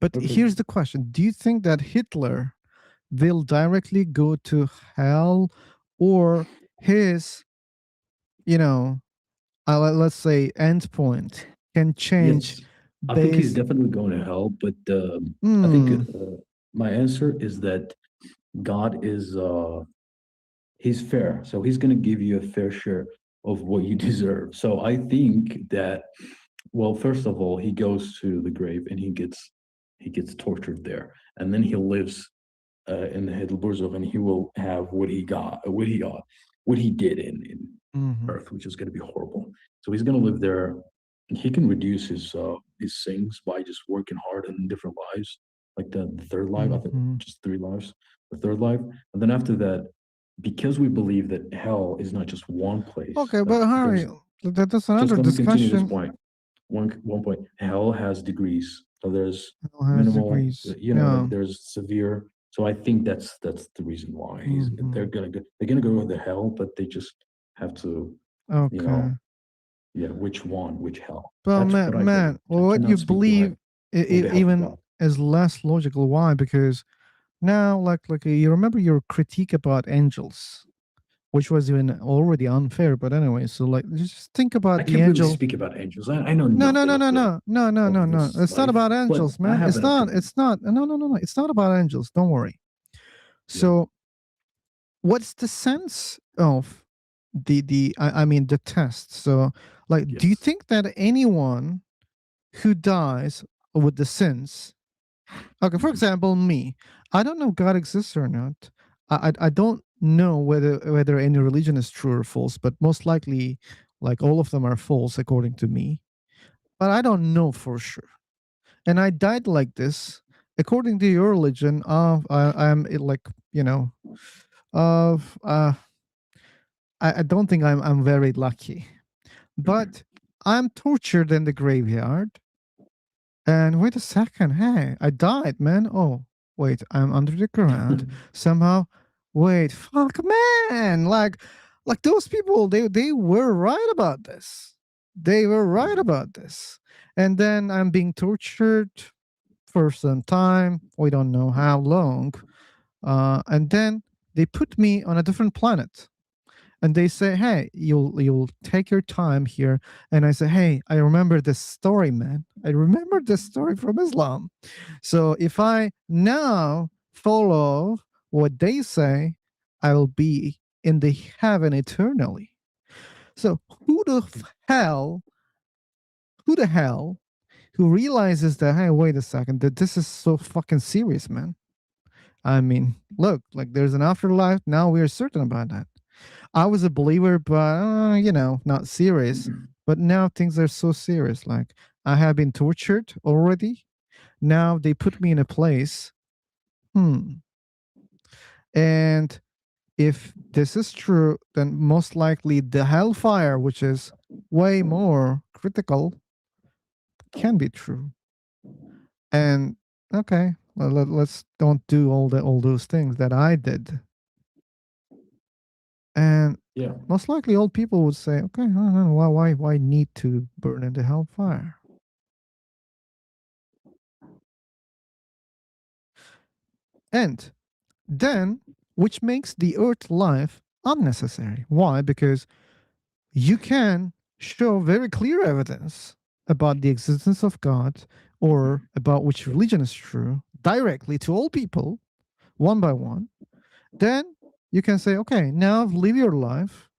But Okay. here's the question: do you think that Hitler will directly go to hell, or his, let's say, endpoint can change? Yes, I think he's Based. definitely going to hell, but I think Hmm. my answer is that God is he's fair, so he's going to give you a fair share of what you deserve. So I think that, well, first of all, he goes to the grave and he gets tortured there, and then he lives in the Heidelberg, and he will have what he did in Mhm. Earth, which is going to be horrible. So he's going to live there. And he can reduce his sins by just working hard in different lives, like the third life. I think Mhm. just 3 lives, the third life, and then after that, because we believe that hell is not just one place. Okay, but Harry, that's Just another let me continue this discussion. point. One point. Hell has degrees. So there's Hell has minimal. degrees. Like Yeah. there's severe. So I think that's the reason why Mhm. they're gonna go to hell, but they just have to, Okay. which one, which hell. Well, That's what I man, believe. I what you cannot speak believe on behalf of even God. is less logical. Why? Because now, like you remember your critique about angels, which was even already unfair. But anyway, so like just think I about the can't really angel. speak about angels. I know No, no, nothing no, of no, no, no, no, no, no. this It's not life, about but angels, I man. have It's an not. opinion. It's not. No, no, no, no. It's not about angels. Don't worry. So, what's the sense of I mean the test? So, like, do you think that anyone who dies with the sins? Okay, for example, me. I don't know if God exists or not. I don't know whether any religion is true or false, but most likely, like all of them are false according to me. But I don't know for sure. And I died like this, according to your religion. I'm like of I don't think I'm very lucky, but I'm tortured in the graveyard. And wait a second, hey, I died, man. Oh, wait, I'm under the ground somehow. Wait, fuck, man. Like those people, they were right about this. They were right about this. And then I'm being tortured for some time. We don't know how long. And then they put me on a different planet. And they say, "Hey, you'll take your time here." And I say, "Hey, I remember this story, man. I remember this story from Islam. So if I now follow what they say, I will be in the heaven eternally." So who the hell who realizes that, hey, wait a second, that this is so fucking serious, man. I mean, look, like there's an afterlife. Now we are certain about that. I was a believer, but not serious. But now things are so serious. Like I have been tortured already. Now they put me in a place. And if this is true, then most likely the hellfire, which is way more critical, can be true. And okay, well, let's don't do all those things that I did. And Yeah. most likely old people would say, okay, I don't know why need to burn in the hellfire. And then, which makes the earth life unnecessary. Why? Because you can show very clear evidence about the existence of God or about which religion is true directly to all people, one by one. Then you can say, okay, now live your life.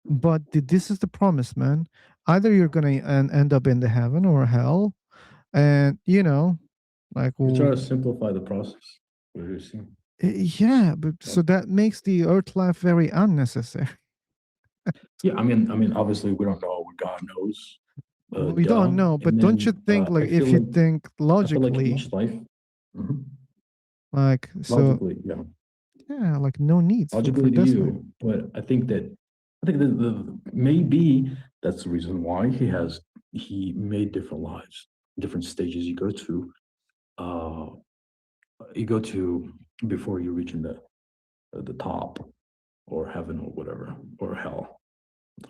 But this is the promise, man. Either you're going to end up in the heaven or hell. And, like, We try to simplify the process. What do you see? Yeah, but so that makes the earth life very unnecessary. Yeah, I mean, obviously we don't know what God knows. We don't know, but don't you think, like, if you think I feel like logically, each life, like, so, logically, yeah, like no need for logically to this. you, but I think that maybe that's the reason why he made different lives, different stages you go to before you reach in the top or heaven or whatever or hell.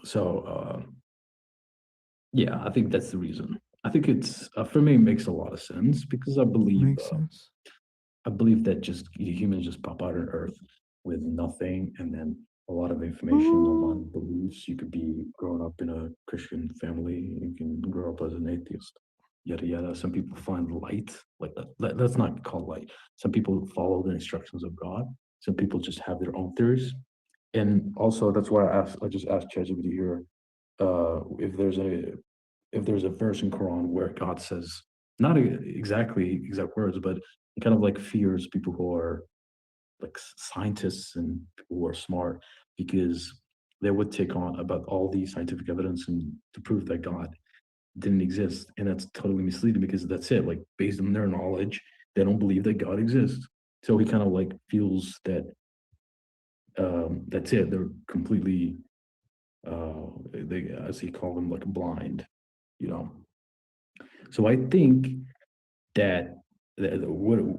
So yeah, I think that's the reason. I think it's for me it makes a lot of sense because I believe Makes sense. I believe that just humans just pop out on Earth with nothing, and then a lot of information, a lot of beliefs. You could be growing up in a Christian family, you can grow up as an atheist, yada yada. Some people find light, like that's not called light. Some people follow the instructions of God. Some people just have their own theories, and also that's why I just asked ChatGPT here if there's a verse in Quran where God says not exactly exact words, but kind of like fears people who are like scientists and people who are smart because they would take on about all the scientific evidence and to prove that God didn't exist, and that's totally misleading because that's it. Like based on their knowledge, they don't believe that God exists. So he kind of like feels that that's it. They're completely they as he called them like blind, you know. So I think that what a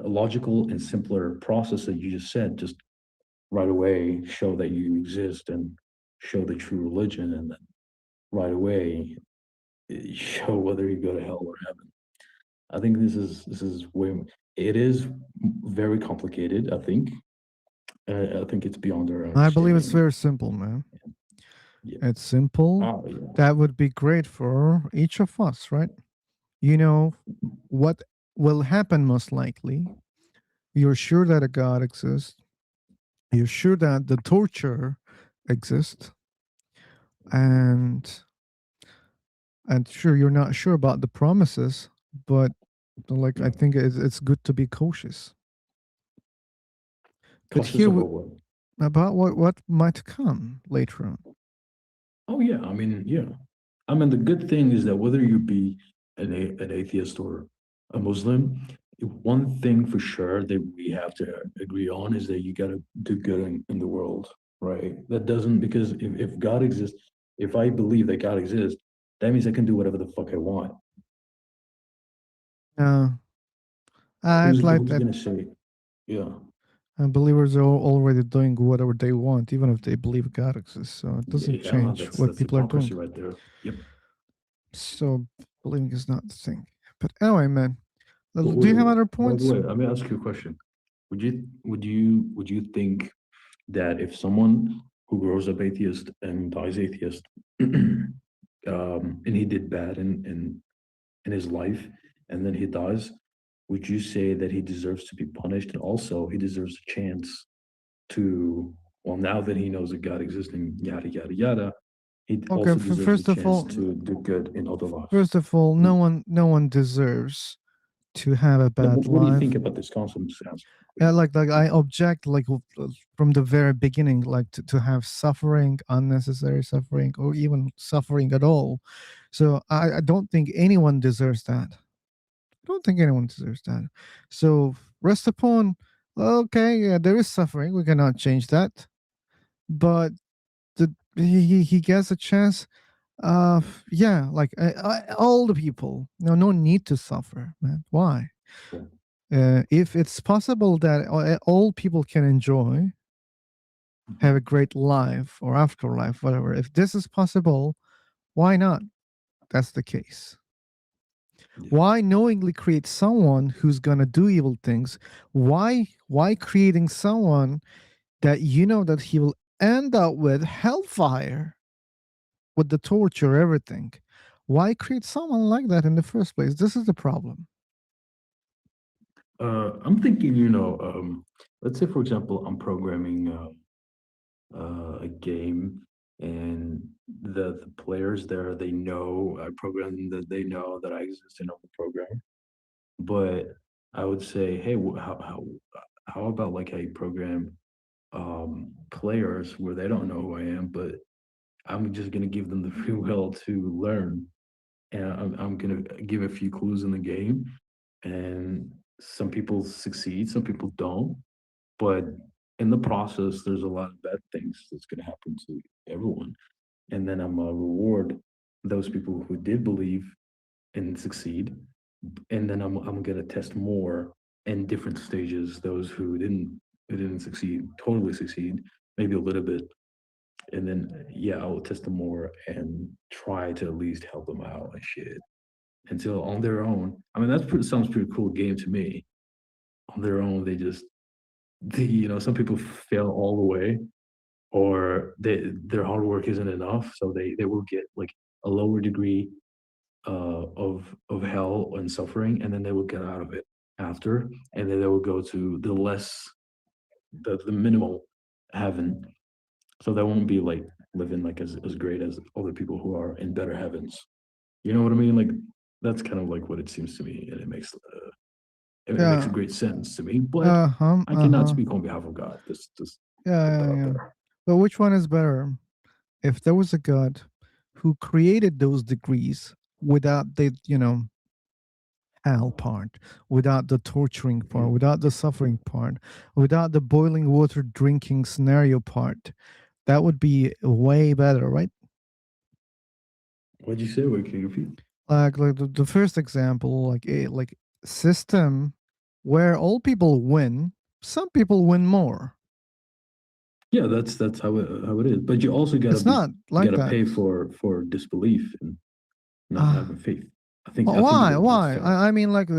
logical and simpler process that you just said, just right away show that you exist and show the true religion, and then right away show whether you go to hell or heaven. I think this is way it is very complicated. I think it's beyond our understanding. I believe it's very simple, man. Yeah. It's simple. Yeah. That would be great for each of us, right? You know what will happen most likely. You're sure that a God exists. You're sure that the torture exists. And sure, you're not sure about the promises, but like I think it's good to be cautious. But Cautious here about what? About what might come later on. Oh yeah, I mean, yeah. I mean, the good thing is that whether you be an atheist or a Muslim, one thing for sure that we have to agree on is that you got to do good in the world, right? That doesn't, because if God exists, if I believe that God exists, that means I can do whatever the fuck I want. I'd like who's that. gonna say, yeah. And believers are already doing whatever they want, even if they believe God exists. So it doesn't change what people are doing. Right there. Yep. So believing is not the thing. But anyway, man, do you have other points? By the way, let me ask you a question. Would you think that if someone who grows up atheist and dies atheist, and he did bad in his life, and then he dies, would you say that he deserves to be punished, and also he deserves a chance to well, now that he knows a God existing, yada yada yada, he Okay, also deserves a first of chance all, to do good in other lives. first of all, no one deserves to have a Now, bad what do you life. think about this concept, Sam? Yeah, like I object like from the very beginning, like to have suffering, unnecessary suffering, or even suffering at all. So I don't think anyone deserves that. I don't think anyone deserves that. So rest upon, okay, yeah, there is suffering. We cannot change that, but he gets a chance. Yeah, like all the people. No need to suffer, man. Why? If it's possible that all people can enjoy, have a great life or afterlife, whatever. If this is possible, why not? That's the case. Why knowingly create someone who's gonna do evil things? Why creating someone that you know that he will end up with hellfire, with the torture, everything? Why create someone like that in the first place? This is the problem. I'm thinking, let's say, for example, I'm programming a game, and the players there, they know I program that they know that I exist in the program. But I would say, hey, how about like I program players where they don't know who I am, but I'm just gonna give them the free will to learn, and I'm gonna give a few clues in the game, and some people succeed, some people don't, but in the process, there's a lot of bad things that's gonna happen to everyone, and then I'm gonna reward those people who did believe and succeed, and then I'm gonna test more in different stages those who didn't succeed, totally succeed, maybe a little bit, and then yeah, I will test them more and try to at least help them out and shit until on their own. I mean, sounds pretty cool game to me. On their own, some people fail all the way, or their hard work isn't enough, so they will get like a lower degree of hell and suffering, and then they will get out of it after, and then they will go to the minimal heaven. So that won't be like living like as great as other people who are in better heavens. You know what I mean? Like that's kind of like what it seems to me, and it makes a Yeah. great sense to me. But Uh-huh. I cannot Uh-huh. speak on behalf of God. Just Yeah, put that yeah, out yeah. there. But which one is better? If there was a God who created those degrees without the, hell part, without the torturing part, without the suffering part, without the boiling water drinking scenario part, that would be way better, right? What'd you say? Wait, can you repeat? Like the first example, like a like system where all people win, some people win more. Yeah, that's how it is. But you also It's not like gotta that. pay for disbelief and not Ah, having faith. I think why? that's Why? fair I mean, like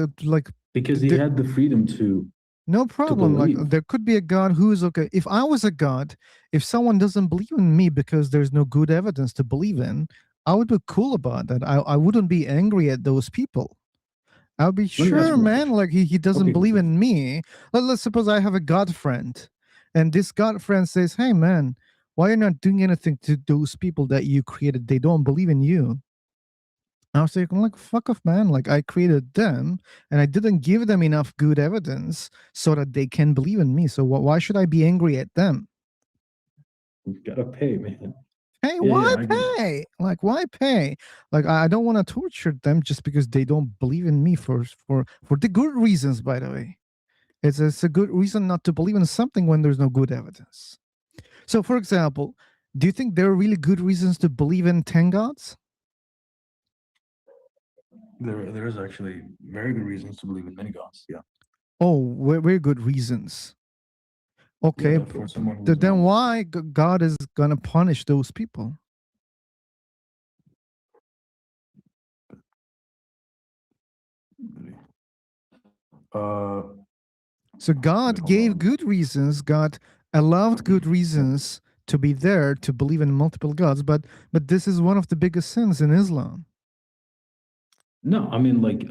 because he had the freedom to no problem. Like believe. there could be a God who's okay. If I was a God, if someone doesn't believe in me because there's no good evidence to believe in, I would be cool about that. I wouldn't be angry at those people. I'll be Let me ask sure, you one man. question. Like he doesn't Okay, cool, believe cool. in me. Let's suppose I have a God friend, and this God friend says, "Hey, man, why are you not doing anything to those people that you created? They don't believe in you." I was like, fuck off, man. Like I created them, and I didn't give them enough good evidence so that they can believe in me. So why should I be angry at them? You gotta pay, man. Hey, Yeah, why yeah, I get it. pay? Like, why pay? Like, I don't want to torture them just because they don't believe in me for the good reasons. By the way, it's a good reason not to believe in something when there's no good evidence. So, for example, do you think there are really good reasons to believe in 10 gods? There is actually very good reasons to believe in many gods. Yeah. Oh, very good reasons. Okay, Yeah, for someone who's then honest. why God is gonna punish those people? Uh, So wait, God hold gave on. good reasons. God allowed good reasons to be there to believe in multiple gods. But this is one of the biggest sins in Islam. No, I mean like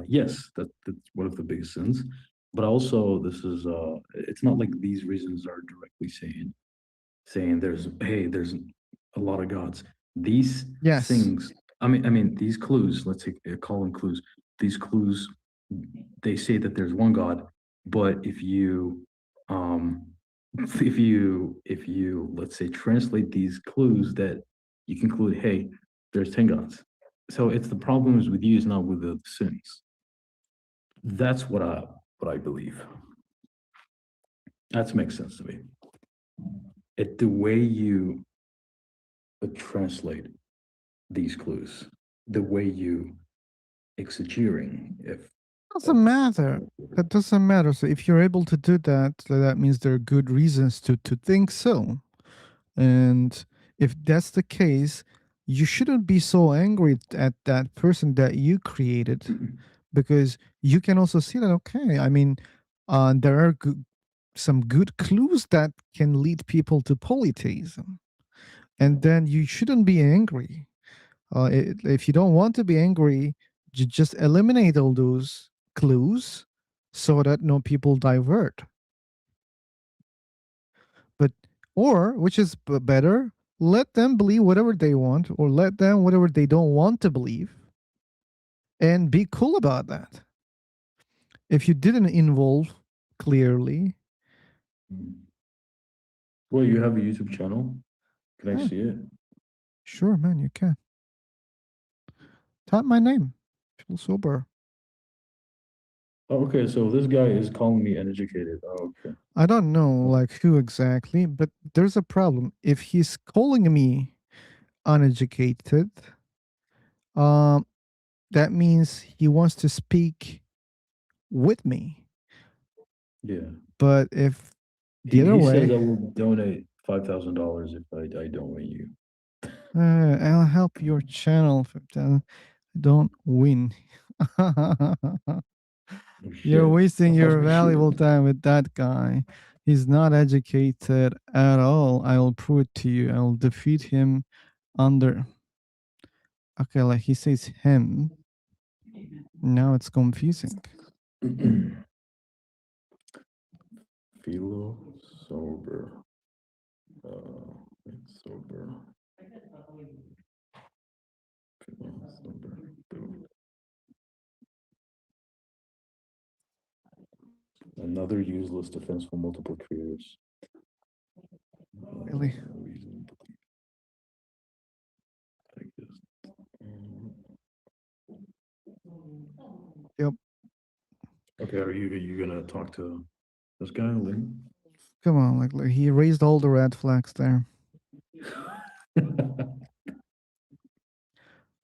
yes, that's one of the biggest sins. But also this is it's not like these reasons are directly saying saying there's a lot of gods. These Yes. things, I mean, these clues, let's say, call them clues. These clues, they say that there's one God, but if you, let's say, translate these clues, that you conclude, hey, there's 10 gods. So it's the problems with you, is not with the sins. That's what I believe. That makes sense to me. The way you translate these clues, the way you exegeting, if Doesn't matter. That doesn't matter. So if you're able to do that, that means there are good reasons to think so. And if that's the case, you shouldn't be so angry at that person that you created, because you can also see that, okay, I mean, there are some good clues that can lead people to polytheism. And then you shouldn't be angry. If you don't want to be angry, you just eliminate all those clues so that no people divert. But, or, which is better, let them believe whatever they want, or let them whatever they don't want to believe, and be cool about that. If you didn't involve clearly. Well, you have a YouTube channel. Can I see it? Sure, man, you can. Type my name. Feel sober. Oh, okay, so this guy is calling me uneducated. Oh, okay. I don't know like who exactly, but there's a problem. If he's calling me uneducated, that means he wants to speak with me. Yeah. But if the He other way, says I will donate $5,000 if I don't win you. I'll help your channel if I don't win. You're wasting your valuable time with that guy. He's not educated at all. I will prove it to you. I will defeat him under. Okay, like he says him. Now it's confusing. Philo sober. Sober. Philo sober. Boom. Another useless defense for multiple creators. Really? Yep. Okay, are you gonna talk to this guy, Lynn? Come on, like he raised all the red flags there.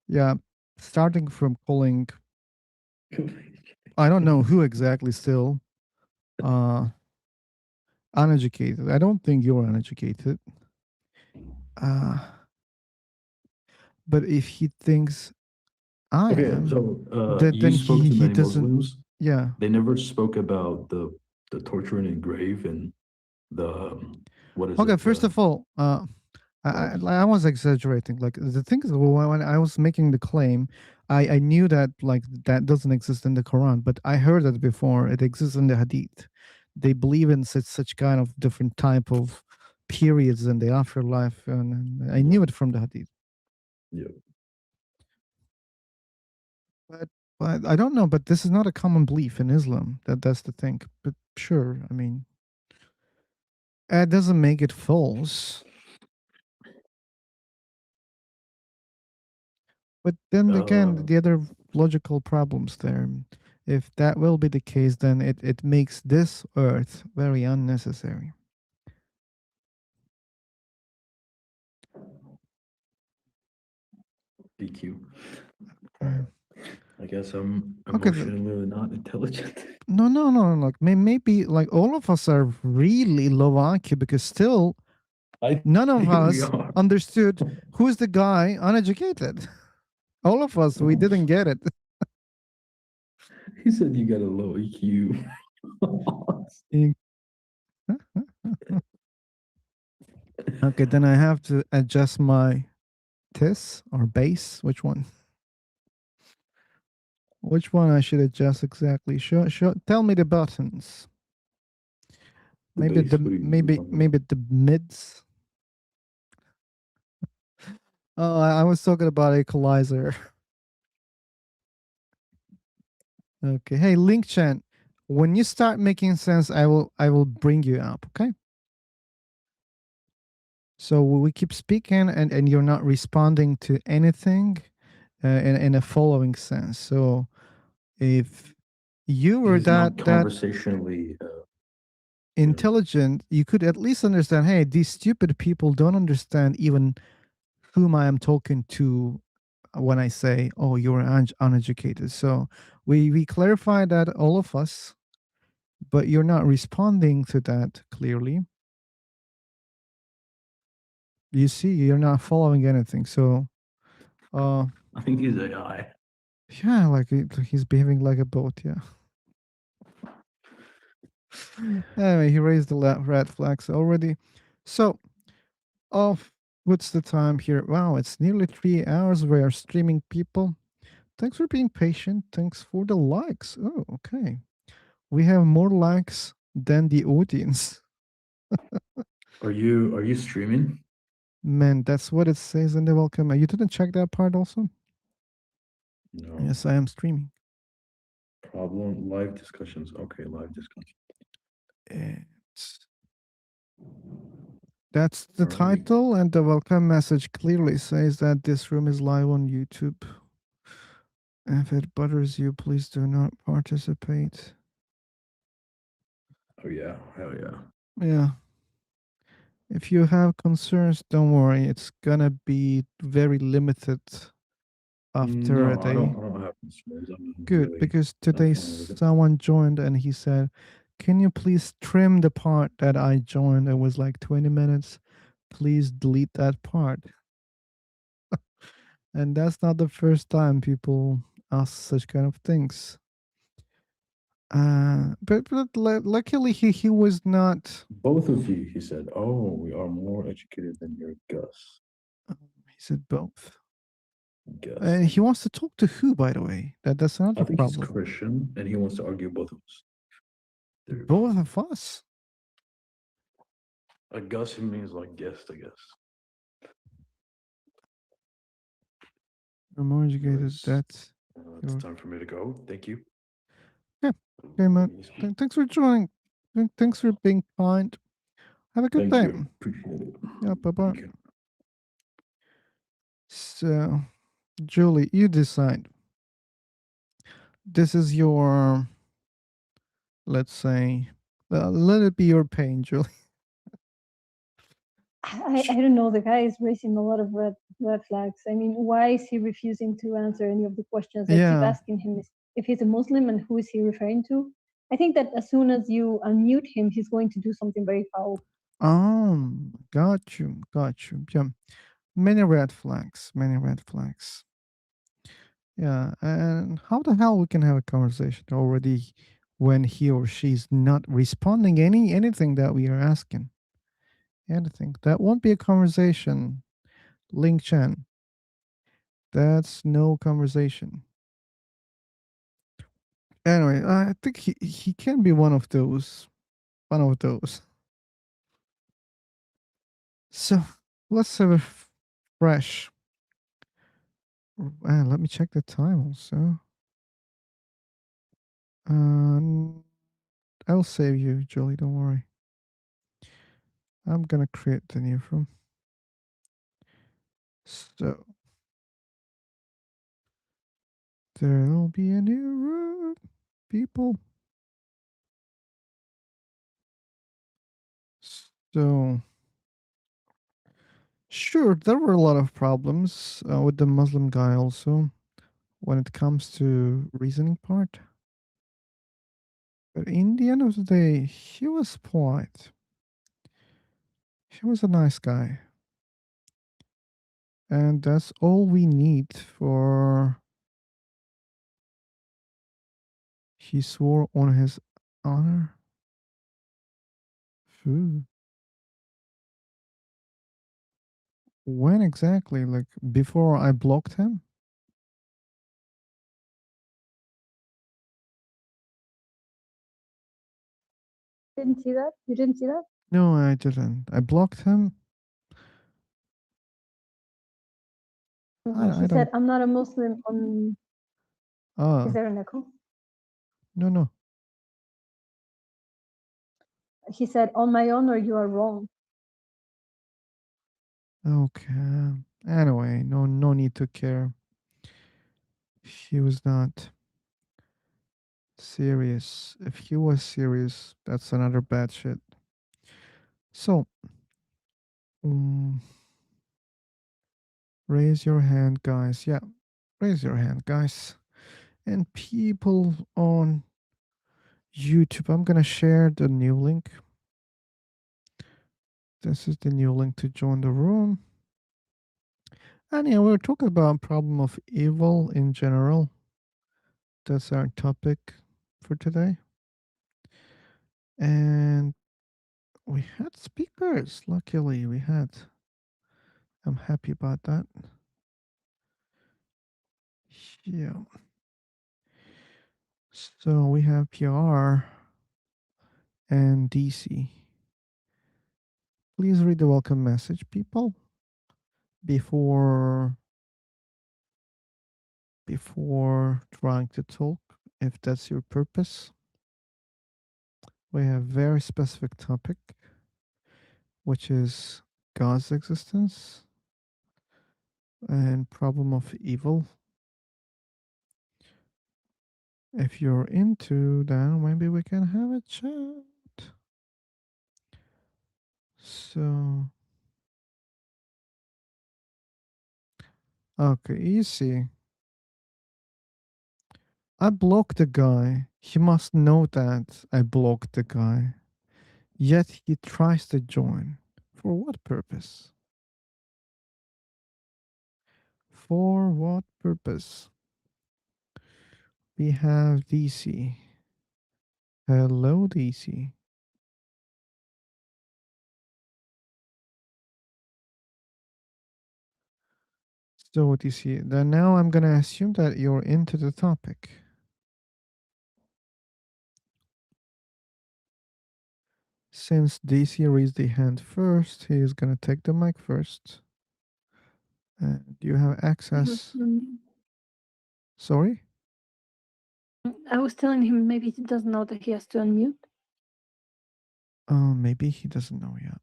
Yeah, starting from calling. I don't know who exactly still. Uneducated. I don't think you're uneducated. But if he thinks I am, so you then spoke to he many doesn't. Muslims. Yeah. They never spoke about the torture in the grave and the what is Okay, it? first of all, I was exaggerating. Like the thing is, when I was making the claim, I knew that like that doesn't exist in the Quran, but I heard that before. It exists in the Hadith. They believe in such kind of different type of periods in the afterlife, and I knew it from the Hadith. Yeah. But I don't know. But this is not a common belief in Islam. That's the thing. But sure, I mean, it doesn't make it false. But then again, the other logical problems there. If that will be the case, then it makes this earth very unnecessary. BQ. I guess I'm emotionally not intelligent. No. Like maybe like all of us are really low IQ because still none of us understood who's the guy uneducated. All of us, we didn't get it. He said you got a low EQ. Okay, then I have to adjust my TIS or base. Which one? Which one I should adjust exactly? Show. Tell me the buttons. Maybe the mids. Oh, I was talking about equalizer. Okay. Hey, Link Chan, when you start making sense, I will bring you up. Okay. So we keep speaking, and you're not responding to anything, in a following sense. So if you were He's not that conversationally. intelligent, you could at least understand. Hey, these stupid people don't understand even whom I am talking to when I say, "Oh, you're uneducated." So we clarify that, all of us, but you're not responding to that clearly. You see, you're not following anything. So, I think he's AI. yeah, like he's behaving like a boat. Yeah. Anyway, he raised the red flags already. So, oh, what's the time here? Wow, it's nearly 3 hours. We are streaming, people. Thanks for being patient. Thanks for the likes. Oh, okay. We have more likes than the audience. Are you streaming? Man, that's what it says in the welcome. You didn't check that part also? No. Yes, I am streaming. Problem live discussions. Okay, live discussion. That's the title, and the welcome message clearly says that this room is live on YouTube. If it bothers you, please do not participate. Oh yeah, hell yeah. Yeah. If you have concerns, don't worry. It's gonna be very limited after No, a day. I don't have concerns. I'm Good, really, because I'm today fine with it. someone joined and he said, "Can you please trim the part that I joined? It was like 20 minutes. Please delete that part." And that's not the first time people ask such kind of things. But luckily he was not. Both of you, he said. Oh, we are more educated than your Gus. He said both. Gus. And he wants to talk to who, by the way? That's another I think he's problem. Christian, and he wants to argue both of us. Both of us. A Gus means like guest, I guess. I'm more educated. That's It's time for me to go. Thank you. yeah. Okay, man. Thanks for joining. Thanks for being kind. Have a good Thank day. you. Appreciate it. Yeah, bye bye. So, Julie, you decide. This is your, let's say, let it be your pain, Julie. I don't know. The guy is raising a lot of red flags. I mean, why is he refusing to answer any of the questions? I keep Yeah. asking him if he's a Muslim and who is he referring to. I think that as soon as you unmute him, he's going to do something very foul. Got you. Yeah. Many red flags. Many red flags. Yeah. And how the hell we can have a conversation already when he or she's not responding anything that we are asking? Anything. That won't be a conversation. Ling Chen. That's no conversation. Anyway, I think he can be one of those. One of those. So let's have a fresh. Let me check the time also. I'll save you, Julie. Don't worry. I'm gonna create the new room. So there'll be a new room, people. So sure, there were a lot of problems with the Muslim guy also when it comes to reasoning part. But in the end of the day, he was polite. He was a nice guy. And that's all we need for. He swore on his honor. Phew. When exactly? Like before I blocked him? Didn't see that? You didn't see that? No, I didn't. I blocked him. He said, "I'm not a Muslim." Is there an echo? No. He said, "On my honor, you are wrong." Okay. Anyway, no need to care. He was not serious. If he was serious, that's another bad shit. So, raise your hand, guys. Yeah, raise your hand, guys. And people on YouTube, I'm gonna share the new link. This is the new link to join the room. And yeah, we're talking about problem of evil in general. That's our topic for today. And we had speakers. Luckily, we had. I'm happy about that. Yeah. So we have PR and DC. Please read the welcome message, people, before trying to talk, if that's your purpose. We have very specific topic, which is God's existence and problem of evil. If you're into that, maybe we can have a chat. So, okay, easy. I blocked the guy. He must know that I blocked the guy. Yet he tries to join. For what purpose? For what purpose? We have DC. Hello, DC. So, DC, then now I'm going to assume that you're into the topic. Since DC raised the hand first, he is going to take the mic first. And you have access. Sorry? I was telling him maybe he doesn't know that he has to unmute. Maybe he doesn't know yet.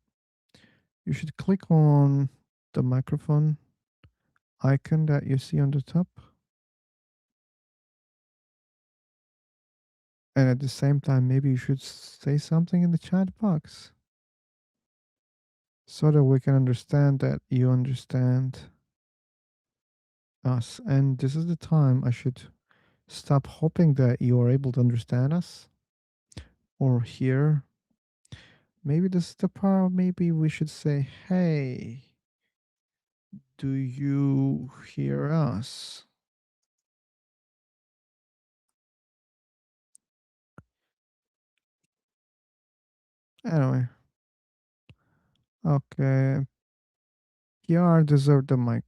You should click on the microphone icon that you see on the top. And at the same time, maybe you should say something in the chat box so that we can understand that you understand us. And this is the time I should stop hoping that you are able to understand us or hear. Maybe this is the part, maybe we should say, hey, do you hear us? Anyway. Okay. PR deserved the mic.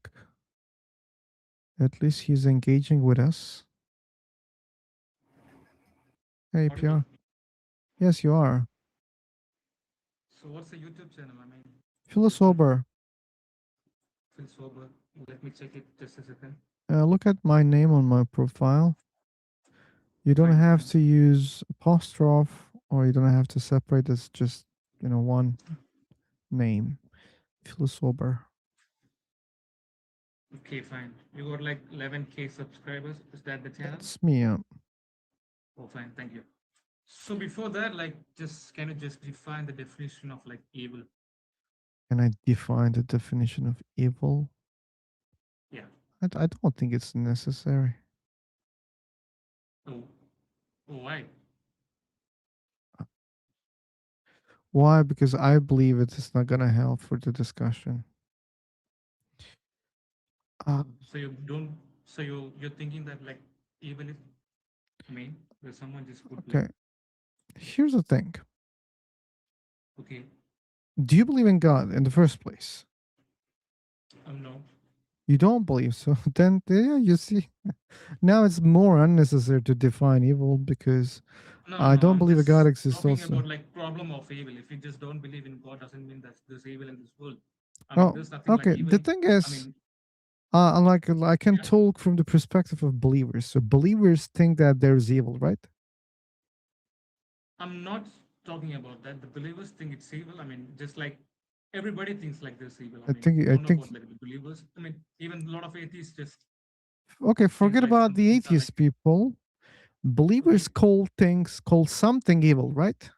At least he's engaging with us. Hey, PR. Yes, you are. So what's the YouTube channel? I mean, Feel sober. Feel sober. Let me check it just a second. Look at my name on my profile. You don't have to use apostrophe, or you don't have to separate. It's just, one name. Feel sober. Okay, fine. You got like 11K subscribers. Is that the channel? That's me. Oh, fine. Thank you. So before that, can you just define the definition of evil? Can I define the definition of evil? Yeah. I don't think it's necessary. Oh, why? Why? Because I believe it is not going to help for the discussion. So you don't. So you're thinking that evil is mean where someone just put. Okay. Here's the thing. Okay. Do you believe in God in the first place? No. You don't believe so? Then yeah, you see, now it's more unnecessary to define evil because I don't believe a God exists. Talking Also, about problem of evil. If you just don't believe in God, doesn't mean that there's evil in this world. I mean, there's nothing okay. like evil. The thing is, I mean, I can talk from the perspective of believers. So believers think that there's evil, right? I'm not talking about that. The believers think it's evil. I mean, just like everybody thinks like this evil. I mean, I don't know think about like the believers. I mean, even a lot of atheists just okay, think forget like about some the things are like atheist people. Believers call something evil, right?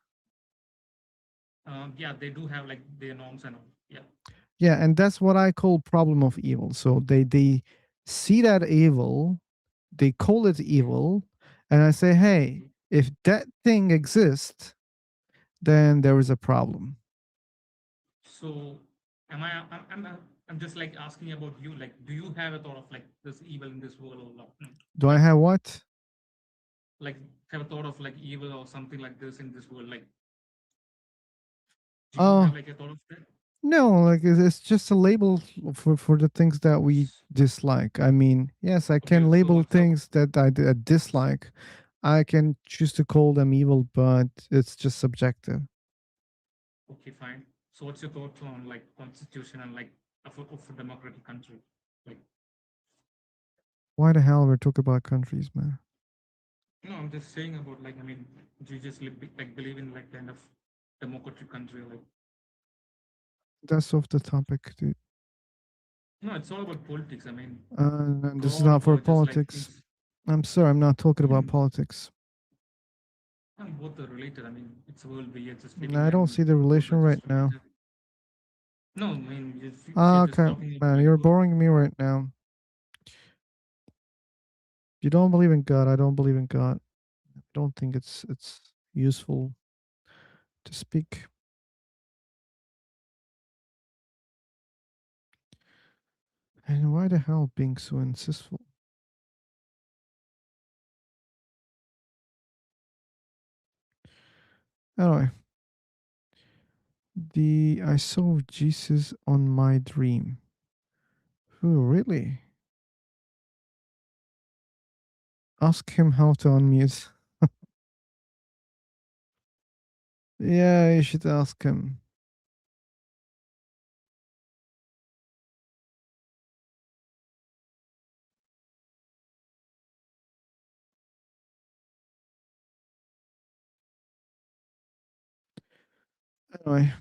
yeah, they do have like their norms and all. Yeah. Yeah, and that's what I call problem of evil. So they see that evil, they call it evil, and I say, hey, if that thing exists, then there is a problem. So am I? I'm just like asking about you. Like, do you have a thought of like this evil in this world or not? Do I have what? Like, have a thought of like evil or something like this in this world? Like, do you have Oh, like a thought of that? no, like it's just a label for the things that we dislike. I mean, yes, I can Okay, so label what's up? things that I dislike. I can choose to call them evil, but it's just subjective. Okay, fine. So what's your thoughts on like constitution and like of a democratic country? Like, Why the hell we're talking about countries, man? no, I'm just saying about like, I mean, do you just like believe in like kind of democratic country? Like, That's off the topic, dude. no, it's all about politics. I mean, This is God not for or just like politics. things. I'm sorry, I'm not talking about politics. And both are related. I mean, it's a world where you're just living I don't and see the both relation are right just now. related. No, I mean, if you're just Okay, talking about man, like you're world, boring me right now. You don't believe in God. I don't believe in God. I don't think it's useful to speak. And why the hell being so insistful? Anyway, I saw Jesus on my dream. Oh, really? Ask him how to unmute. Yeah, you should ask him. Anyway.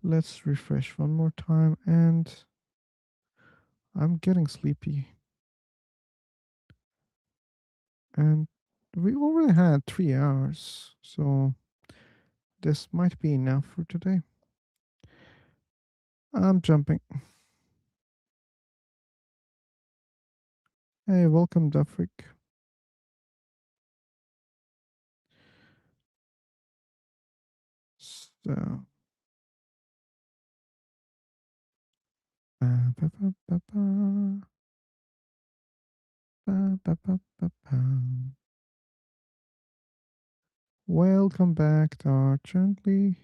Let's refresh one more time, and I'm getting sleepy. And we already had 3 hours, so this might be enough for today. I'm jumping. Hey, welcome, Dufric. So, ba, ba, ba, ba, ba. Ba, ba, ba, ba, ba. Welcome back, Dart Gently.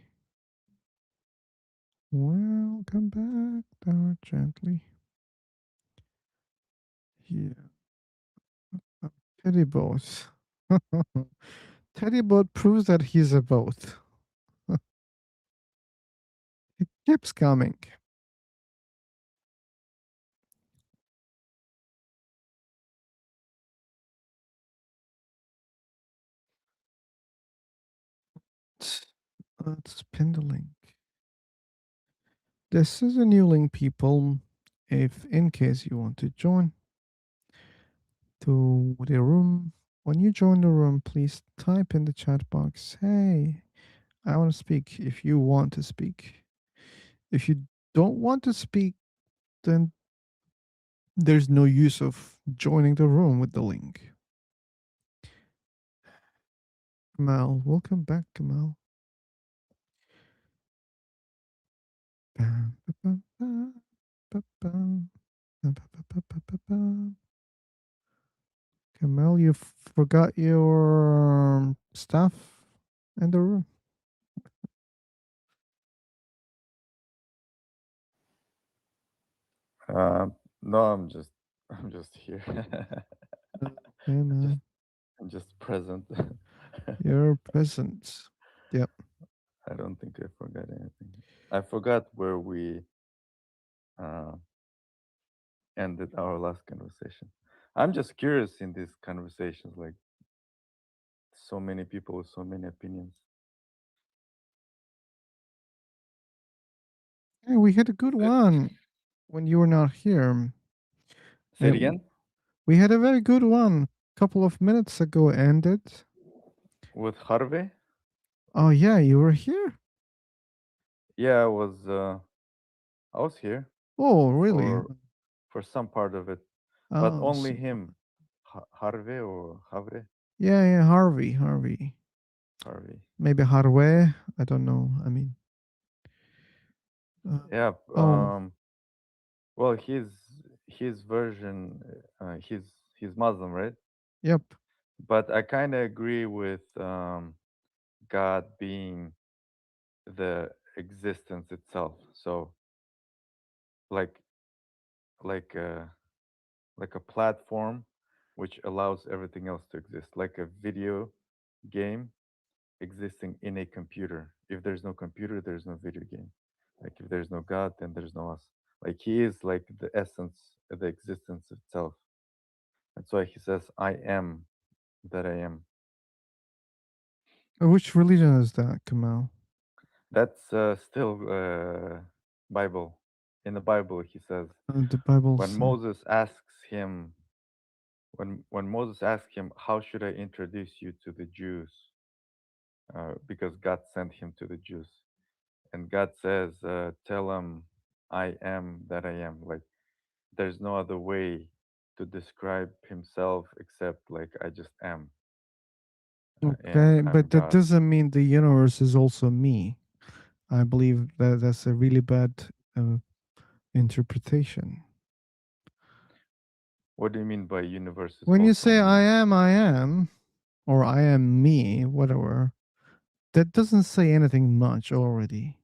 Welcome back, Dart Gently. Yeah. Teddy boat. Teddy boat proves that he's a boat. It keeps coming. Let's pin the link. This is a new link, people. If in case you want to join to the room, when you join the room, please type in the chat box, hey, I want to speak, if you want to speak. If you don't want to speak, then there's no use of joining the room with the link. Kamal, welcome back, Kamal. Kamal, you forgot your stuff in the room. No, I'm just here. Hey, man. I'm just present. You're present. Yep. I don't think I forgot anything. I forgot where we uh, ended our last conversation. I'm just curious in these conversations, like so many people with so many opinions. Hey, we had a good one when you were not here. Say it Uh, again. we had a very good one a couple of minutes ago ended. With Harvey? Oh yeah, you were here? Yeah, I was here Oh, really? for some part of it, but Oh, only him. Harvey or Havre? yeah, Harvey. Harvey. Maybe Harwe, I don't know. I mean, Yeah. oh, Well, his version, he's Muslim, right? yep. But I kind of agree with God being the existence itself. So like like a like a platform which allows everything else to exist, like a video game existing in a computer. If there's no computer, there's no video game. Like if there's no God, then there's no us. Like he is like the essence of the existence itself. That's why he says, I am that I am. Which religion is that, Kamal? That's still Bible. In the Bible, he says, The Bible when says. Moses asks him, when Moses asked him, how should I introduce you to the Jews? Because God sent him to the Jews. And God says, tell them I am that I am. Like there's no other way to describe himself except like I just am. And Okay, I'm but that God. doesn't mean the universe is also me. I believe that that's a really bad uh, interpretation. What do you mean by universe is When you also say me? I am, or I am me, whatever, that doesn't say anything much already.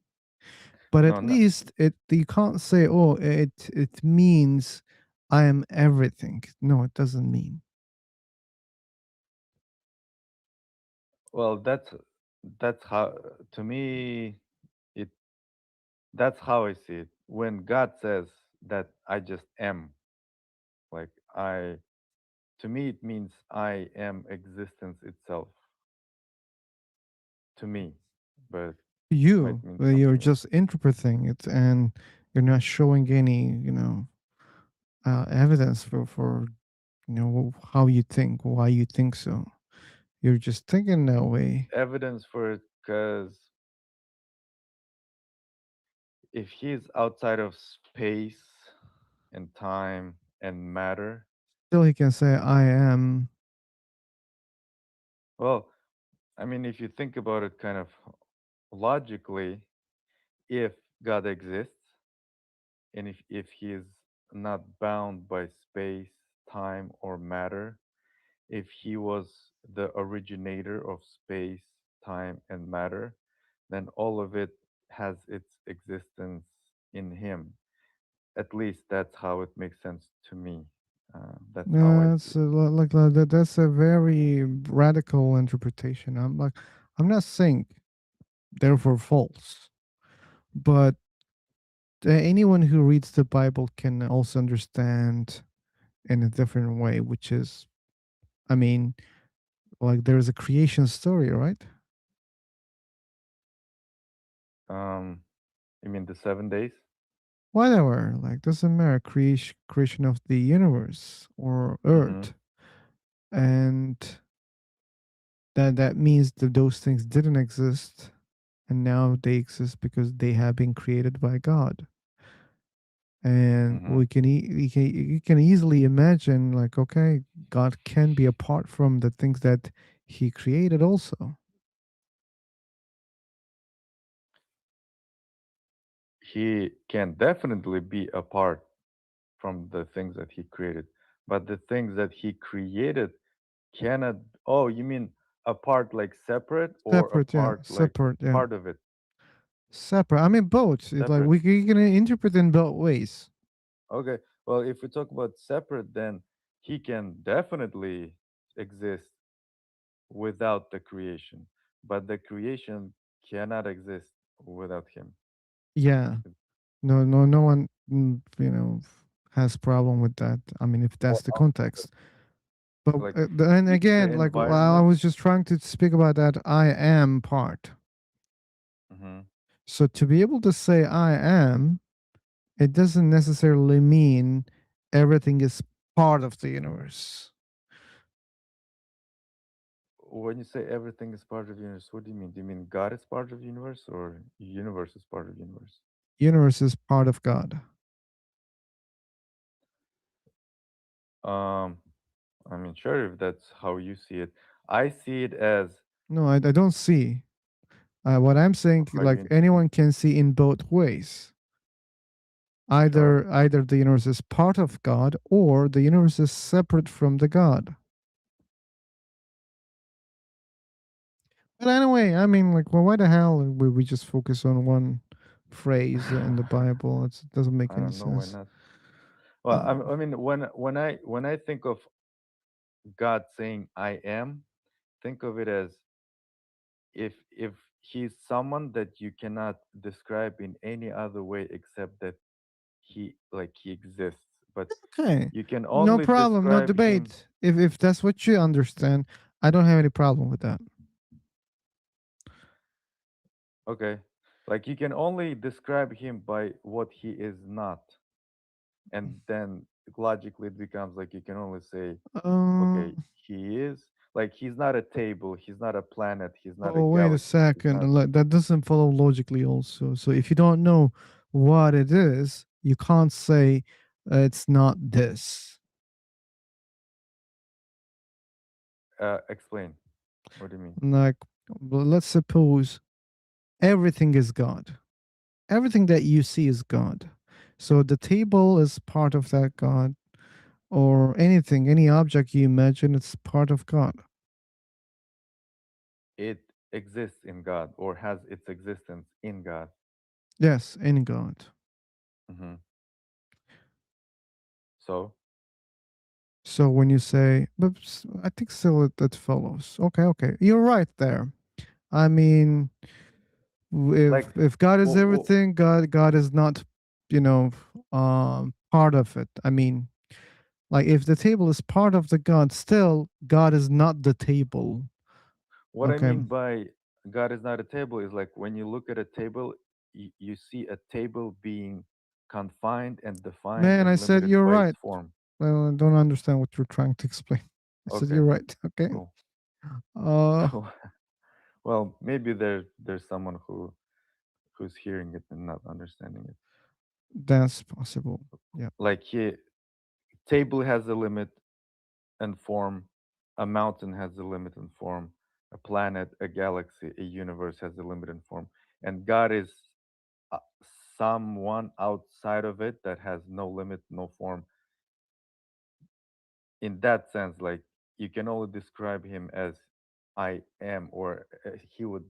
But No, at no. least it you can't say, oh, it means I am everything. No, it doesn't mean. Well, that's how to me it that's how I see it. When God says that I just am, like I to me it means I am existence itself. To me, but might You, mean you're something else. just interpreting it, and you're not showing any, evidence for how you think, why you think so. You're just thinking that way. Evidence for it, because if he's outside of space and time and matter, Still, he can say, I am. well, I mean, if you think about it kind of logically, if God exists and if he is not bound by space, time, or matter, if he was the originator of space, time, and matter, then all of it has its existence in him. At least that's how it makes sense to me. That's how I see That's it. like that. That's a very radical interpretation. I'm not saying therefore false, but anyone who reads the Bible can also understand in a different way, which is, I mean, like there's a creation story, right? Um, you mean the 7 days? Whatever, like doesn't matter. Creation of the universe or Mm-hmm. Earth, and that means that those things didn't exist, and now they exist because they have been created by God. And Mm-hmm. we can easily imagine, like, okay, God can be apart from the things that He created also. He can definitely be apart from the things that he created, but the things that he created cannot. Oh, you mean apart like separate or Separate, yeah, apart like separate, yeah, part of it? separate. I mean, both. It's like Separate. we can interpret in both ways. Okay. Well, if we talk about separate, then he can definitely exist without the creation, but the creation cannot exist without him. Yeah. No one, has problem with that. I mean, if that's Or the context. But like then the again, like I environment. was just trying to speak about that I am part. Hmm. So to be able to say I am, it doesn't necessarily mean everything is part of the universe. When you say everything is part of the universe, what do you mean? Do you mean God is part of the universe or universe is part of the universe? Universe is part of God. Um, I mean, sure, if that's how you see it. I see it as, No, I don't see. What I'm saying, how you like mean, anyone can see in both ways. sure. Either the universe is part of God or the universe is separate from the God. But anyway, I mean, like, well, why the hell would we just focus on one phrase in the Bible? It doesn't make I any don't know why sense. not. Well, Uh, I mean, when I think of God saying I am, think of it as if he's someone that you cannot describe in any other way except that he exists, but okay, you can no only problem, no describe him. debate. If that's what you understand, I don't have any problem with that. Okay, like you can only describe him by what he is not, and then logically it becomes like you can only say, okay, Um. he is, like he's not a table, he's not a planet, he's not a Oh, wait a galaxy, he's second. not. That doesn't follow logically, also. So if you don't know what it is, you can't say it's not this. Explain, what do you mean? Like, well, let's suppose everything is God. Everything that you see is God. So the table is part of that God, or anything, any object you imagine, it's part of God. It exists in God or has its existence in God. Yes, any God. Hmm. So So when you say, but I think still it follows. Okay, you're right there. I mean, like if God is well, everything, God is not, part of it. I mean, like if the table is part of the God, still God is not the table. what I Okay, mean by God is not a table is like when you look at a table, you see a table being confined and defined man, I and said limited you're by its right. form. Well, I don't understand what you're trying to explain. I said Okay, you're right. Okay. cool. Uh, Well, maybe there's someone who's hearing it and not understanding it. that's possible. Yeah. Like table has a limit and form, a mountain has a limit and form, a planet, a galaxy, a universe has a limit and form, and God is uh, someone outside of it that has no limit, no form. In that sense, like you can only describe him as I am, or he would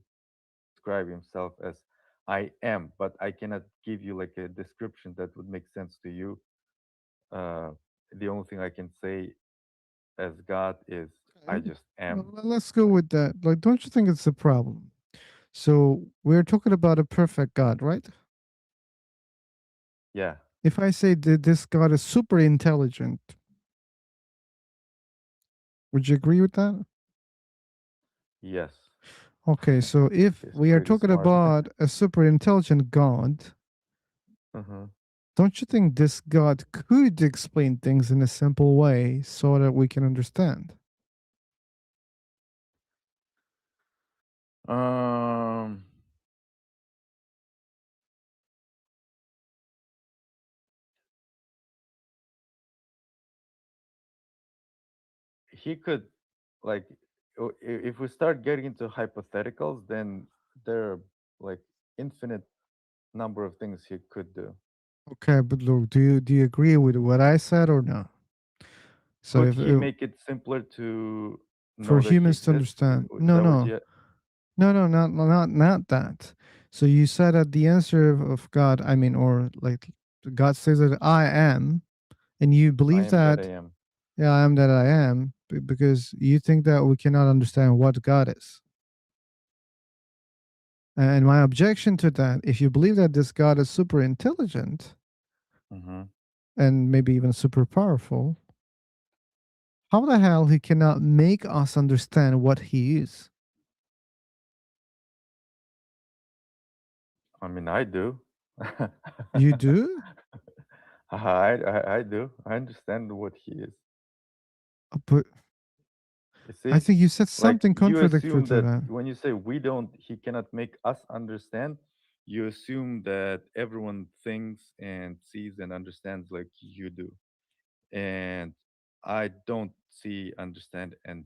describe himself as I am, but I cannot give you like a description that would make sense to you. Uh, the only thing I can say as God is I Okay. just Well, am. let's go Like, with that. Like, don't you think it's a problem? So we're talking about a perfect God, right? yeah, If I say that this God is super intelligent, would you agree with that? yes, Okay, so if he's we are pretty talking smart. about a super intelligent God, Hmm. don't you think this God could explain things in a simple way so that we can understand? Um, he could like if we start getting into hypotheticals, then there are like infinite number of things he could do. Okay, but look, do you agree with what I said or no? So Could if he make it simpler to for know that he humans to exists? understand, Is no, that what no, you? no, not that. So you said that the answer of God, I mean, or like God says that I am, and you I believe am that I that, am. yeah, I am that I am, because you think that we cannot understand what God is. And my objection to that, if you believe that this God is super intelligent Hmm. and maybe even super powerful, how the hell he cannot make us understand what he is? I mean, I do. You do? I do. I understand what he is. But You I see, think you said like something you contradictory assume to that that. when you say we don't, he cannot make us understand. You assume that everyone thinks and sees and understands like you do, and I don't see, understand, and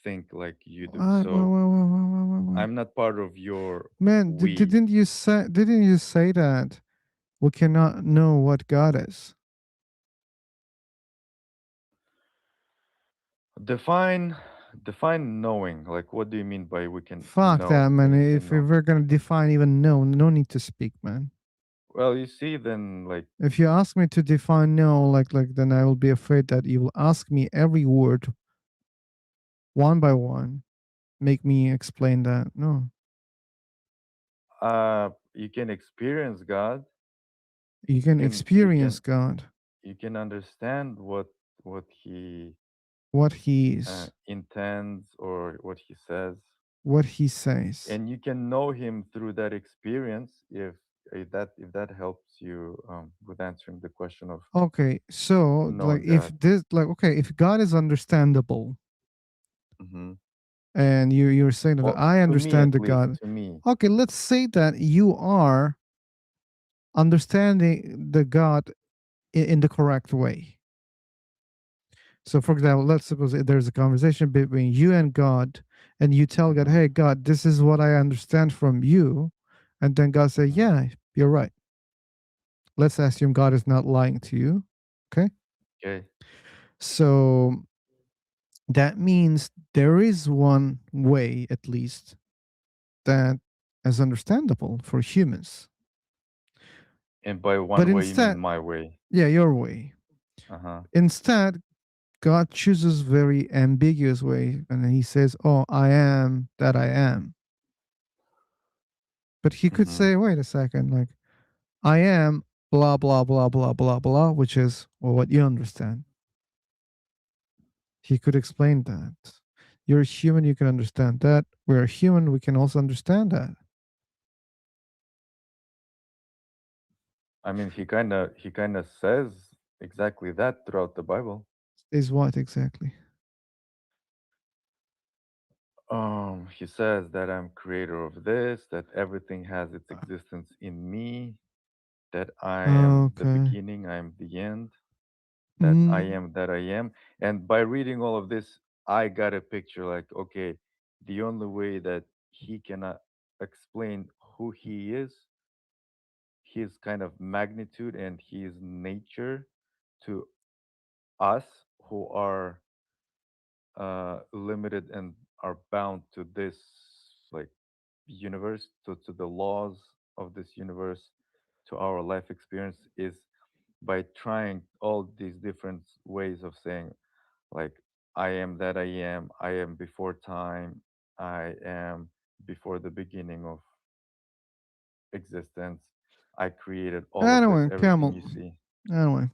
think like you do. So What? I'm not part of your Man, we. didn't you say that we cannot know what God is? Define define knowing. Like, what do you mean by we can Fuck know that, man. when you say If no? we're gonna define even no, no need to speak, man. Well, you see, then like, If you ask me to define no, like then I will be afraid that you will ask me every word one by one, make me explain that. No, you can experience God. you You can can you experience can God, you can understand what he what He is, intends or what he says, what He says. and you can know him through that experience if that helps you with answering the question of Okay, so like knowing if God. this, like, okay, if God is understandable, Hmm. and you're saying that Well, I to me understand at the least, God. to me. Okay, let's say that you are understanding the God in the correct way. So, for example, let's suppose there's a conversation between you and God, and you tell God, Hmm. "Hey, God, this is what I understand from you," and then God say, Hmm. "Yeah, you're right." Let's assume God is not lying to you. Okay, Okay. so that means there is one way, at least, that is understandable for humans. And by But one way, you mean instead, my way. yeah, your way. Uh-huh. Instead, God chooses very ambiguous way, and he says, "Oh, I am that I am." But he could Hmm. say, "Wait a second, like I am blah blah blah blah blah blah," which is well, what you understand. He could explain that. You're a human, you can understand that. We're a human, we can also understand that. I mean, he kind of says exactly that throughout the Bible. Is what exactly? He says that I'm creator of this, that everything has its existence in me, that I am the Okay. beginning, I am the end, that I Mm, am that I am. And by reading all of this, I got a picture like, okay, the only way that he cannot explain who he is, his kind of magnitude and his nature to us who are limited and are bound to this like universe, to the laws of this universe, to our life experience, is by trying all these different ways of saying like I am that I am before time, I am before the beginning of existence, I created all of this, anyway, everything camel. you see. Anyway,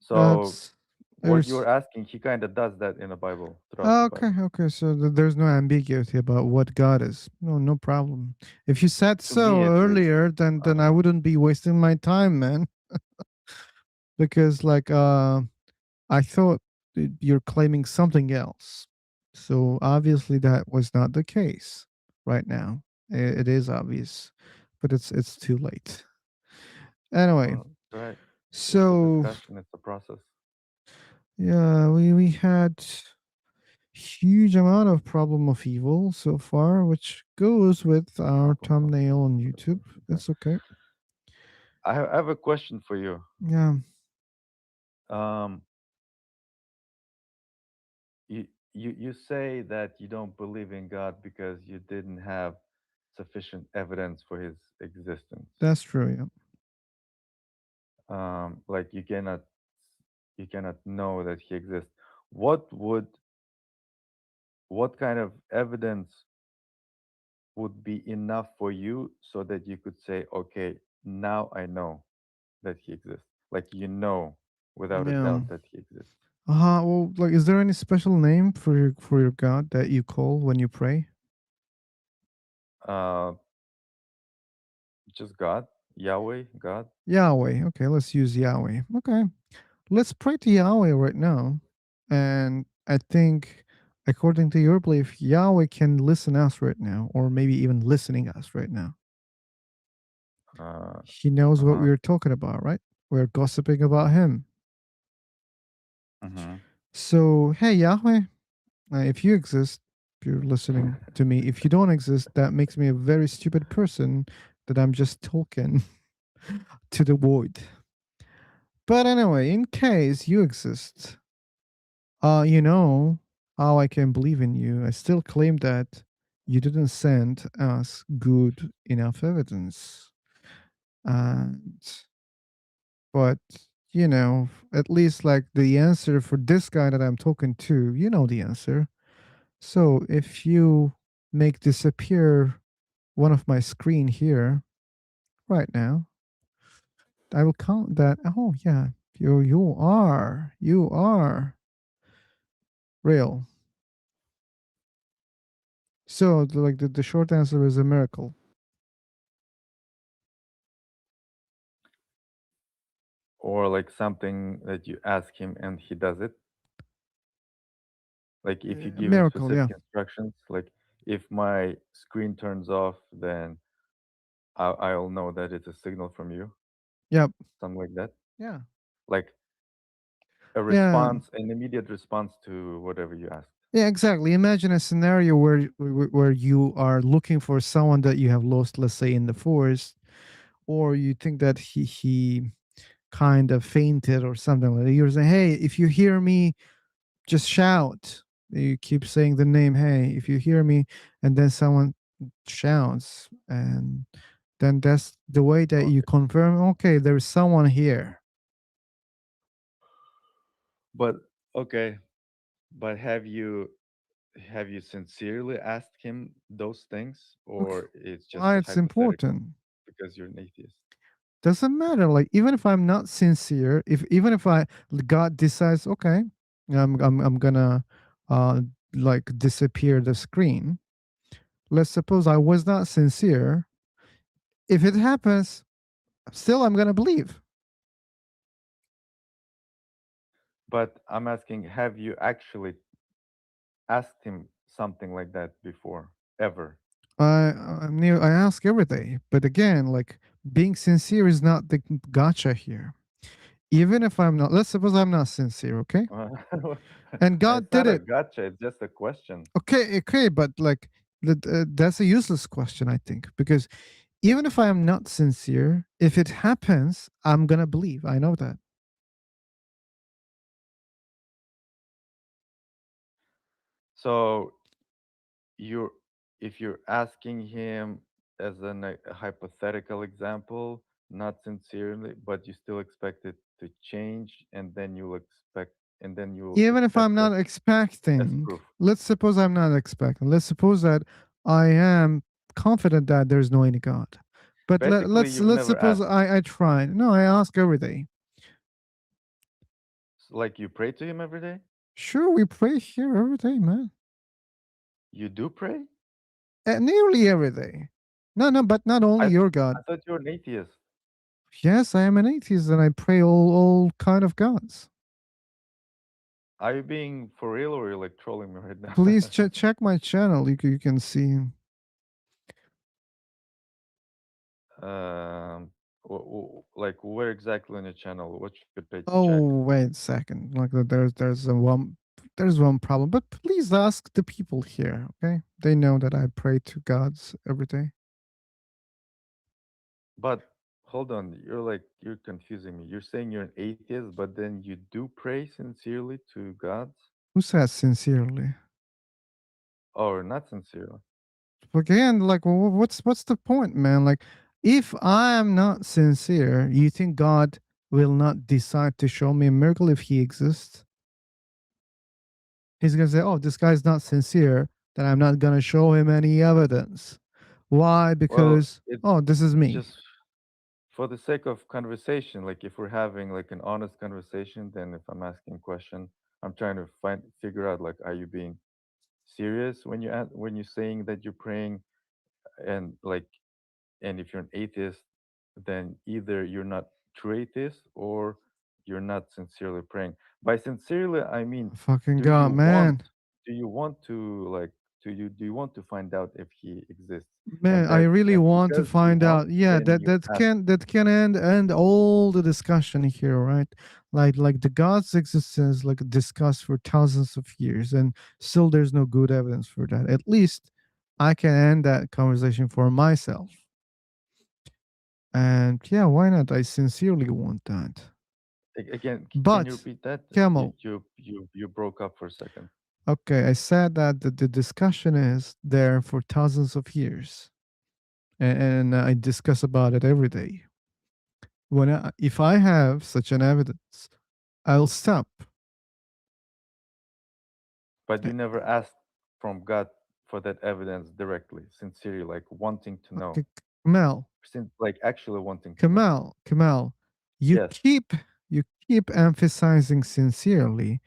So that's what there's you're asking, he kind of does that in the Bible, throughout the okay, Bible. okay. So there's no ambiguity about what God is. No, no problem. If you said To me so at least. earlier, then I wouldn't be wasting my time, man. Because like I thought you're claiming something else. So obviously that was not the case right now. It is obvious, but it's too late. Anyway, Well, right. It's a so discussion, it's a process. yeah, we had huge amount of problem of evil so far, which goes with our thumbnail on YouTube. It's okay. I have a question for you. Yeah, Um, you say that you don't believe in God because you didn't have sufficient evidence for his existence. that's true. Yeah. Like you cannot know that he exists. What would what kind of evidence would be enough for you so that you could say, okay, now I know that he exists. Like you know without a Yeah. doubt that he exists. Well, like, is there any special name for your God that you call when you pray? Uh, just God, Yahweh, God. Yahweh. Okay, let's use Yahweh. Okay, let's pray to Yahweh right now. And I think, according to your belief, Yahweh can listen us right now, or maybe even listening us right now. He knows what Uh-huh. we're talking about, right? We're gossiping about him. Mm-hmm. So, hey, Yahweh, if you exist, if you're listening to me, if you don't exist, that makes me a very stupid person that I'm just talking to the void. But anyway, in case you exist, you know how I can believe in you. I still claim that you didn't send us good enough evidence. And but you know, at least like the answer for this guy that I'm talking to, you know the answer. So if you make disappear one of my screen here right now, I will count that. Oh yeah, you are real. So the short answer is a miracle. Or like something that you ask him and he does it. Like if you A give him miracle, yeah. specific instructions, like if my screen turns off, then I'll know that it's a signal from you. Yep. Something like that. Yeah. Like a Yeah. response, an immediate response to whatever you asked. Yeah, exactly. Imagine a scenario where you are looking for someone that you have lost, let's say in the forest, or you think that he kind of fainted or something like that. You're saying, "Hey, if you hear me, just shout." You keep saying the name, "Hey, if you hear me," and then someone shouts, and then that's the way that you confirm, okay, there's someone here. But okay, but have you sincerely asked him those things, Okay. or it's just Why it's hypothetical important? because you're an atheist? Doesn't matter. Like even if I'm not sincere, if even if I God decides, okay, I'm gonna like disappear the screen. Let's suppose I was not sincere. If it happens, still I'm gonna believe. But I'm asking, have you actually asked him something like that before, ever? I ask every day, but again, like being sincere is not the gotcha here. Even if I'm not, let's suppose I'm not sincere, okay? And God It's did not a it. gotcha. It's just a question. Okay, but like that's a useless question, I think, because even if I am not sincere, if it happens, I'm gonna believe. I know that. So you're if you're asking him as a hypothetical example, not sincerely, but you still expect it to change, and then you'll Even if I'm accept not that as expecting, proof. let's suppose I'm not expecting. Let's suppose that I am confident that there's no any God. But Basically, you've let's never suppose asked. I try. No, I ask every day. Like you pray to him every day? Sure, we pray here every day, man. You do pray? Nearly every day. No, but not only I your God. I thought you're an atheist. Yes, I am an atheist and I pray all kind of gods. Are you being for real or are you like trolling me right now? Please check my channel. You can see. Like where exactly on your channel? What should I check? Oh, wait a second. Like there's one problem. But please ask the people here, okay? They know that I pray to gods every day. But hold on, you're confusing me. You're saying you're an atheist, but then you do pray sincerely to gods? Who says sincerely? Or not sincerely? Again, like what's the point, man? Like if I am not sincere, you think God will not decide to show me a miracle if he exists? He's gonna say, "Oh, this guy's not sincere, then I'm not gonna show him any evidence." Why? Well, Because it's this is me. just for the sake of conversation. Like if we're having like an honest conversation, then if I'm asking a question, I'm trying to figure out like, are you being serious when when you're saying that you're praying, and like, and if you're an atheist, then either you're not true atheist or you're not sincerely praying. By sincerely, I mean, Fucking do you God, want man. do you want to like do you want to find out if he exists? Man, And I that, really and want to because you find want, out. Yeah, then that you that ask. can that can end all the discussion here, right? Like the God's existence, like discussed for thousands of years, and still there's no good evidence for that. At least I can end that conversation for myself. And yeah, why not? I sincerely want that. Again, can you But repeat that? Camel, You broke up for a second. okay, I said that the discussion is there for thousands of years, and I discuss about it every day. If I have such an evidence, I'll stop. But you never asked from God for that evidence directly, sincerely, like wanting to know, Kamal, since like actually wanting to know. Kamal, you Yes. keep you keep emphasizing sincerely.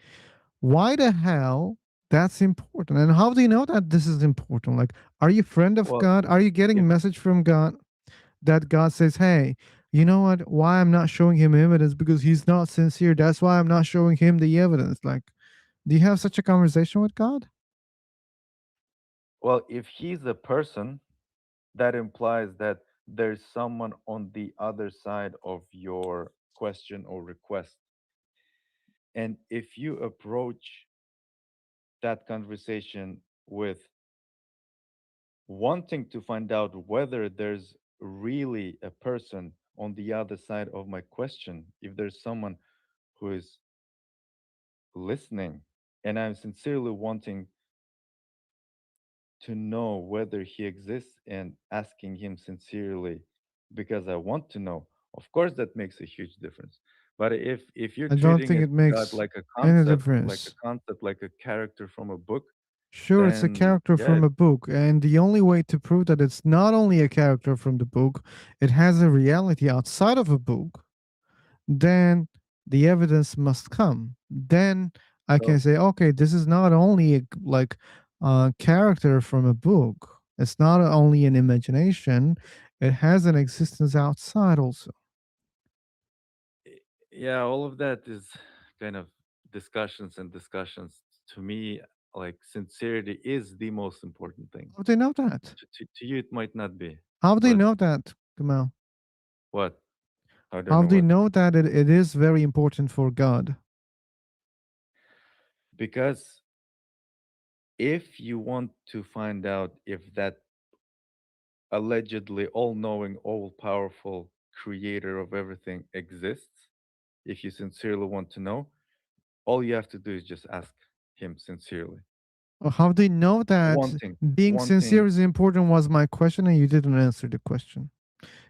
Why the hell that's important? And how do you know that this is important? Like, are you friend of Well, God? Are you getting a if message from God that God says, hey, you know what? Why I'm not showing him evidence? Because he's not sincere. That's why I'm not showing him the evidence. Like, do you have such a conversation with God? well, if he's a person, that implies that there's someone on the other side of your question or request. And if you approach that conversation with wanting to find out whether there's really a person on the other side of my question, if there's someone who is listening, and I'm sincerely wanting to know whether he exists and asking him sincerely because I want to know, of course that makes a huge difference. But if you're I don't treating think it it God makes like a any concept, difference. like a character from a book, Sure, it's a then character yeah, from a book, and the only way to prove that it's not only a character from the book, it has a reality outside of a book, then the evidence must come. Then I can well, say, okay, this is not only like a character from a book. It's not only an imagination. It has an existence outside also. yeah, all of that is kind of discussions and discussions. To me, like sincerity is the most important thing. How do they know that? To you, it might not be, How do you but know that, Kamal? what? I don't How know do you what. know that it is very important for God? Because if you want to find out if that allegedly all-knowing, all-powerful creator of everything exists, if you sincerely want to know, all you have to do is just ask him sincerely. How do you know that Wanting, being sincere wanting. is important was my question and you didn't answer the question.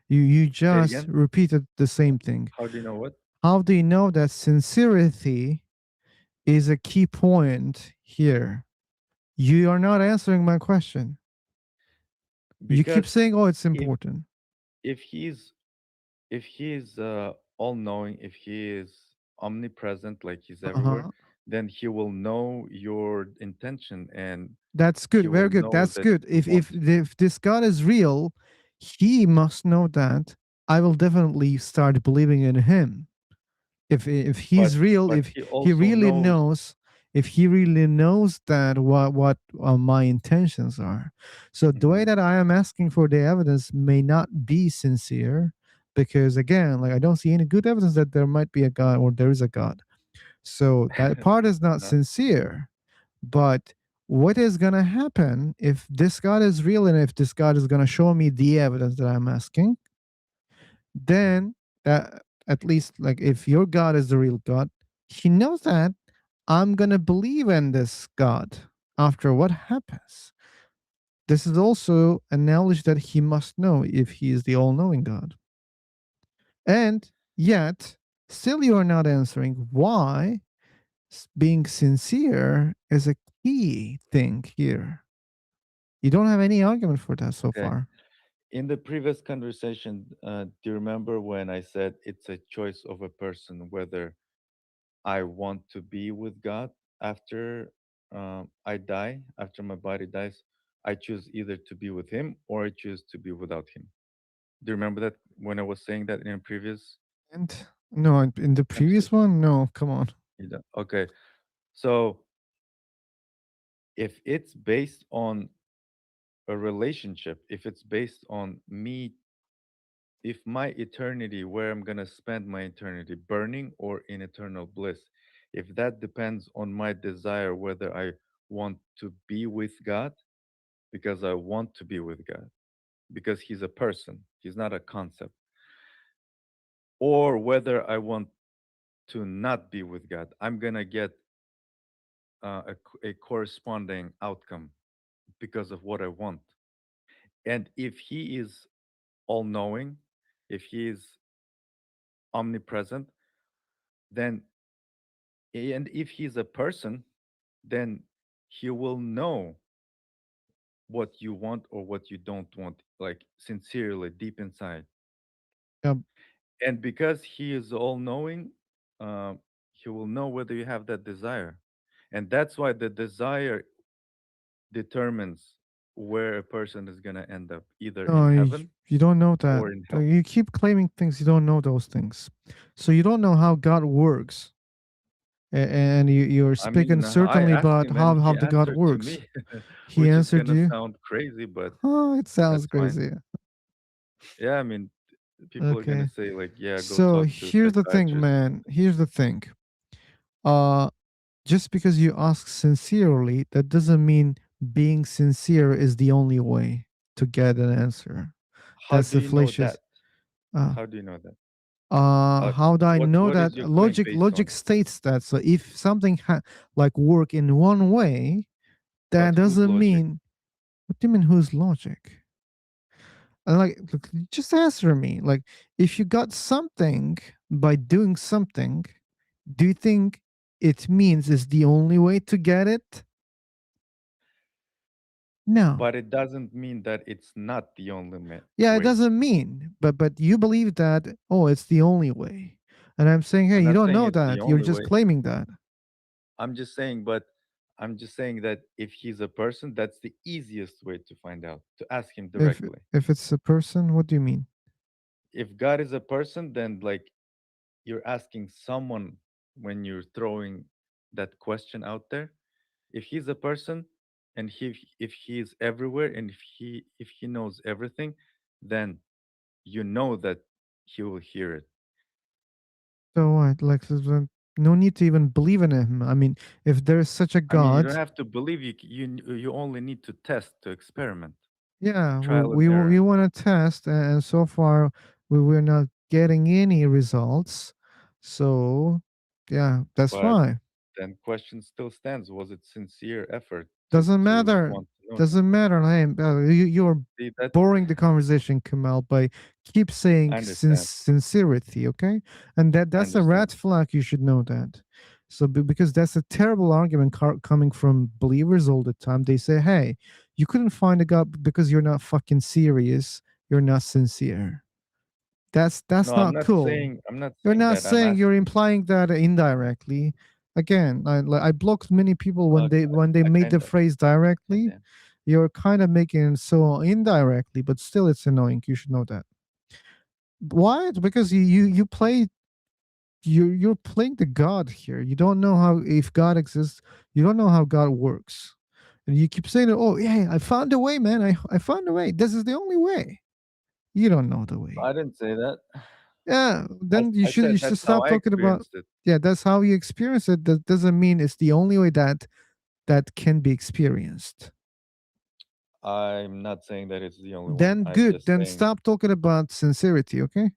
You Say it just again. repeated the same thing. How do you know what? How do you know that sincerity is a key point here? You are not answering my question. You keep Because saying, oh, it's if important. if he's if he's all-knowing, if he is omnipresent, like he's everywhere, Uh-huh. then he will know your intention and That's he good. will Very good. know That's that good. you want. If this God is real, he must know that. I will definitely start believing in him. If he's real, But if he he also really knows. knows, if he really knows that what my intentions are. So the way Mhm. that I am asking for the evidence may not be sincere, because again, like I don't see any good evidence that there might be a God or there is a God. So that part is not Uh-huh. sincere. But what is going to happen if this God is real and if this God is going to show me the evidence that I'm asking? Then that, at least like if your God is the real God, he knows that I'm going to believe in this God after what happens. This is also a knowledge that he must know if he is the all-knowing God. And yet, still you are not answering why being sincere is a key thing here. You don't have any argument for that so Okay. far. In the previous conversation, do you remember when I said it's a choice of a person whether I want to be with God after I die, after my body dies? I choose either to be with Him or I choose to be without Him. Do you remember that when I was saying that in a previous And no, in the previous conversation? one, no, come on. You don't- Okay. So if it's based on a relationship, if it's based on me, if my eternity, where I'm going to spend my eternity, burning or in eternal bliss, if that depends on my desire, whether I want to be with God because I want to be with God, because He's a person, He's not a concept, or whether I want to not be with God, I'm going to get a corresponding outcome because of what I want. And if He is all knowing, if He is omnipresent, then, and if He's a person, then He will know what you want or what you don't want, like sincerely, deep inside. Yep. And because He is all knowing, He will know whether you have that desire. And that's why the desire determines where a person is going to end up, either in No, heaven you don't know that. or in hell. You keep claiming things you don't know those things. So you don't know how God works. And you're I mean, speaking I certainly asked about him and how he the God answered to works. me, He which is answered gonna you. sound crazy, but Oh, it sounds that's fine. crazy. Yeah, I mean, people are gonna Okay. say like, yeah, go So talk to a here's the thing, psychiatrist. man. Here's the thing. Just because you ask sincerely, that doesn't mean being sincere is the only way to get an answer. How That's do the you know fallacious. that? Uh, How do you know that? how do I know What that? is your claim Logic based logic on? states that. So if something like work in one way, that But whose doesn't logic? mean. What do you mean? Whose logic? And like, look, just answer me. Like, if you got something by doing something, do you think it means it's the only way to get it? No. But it doesn't mean that it's not the only Yeah, it way. doesn't mean, but you believe that, oh, it's the only way. And I'm saying, hey, I'm you not don't saying know it's the that. You're only just way. claiming that. I'm just saying, but I'm just saying that if he's a person, that's the easiest way to find out, to ask him directly. If it's a person, what do you mean? If God is a person, then like you're asking someone when you're throwing that question out there. If he's a person and if he is everywhere and if he knows everything, then you know that he will hear it. So what? Like, no need to even believe in him. I mean, if there's such a I mean, you God, don't have to believe, you only need to test, to experiment, yeah, trial and we error. want to test, and so far we're not getting any results. So, yeah, that's But fine. then question still stands: was it sincere effort Doesn't to matter. want to know him? Doesn't matter. Hey, you're See that? boring the conversation, Kamal, by keep saying I understand. sincerity. Okay, and I that's a understand. red flag. You should know that. So because that's a terrible argument coming from believers all the time. They say, "Hey, you couldn't find a God because you're not fucking serious. You're not sincere." That's No, I'm not not cool. saying I'm not You're saying not that. I'm saying, you're asking. implying that indirectly. Again, I blocked many people Well, when they I made kind the of, phrase directly. yeah. You're kind of making it so indirectly, but still it's annoying. You should know that. Why? It's because you play, you're playing the God here. You don't know how, if God exists, you don't know how God works. And you keep saying, oh yeah, I found a way, man. I found a way. This is the only way. You don't know the way. I didn't say that. Yeah, then I you said should that's how stop I talking about. experienced it. Yeah, that's how you experience it. That doesn't mean it's the only way that can be experienced. I'm not saying that it's the only one. Then I'm good. just Then saying. stop talking about sincerity. Okay.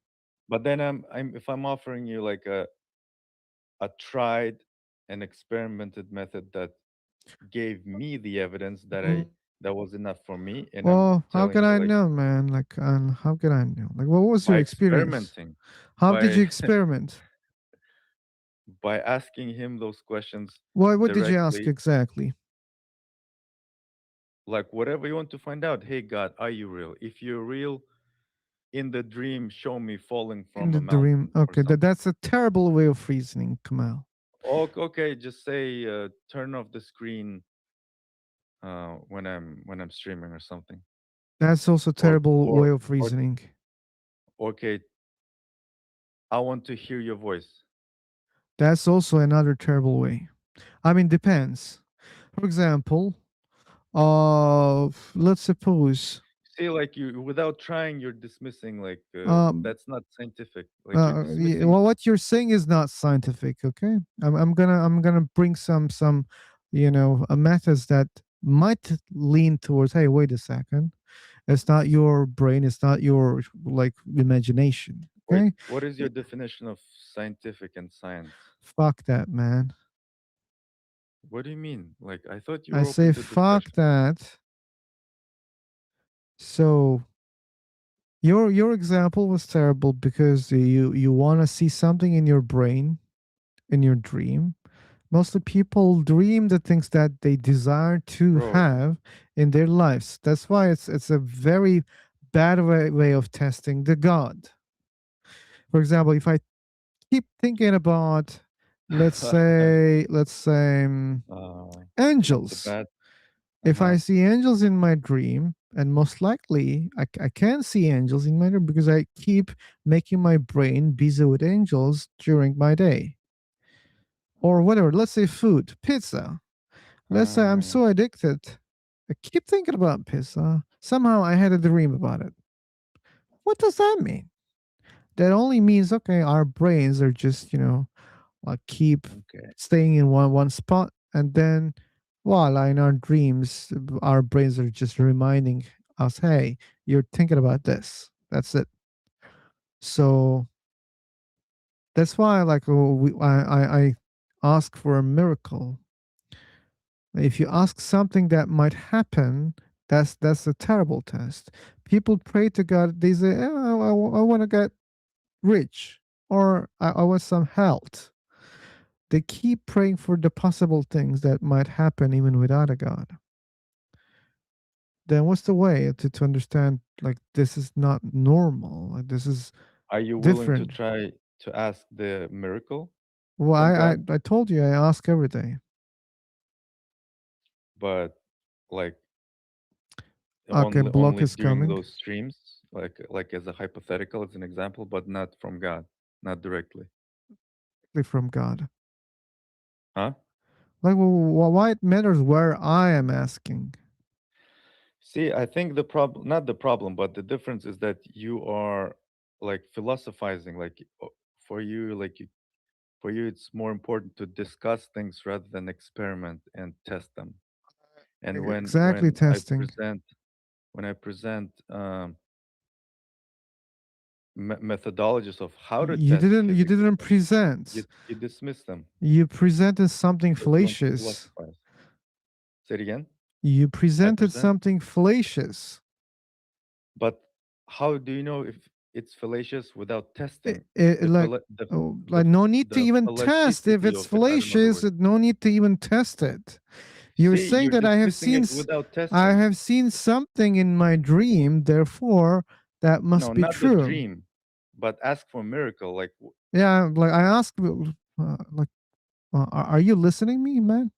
But then I'm if I'm offering you like a tried and experimented method that gave me the evidence that that was enough for me, and I'm Well, how telling can you I like know, man? Like, how can I know? Like, what was your by experience? experimenting, How did by you experiment? by asking him those questions What did you ask directly. exactly? like whatever you want to find out. Hey God, are you real? If you're real, in the dream, show me falling In from the a dream. mountain or Okay, something. that's a terrible way of reasoning, Kamal. Okay, just say turn off the screen when I'm streaming or something. That's also a Or terrible or way of or reasoning. okay, I want to hear your voice. That's also another terrible way. I mean, depends. For example, let's suppose See, like you without trying, you're dismissing like um that's not scientific. Like you're yeah, dismissing. well, what you're saying is not scientific. Okay, I'm gonna bring some methods that might lean towards, hey, wait a second, it's not your brain, it's not your like imagination. Wait, Okay, what is your definition of scientific and science? fuck that, man. What do you mean? Like I thought you I were open say to fuck discussion. that. So your example was terrible because you want to see something in your brain, in your dream. Mostly people dream the things that they desire to Bro, have in their lives. That's why it's a very bad way of testing the God. For example, if I keep thinking about, let's say that's a angels. bad. If Uh-huh. I see angels in my dream, and most likely I can see angels in my dream because I keep making my brain busy with angels during my day. Or whatever, let's say food, pizza. Let's say I'm so addicted. I keep thinking about pizza. Somehow I had a dream about it. What does that mean? That only means, okay, our brains are just, like keep Okay. staying in one spot, and then voila, in our dreams, our brains are just reminding us, hey, you're thinking about this. That's it. So that's why, like, I ask for a miracle. If you ask something that might happen, that's a terrible test. People pray to God. They say, oh, I want to get rich, or I want some health. They keep praying for the possible things that might happen even without a God. Then what's the way to understand, like, this is not normal? Like, this is Are you willing to different. try to ask the miracle Well, from I God? I told you I ask every day. But like Okay, block only is during coming. those streams, like as a hypothetical, as an example, but not from God, not directly. From God. Huh? Like, why it matters where I am asking? See, I think the problem, not the problem, but the difference is that you are like philosophizing, like for you, for you, it's more important to discuss things rather than experiment and test them. And Exactly, testing. when I present methodologies of how to You test didn't his you didn't existence, present. you dismiss them. You presented something But you want to fallacious. philosophize. Say it again. You I presented present, something fallacious. but how do you know if it's fallacious without testing the Like, no need to the even test if fallacity it's of it? I don't know the fallacious. word. No need to even test it. You're See, saying you're that dismissing it without I testing. have seen something in my dream, therefore that No, must be not the true. dream, but ask for a miracle. Like, Yeah, like I asked, like, are you listening me, man?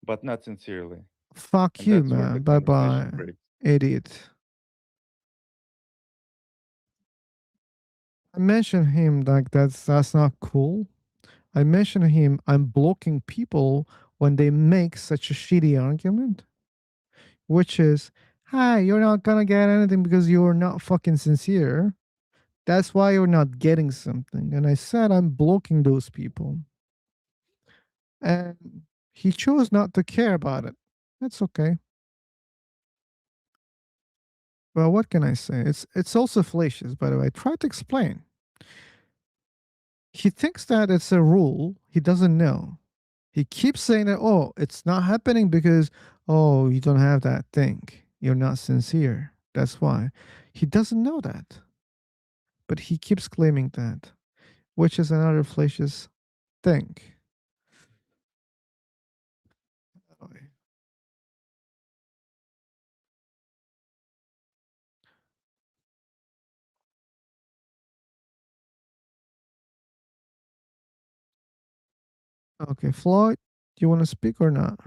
but not sincerely. Fuck And you, that's where the man. Bye conversation bye, breaks. idiot. I mentioned him like that's not cool. I mentioned him. I'm blocking people when they make such a shitty argument, which is, "Hi, you're not gonna get anything because you're not fucking sincere. That's why you're not getting something." And I said I'm blocking those people, and he chose not to care about it. That's okay. Well, what can I say? It's also fallacious, by the way. I tried to explain. He thinks that it's a rule. He doesn't know. He keeps saying that, oh, it's not happening because, oh, you don't have that thing. You're not sincere. That's why. He doesn't know that. But he keeps claiming that, which is another fallacious thing. Okay, Floyd, do you want to speak or not?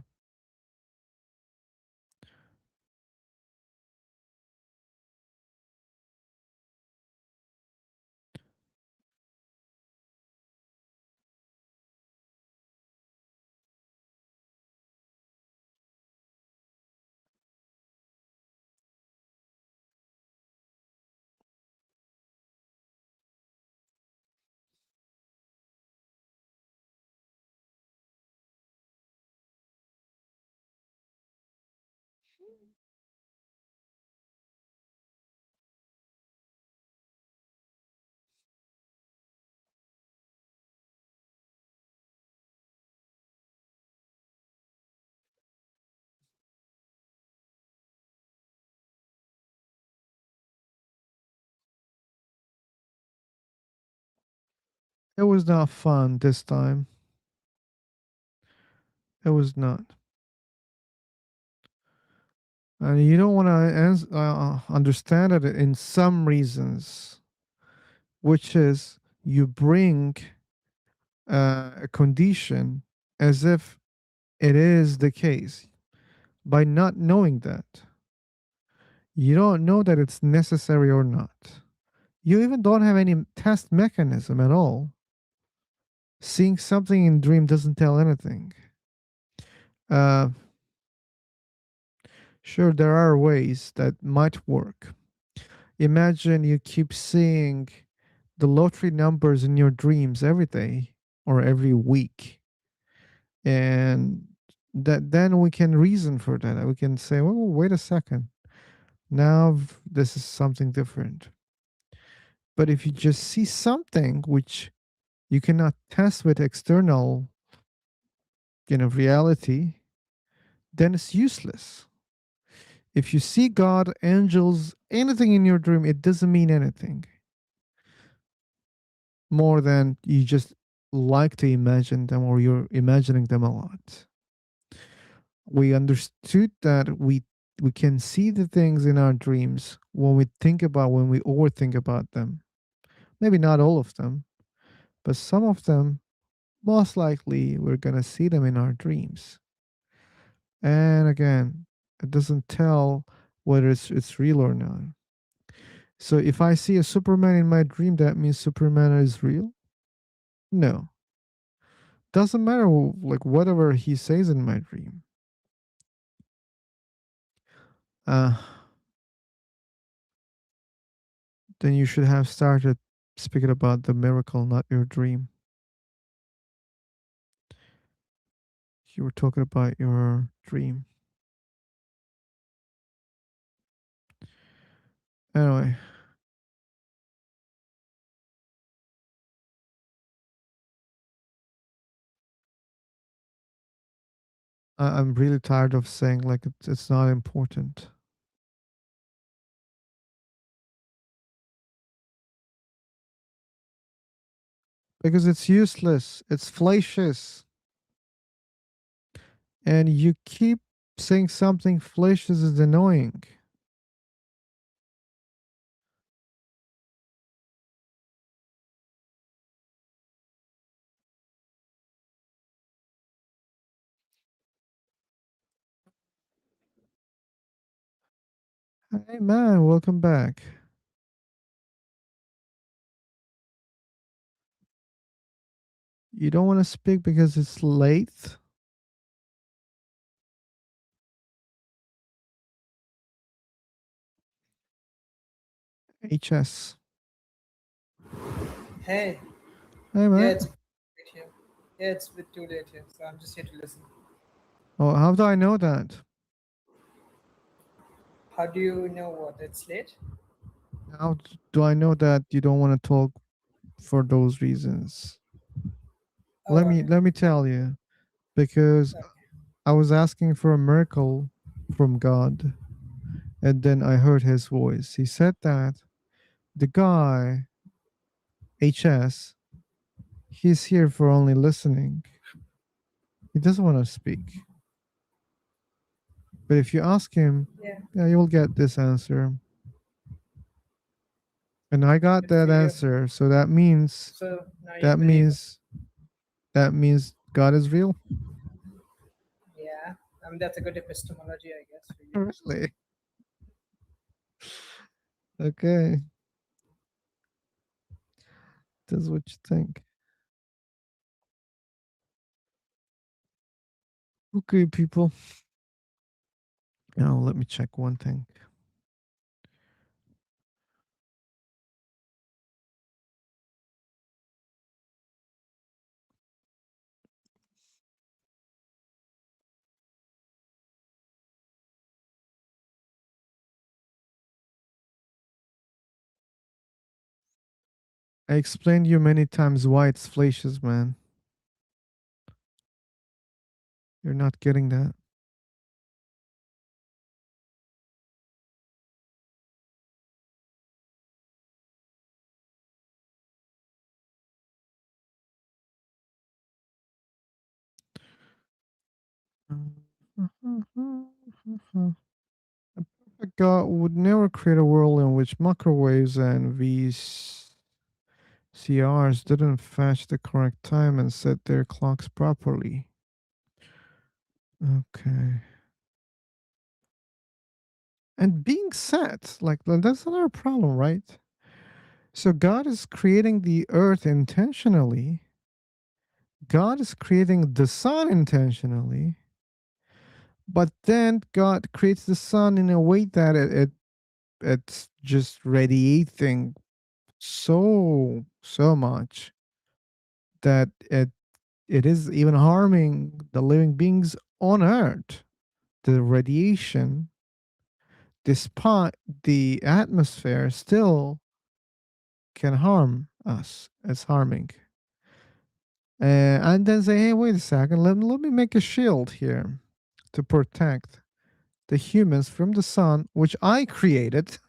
It was not fun this time. It was not. And you don't want to understand it in some reasons, which is you bring a condition as if it is the case by not knowing that. You don't know that it's necessary or not. You even don't have any test mechanism at all. Seeing something in dream doesn't tell anything. Uh, sure, there are ways that might work. Imagine you keep seeing the lottery numbers in your dreams every day or every week, and that then we can reason for that. We can say, "Oh, wait a second. Now this is something different." But if you just see something which you cannot test with external, reality, then it's useless. If you see God, angels, anything in your dream, it doesn't mean anything more than you just like to imagine them or you're imagining them a lot. We understood that we can see the things in our dreams when we overthink about them. Maybe not all of them, but some of them, most likely we're gonna see them in our dreams. And again, it doesn't tell whether it's real or not. So if I see a Superman in my dream, that means Superman is real? No. Doesn't matter like whatever he says in my dream. Uh then you should have started speaking about the miracle, not your dream. You were talking about your dream. Anyway, I'm really tired of saying like it's not important. Because it's useless. It's fallacious. And you keep saying something fallacious is annoying. Hey man, welcome back. You don't want to speak because it's late? HS. Hey, Hey yeah, man. it's late here. Yeah, it's a bit too late here, so I'm just here to listen. Oh, how do I know that? How do you know what? It's late? How do I know that you don't want to talk for those reasons? Let Oh, me tell you, because I was asking for a miracle from God, and then I heard his voice. He said that the guy, HS, he's here for only listening. He doesn't want to speak. But if you ask him, yeah. you'll get this answer. And I got Good that for you. answer. So that means So now you that believe it. means that means God is real? Yeah, I mean that's a good epistemology, I guess, for you. Really? Okay. That's what you think. Okay, people. Now let me check one thing. I explained you many times why it's fallacious, man. You're not getting that. A God would never create a world in which microwaves and VCRs didn't fetch the correct time and set their clocks properly. Okay. And being set, like that's another problem, right? So God is creating the earth intentionally. God is creating the sun intentionally. But then God creates the sun in a way that it's just radiating so much that it is even harming the living beings on earth. The radiation, despite the atmosphere, still can harm us. It's harming. And then say, hey, wait a second, let me make a shield here to protect the humans from the sun, which I created.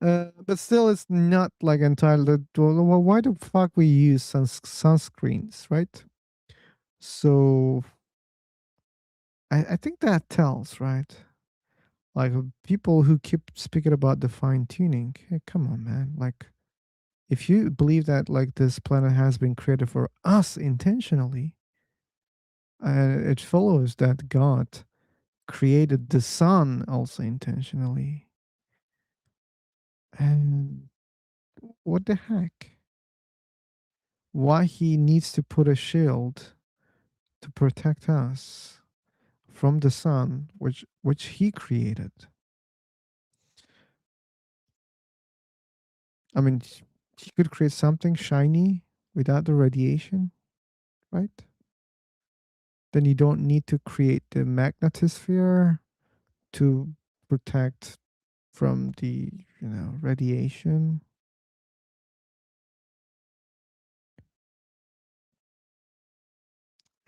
But still, it's not like entirely. Well, why the fuck we use sunscreens, right? So I think that tells, right? Like people who keep speaking about the fine tuning. Hey, come on, man. Like, if you believe that like this planet has been created for us intentionally, it follows that God created the sun also intentionally. And what the heck? Why he needs to put a shield to protect us from the sun, which he created? I mean, he could create something shiny without the radiation, right? Then you don't need to create the magnetosphere to protect from the radiation.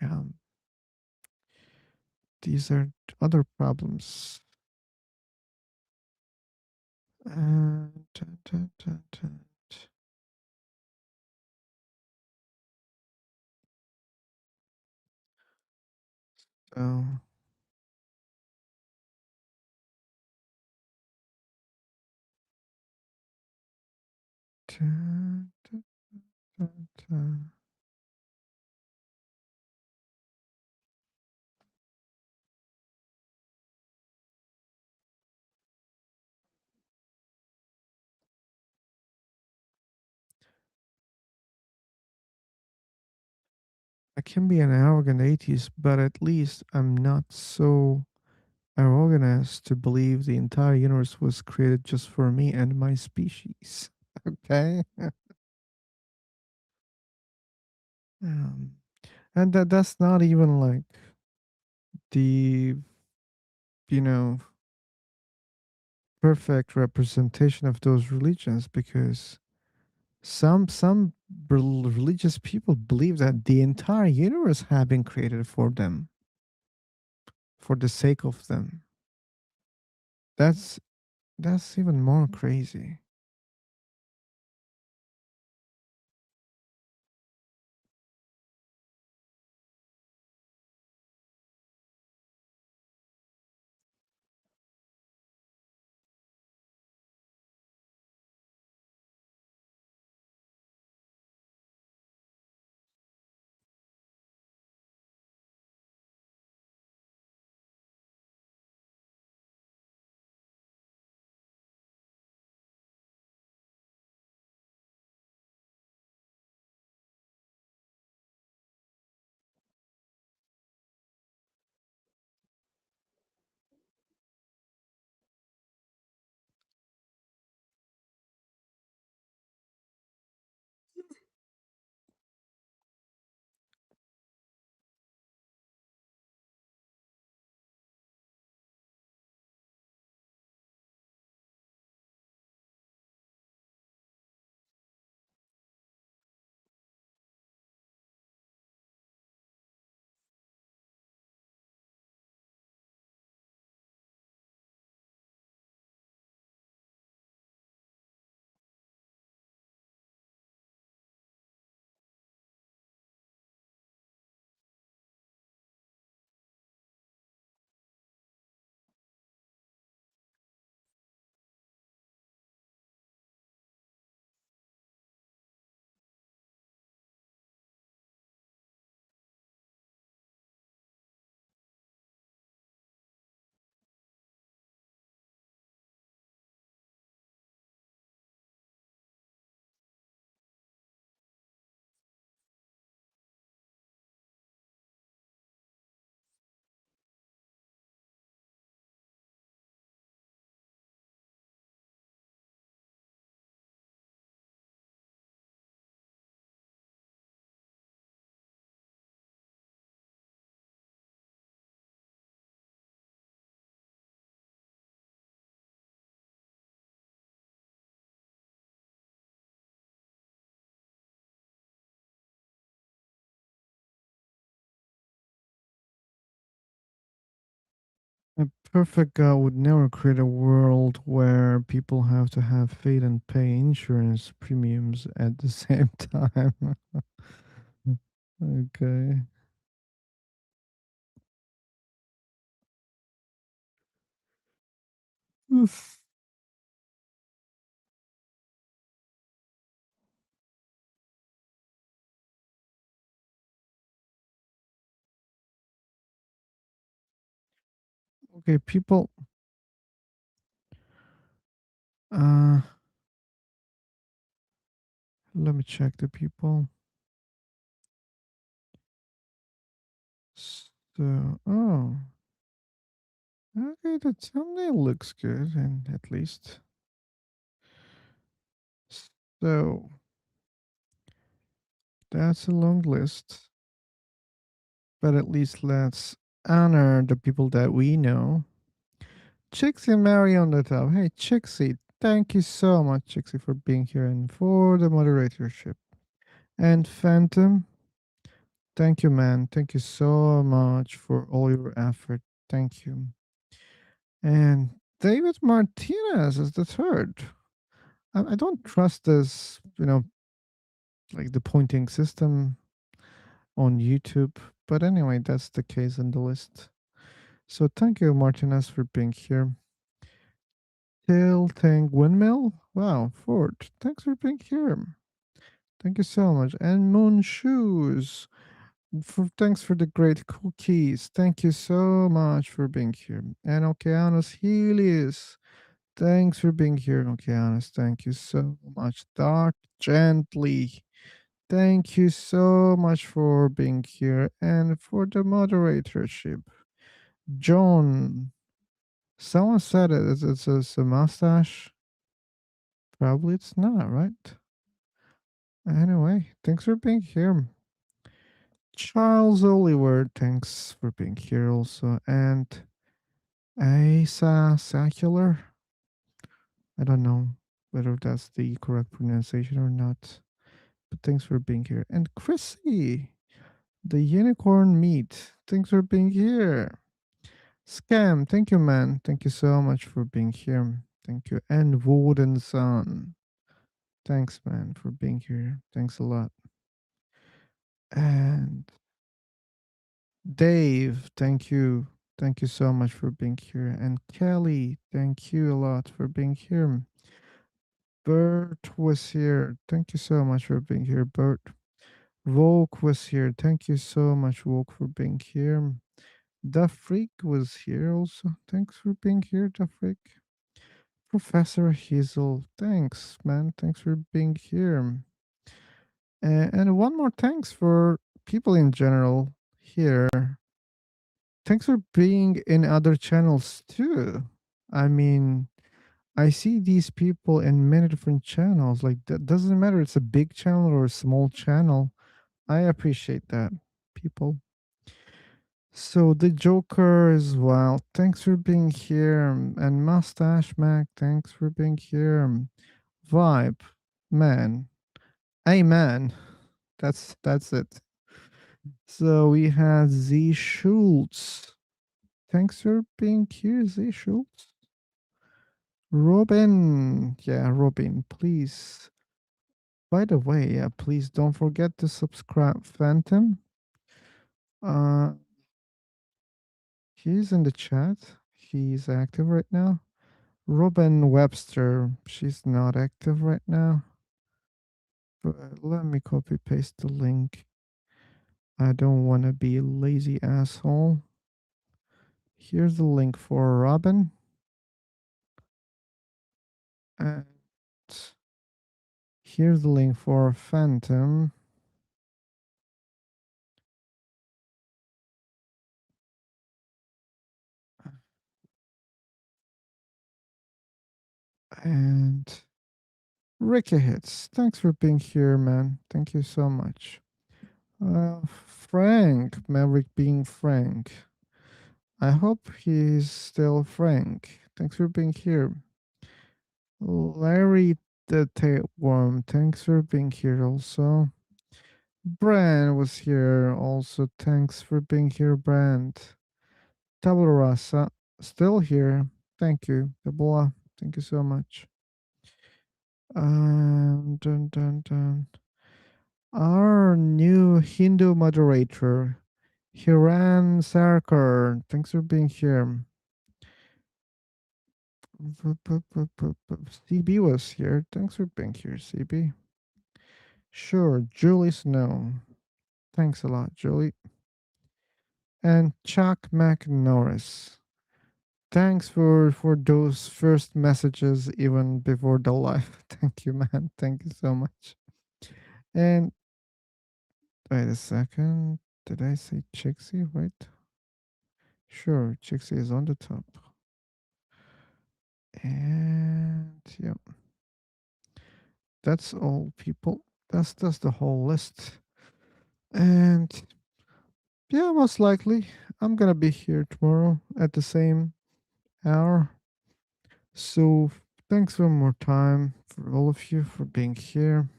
Um, these are other problems. Dun, dun, dun, dun. So dun, dun, dun, dun. I can be an arrogant atheist, but at least I'm not so arrogant as to believe the entire universe was created just for me and my species. Okay. um, and that's not even like the you know perfect representation of those religions, because some religious people believe that the entire universe have been created for them, for the sake of them. That's even more crazy. A perfect God would never create a world where people have to have faith and pay insurance premiums at the same time. Okay. Oof. Okay, people. Uh, Let me check the people. So, oh, okay, the thumbnail looks good, and at least. So, that's a long list, but at least let's honor the people that we know. Chixie Mary on the top. Hey, Chixie, thank you so much, Chixie, for being here and for the moderatorship. And Phantom, thank you, man. Thank you so much for all your effort. Thank you. And David Martinez is the third. I don't trust this, like the pointing system on YouTube. But anyway, that's the case in the list. So thank you, Martinez, for being here. Tilting Windmill? Wow, Ford, thanks for being here. Thank you so much. And Moon Shoes, thanks for the great cookies. Thank you so much for being here. And Okeanos Helios, thanks for being here, Okeanos. Thank you so much. Dark Gently, thank you so much for being here and for the moderatorship. John, someone said it's a mustache. Probably it's not, right? Anyway, thanks for being here. Charles Oliver, thanks for being here also. And Asa Sacular, I don't know whether that's the correct pronunciation or not, but thanks for being here. And Chrissy, the unicorn meat, thanks for being here. Scam, thank you, man. Thank you so much for being here. Thank you. And Wooden Sun, thanks, man, for being here. Thanks a lot. And Dave, thank you. Thank you so much for being here. And Kelly, thank you a lot for being here. Bert was here. Thank you so much for being here, Bert. Volk was here. Thank you so much, Volk, for being here. The Freak was here also. Thanks for being here, The Freak. Professor Hazel, thanks, man. Thanks for being here. And one more thanks for people in general here. Thanks for being in other channels too. I mean, I see these people in many different channels. Like that doesn't matter it's a big channel or a small channel. I appreciate that, people. So the Joker as well. Thanks for being here. And Mustache Mac, thanks for being here. Vibe, man. Amen. That's it. So we had Z Schultz. Thanks for being here, Z Schultz. Robin. Yeah, Robin, please. By the way, please don't forget to subscribe, Phantom. He's in the chat. He's active right now. Robin Webster, she's not active right now. But let me copy paste the link. I don't want to be a lazy asshole. Here's the link for Robin. And here's the link for Phantom. And Ricky Hits, thanks for being here, man. Thank you so much. Frank, Maverick being Frank. I hope he's still Frank. Thanks for being here. Larry the Tapeworm, thanks for being here also. Brand was here also. Thanks for being here, Brand. Tabula Rasa, still here. Thank you, Ebola. Thank you so much. Dun, dun, dun. Our new Hindu moderator, Hiran Sarkar. Thanks for being here. CB was here. Thanks for being here, CB. Sure, Julie Snow. Thanks a lot, Julie. And Chuck McNorris. Thanks for those first messages even before the live. Thank you, man. Thank you so much. And wait a second. Did I say Chixie? Wait. Sure, Chixie is on the top. And yeah. That's all, people. That's the whole list. And yeah, most likely I'm gonna be here tomorrow at the same hour. So thanks one more time for all of you for being here.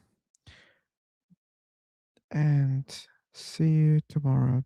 And see you tomorrow.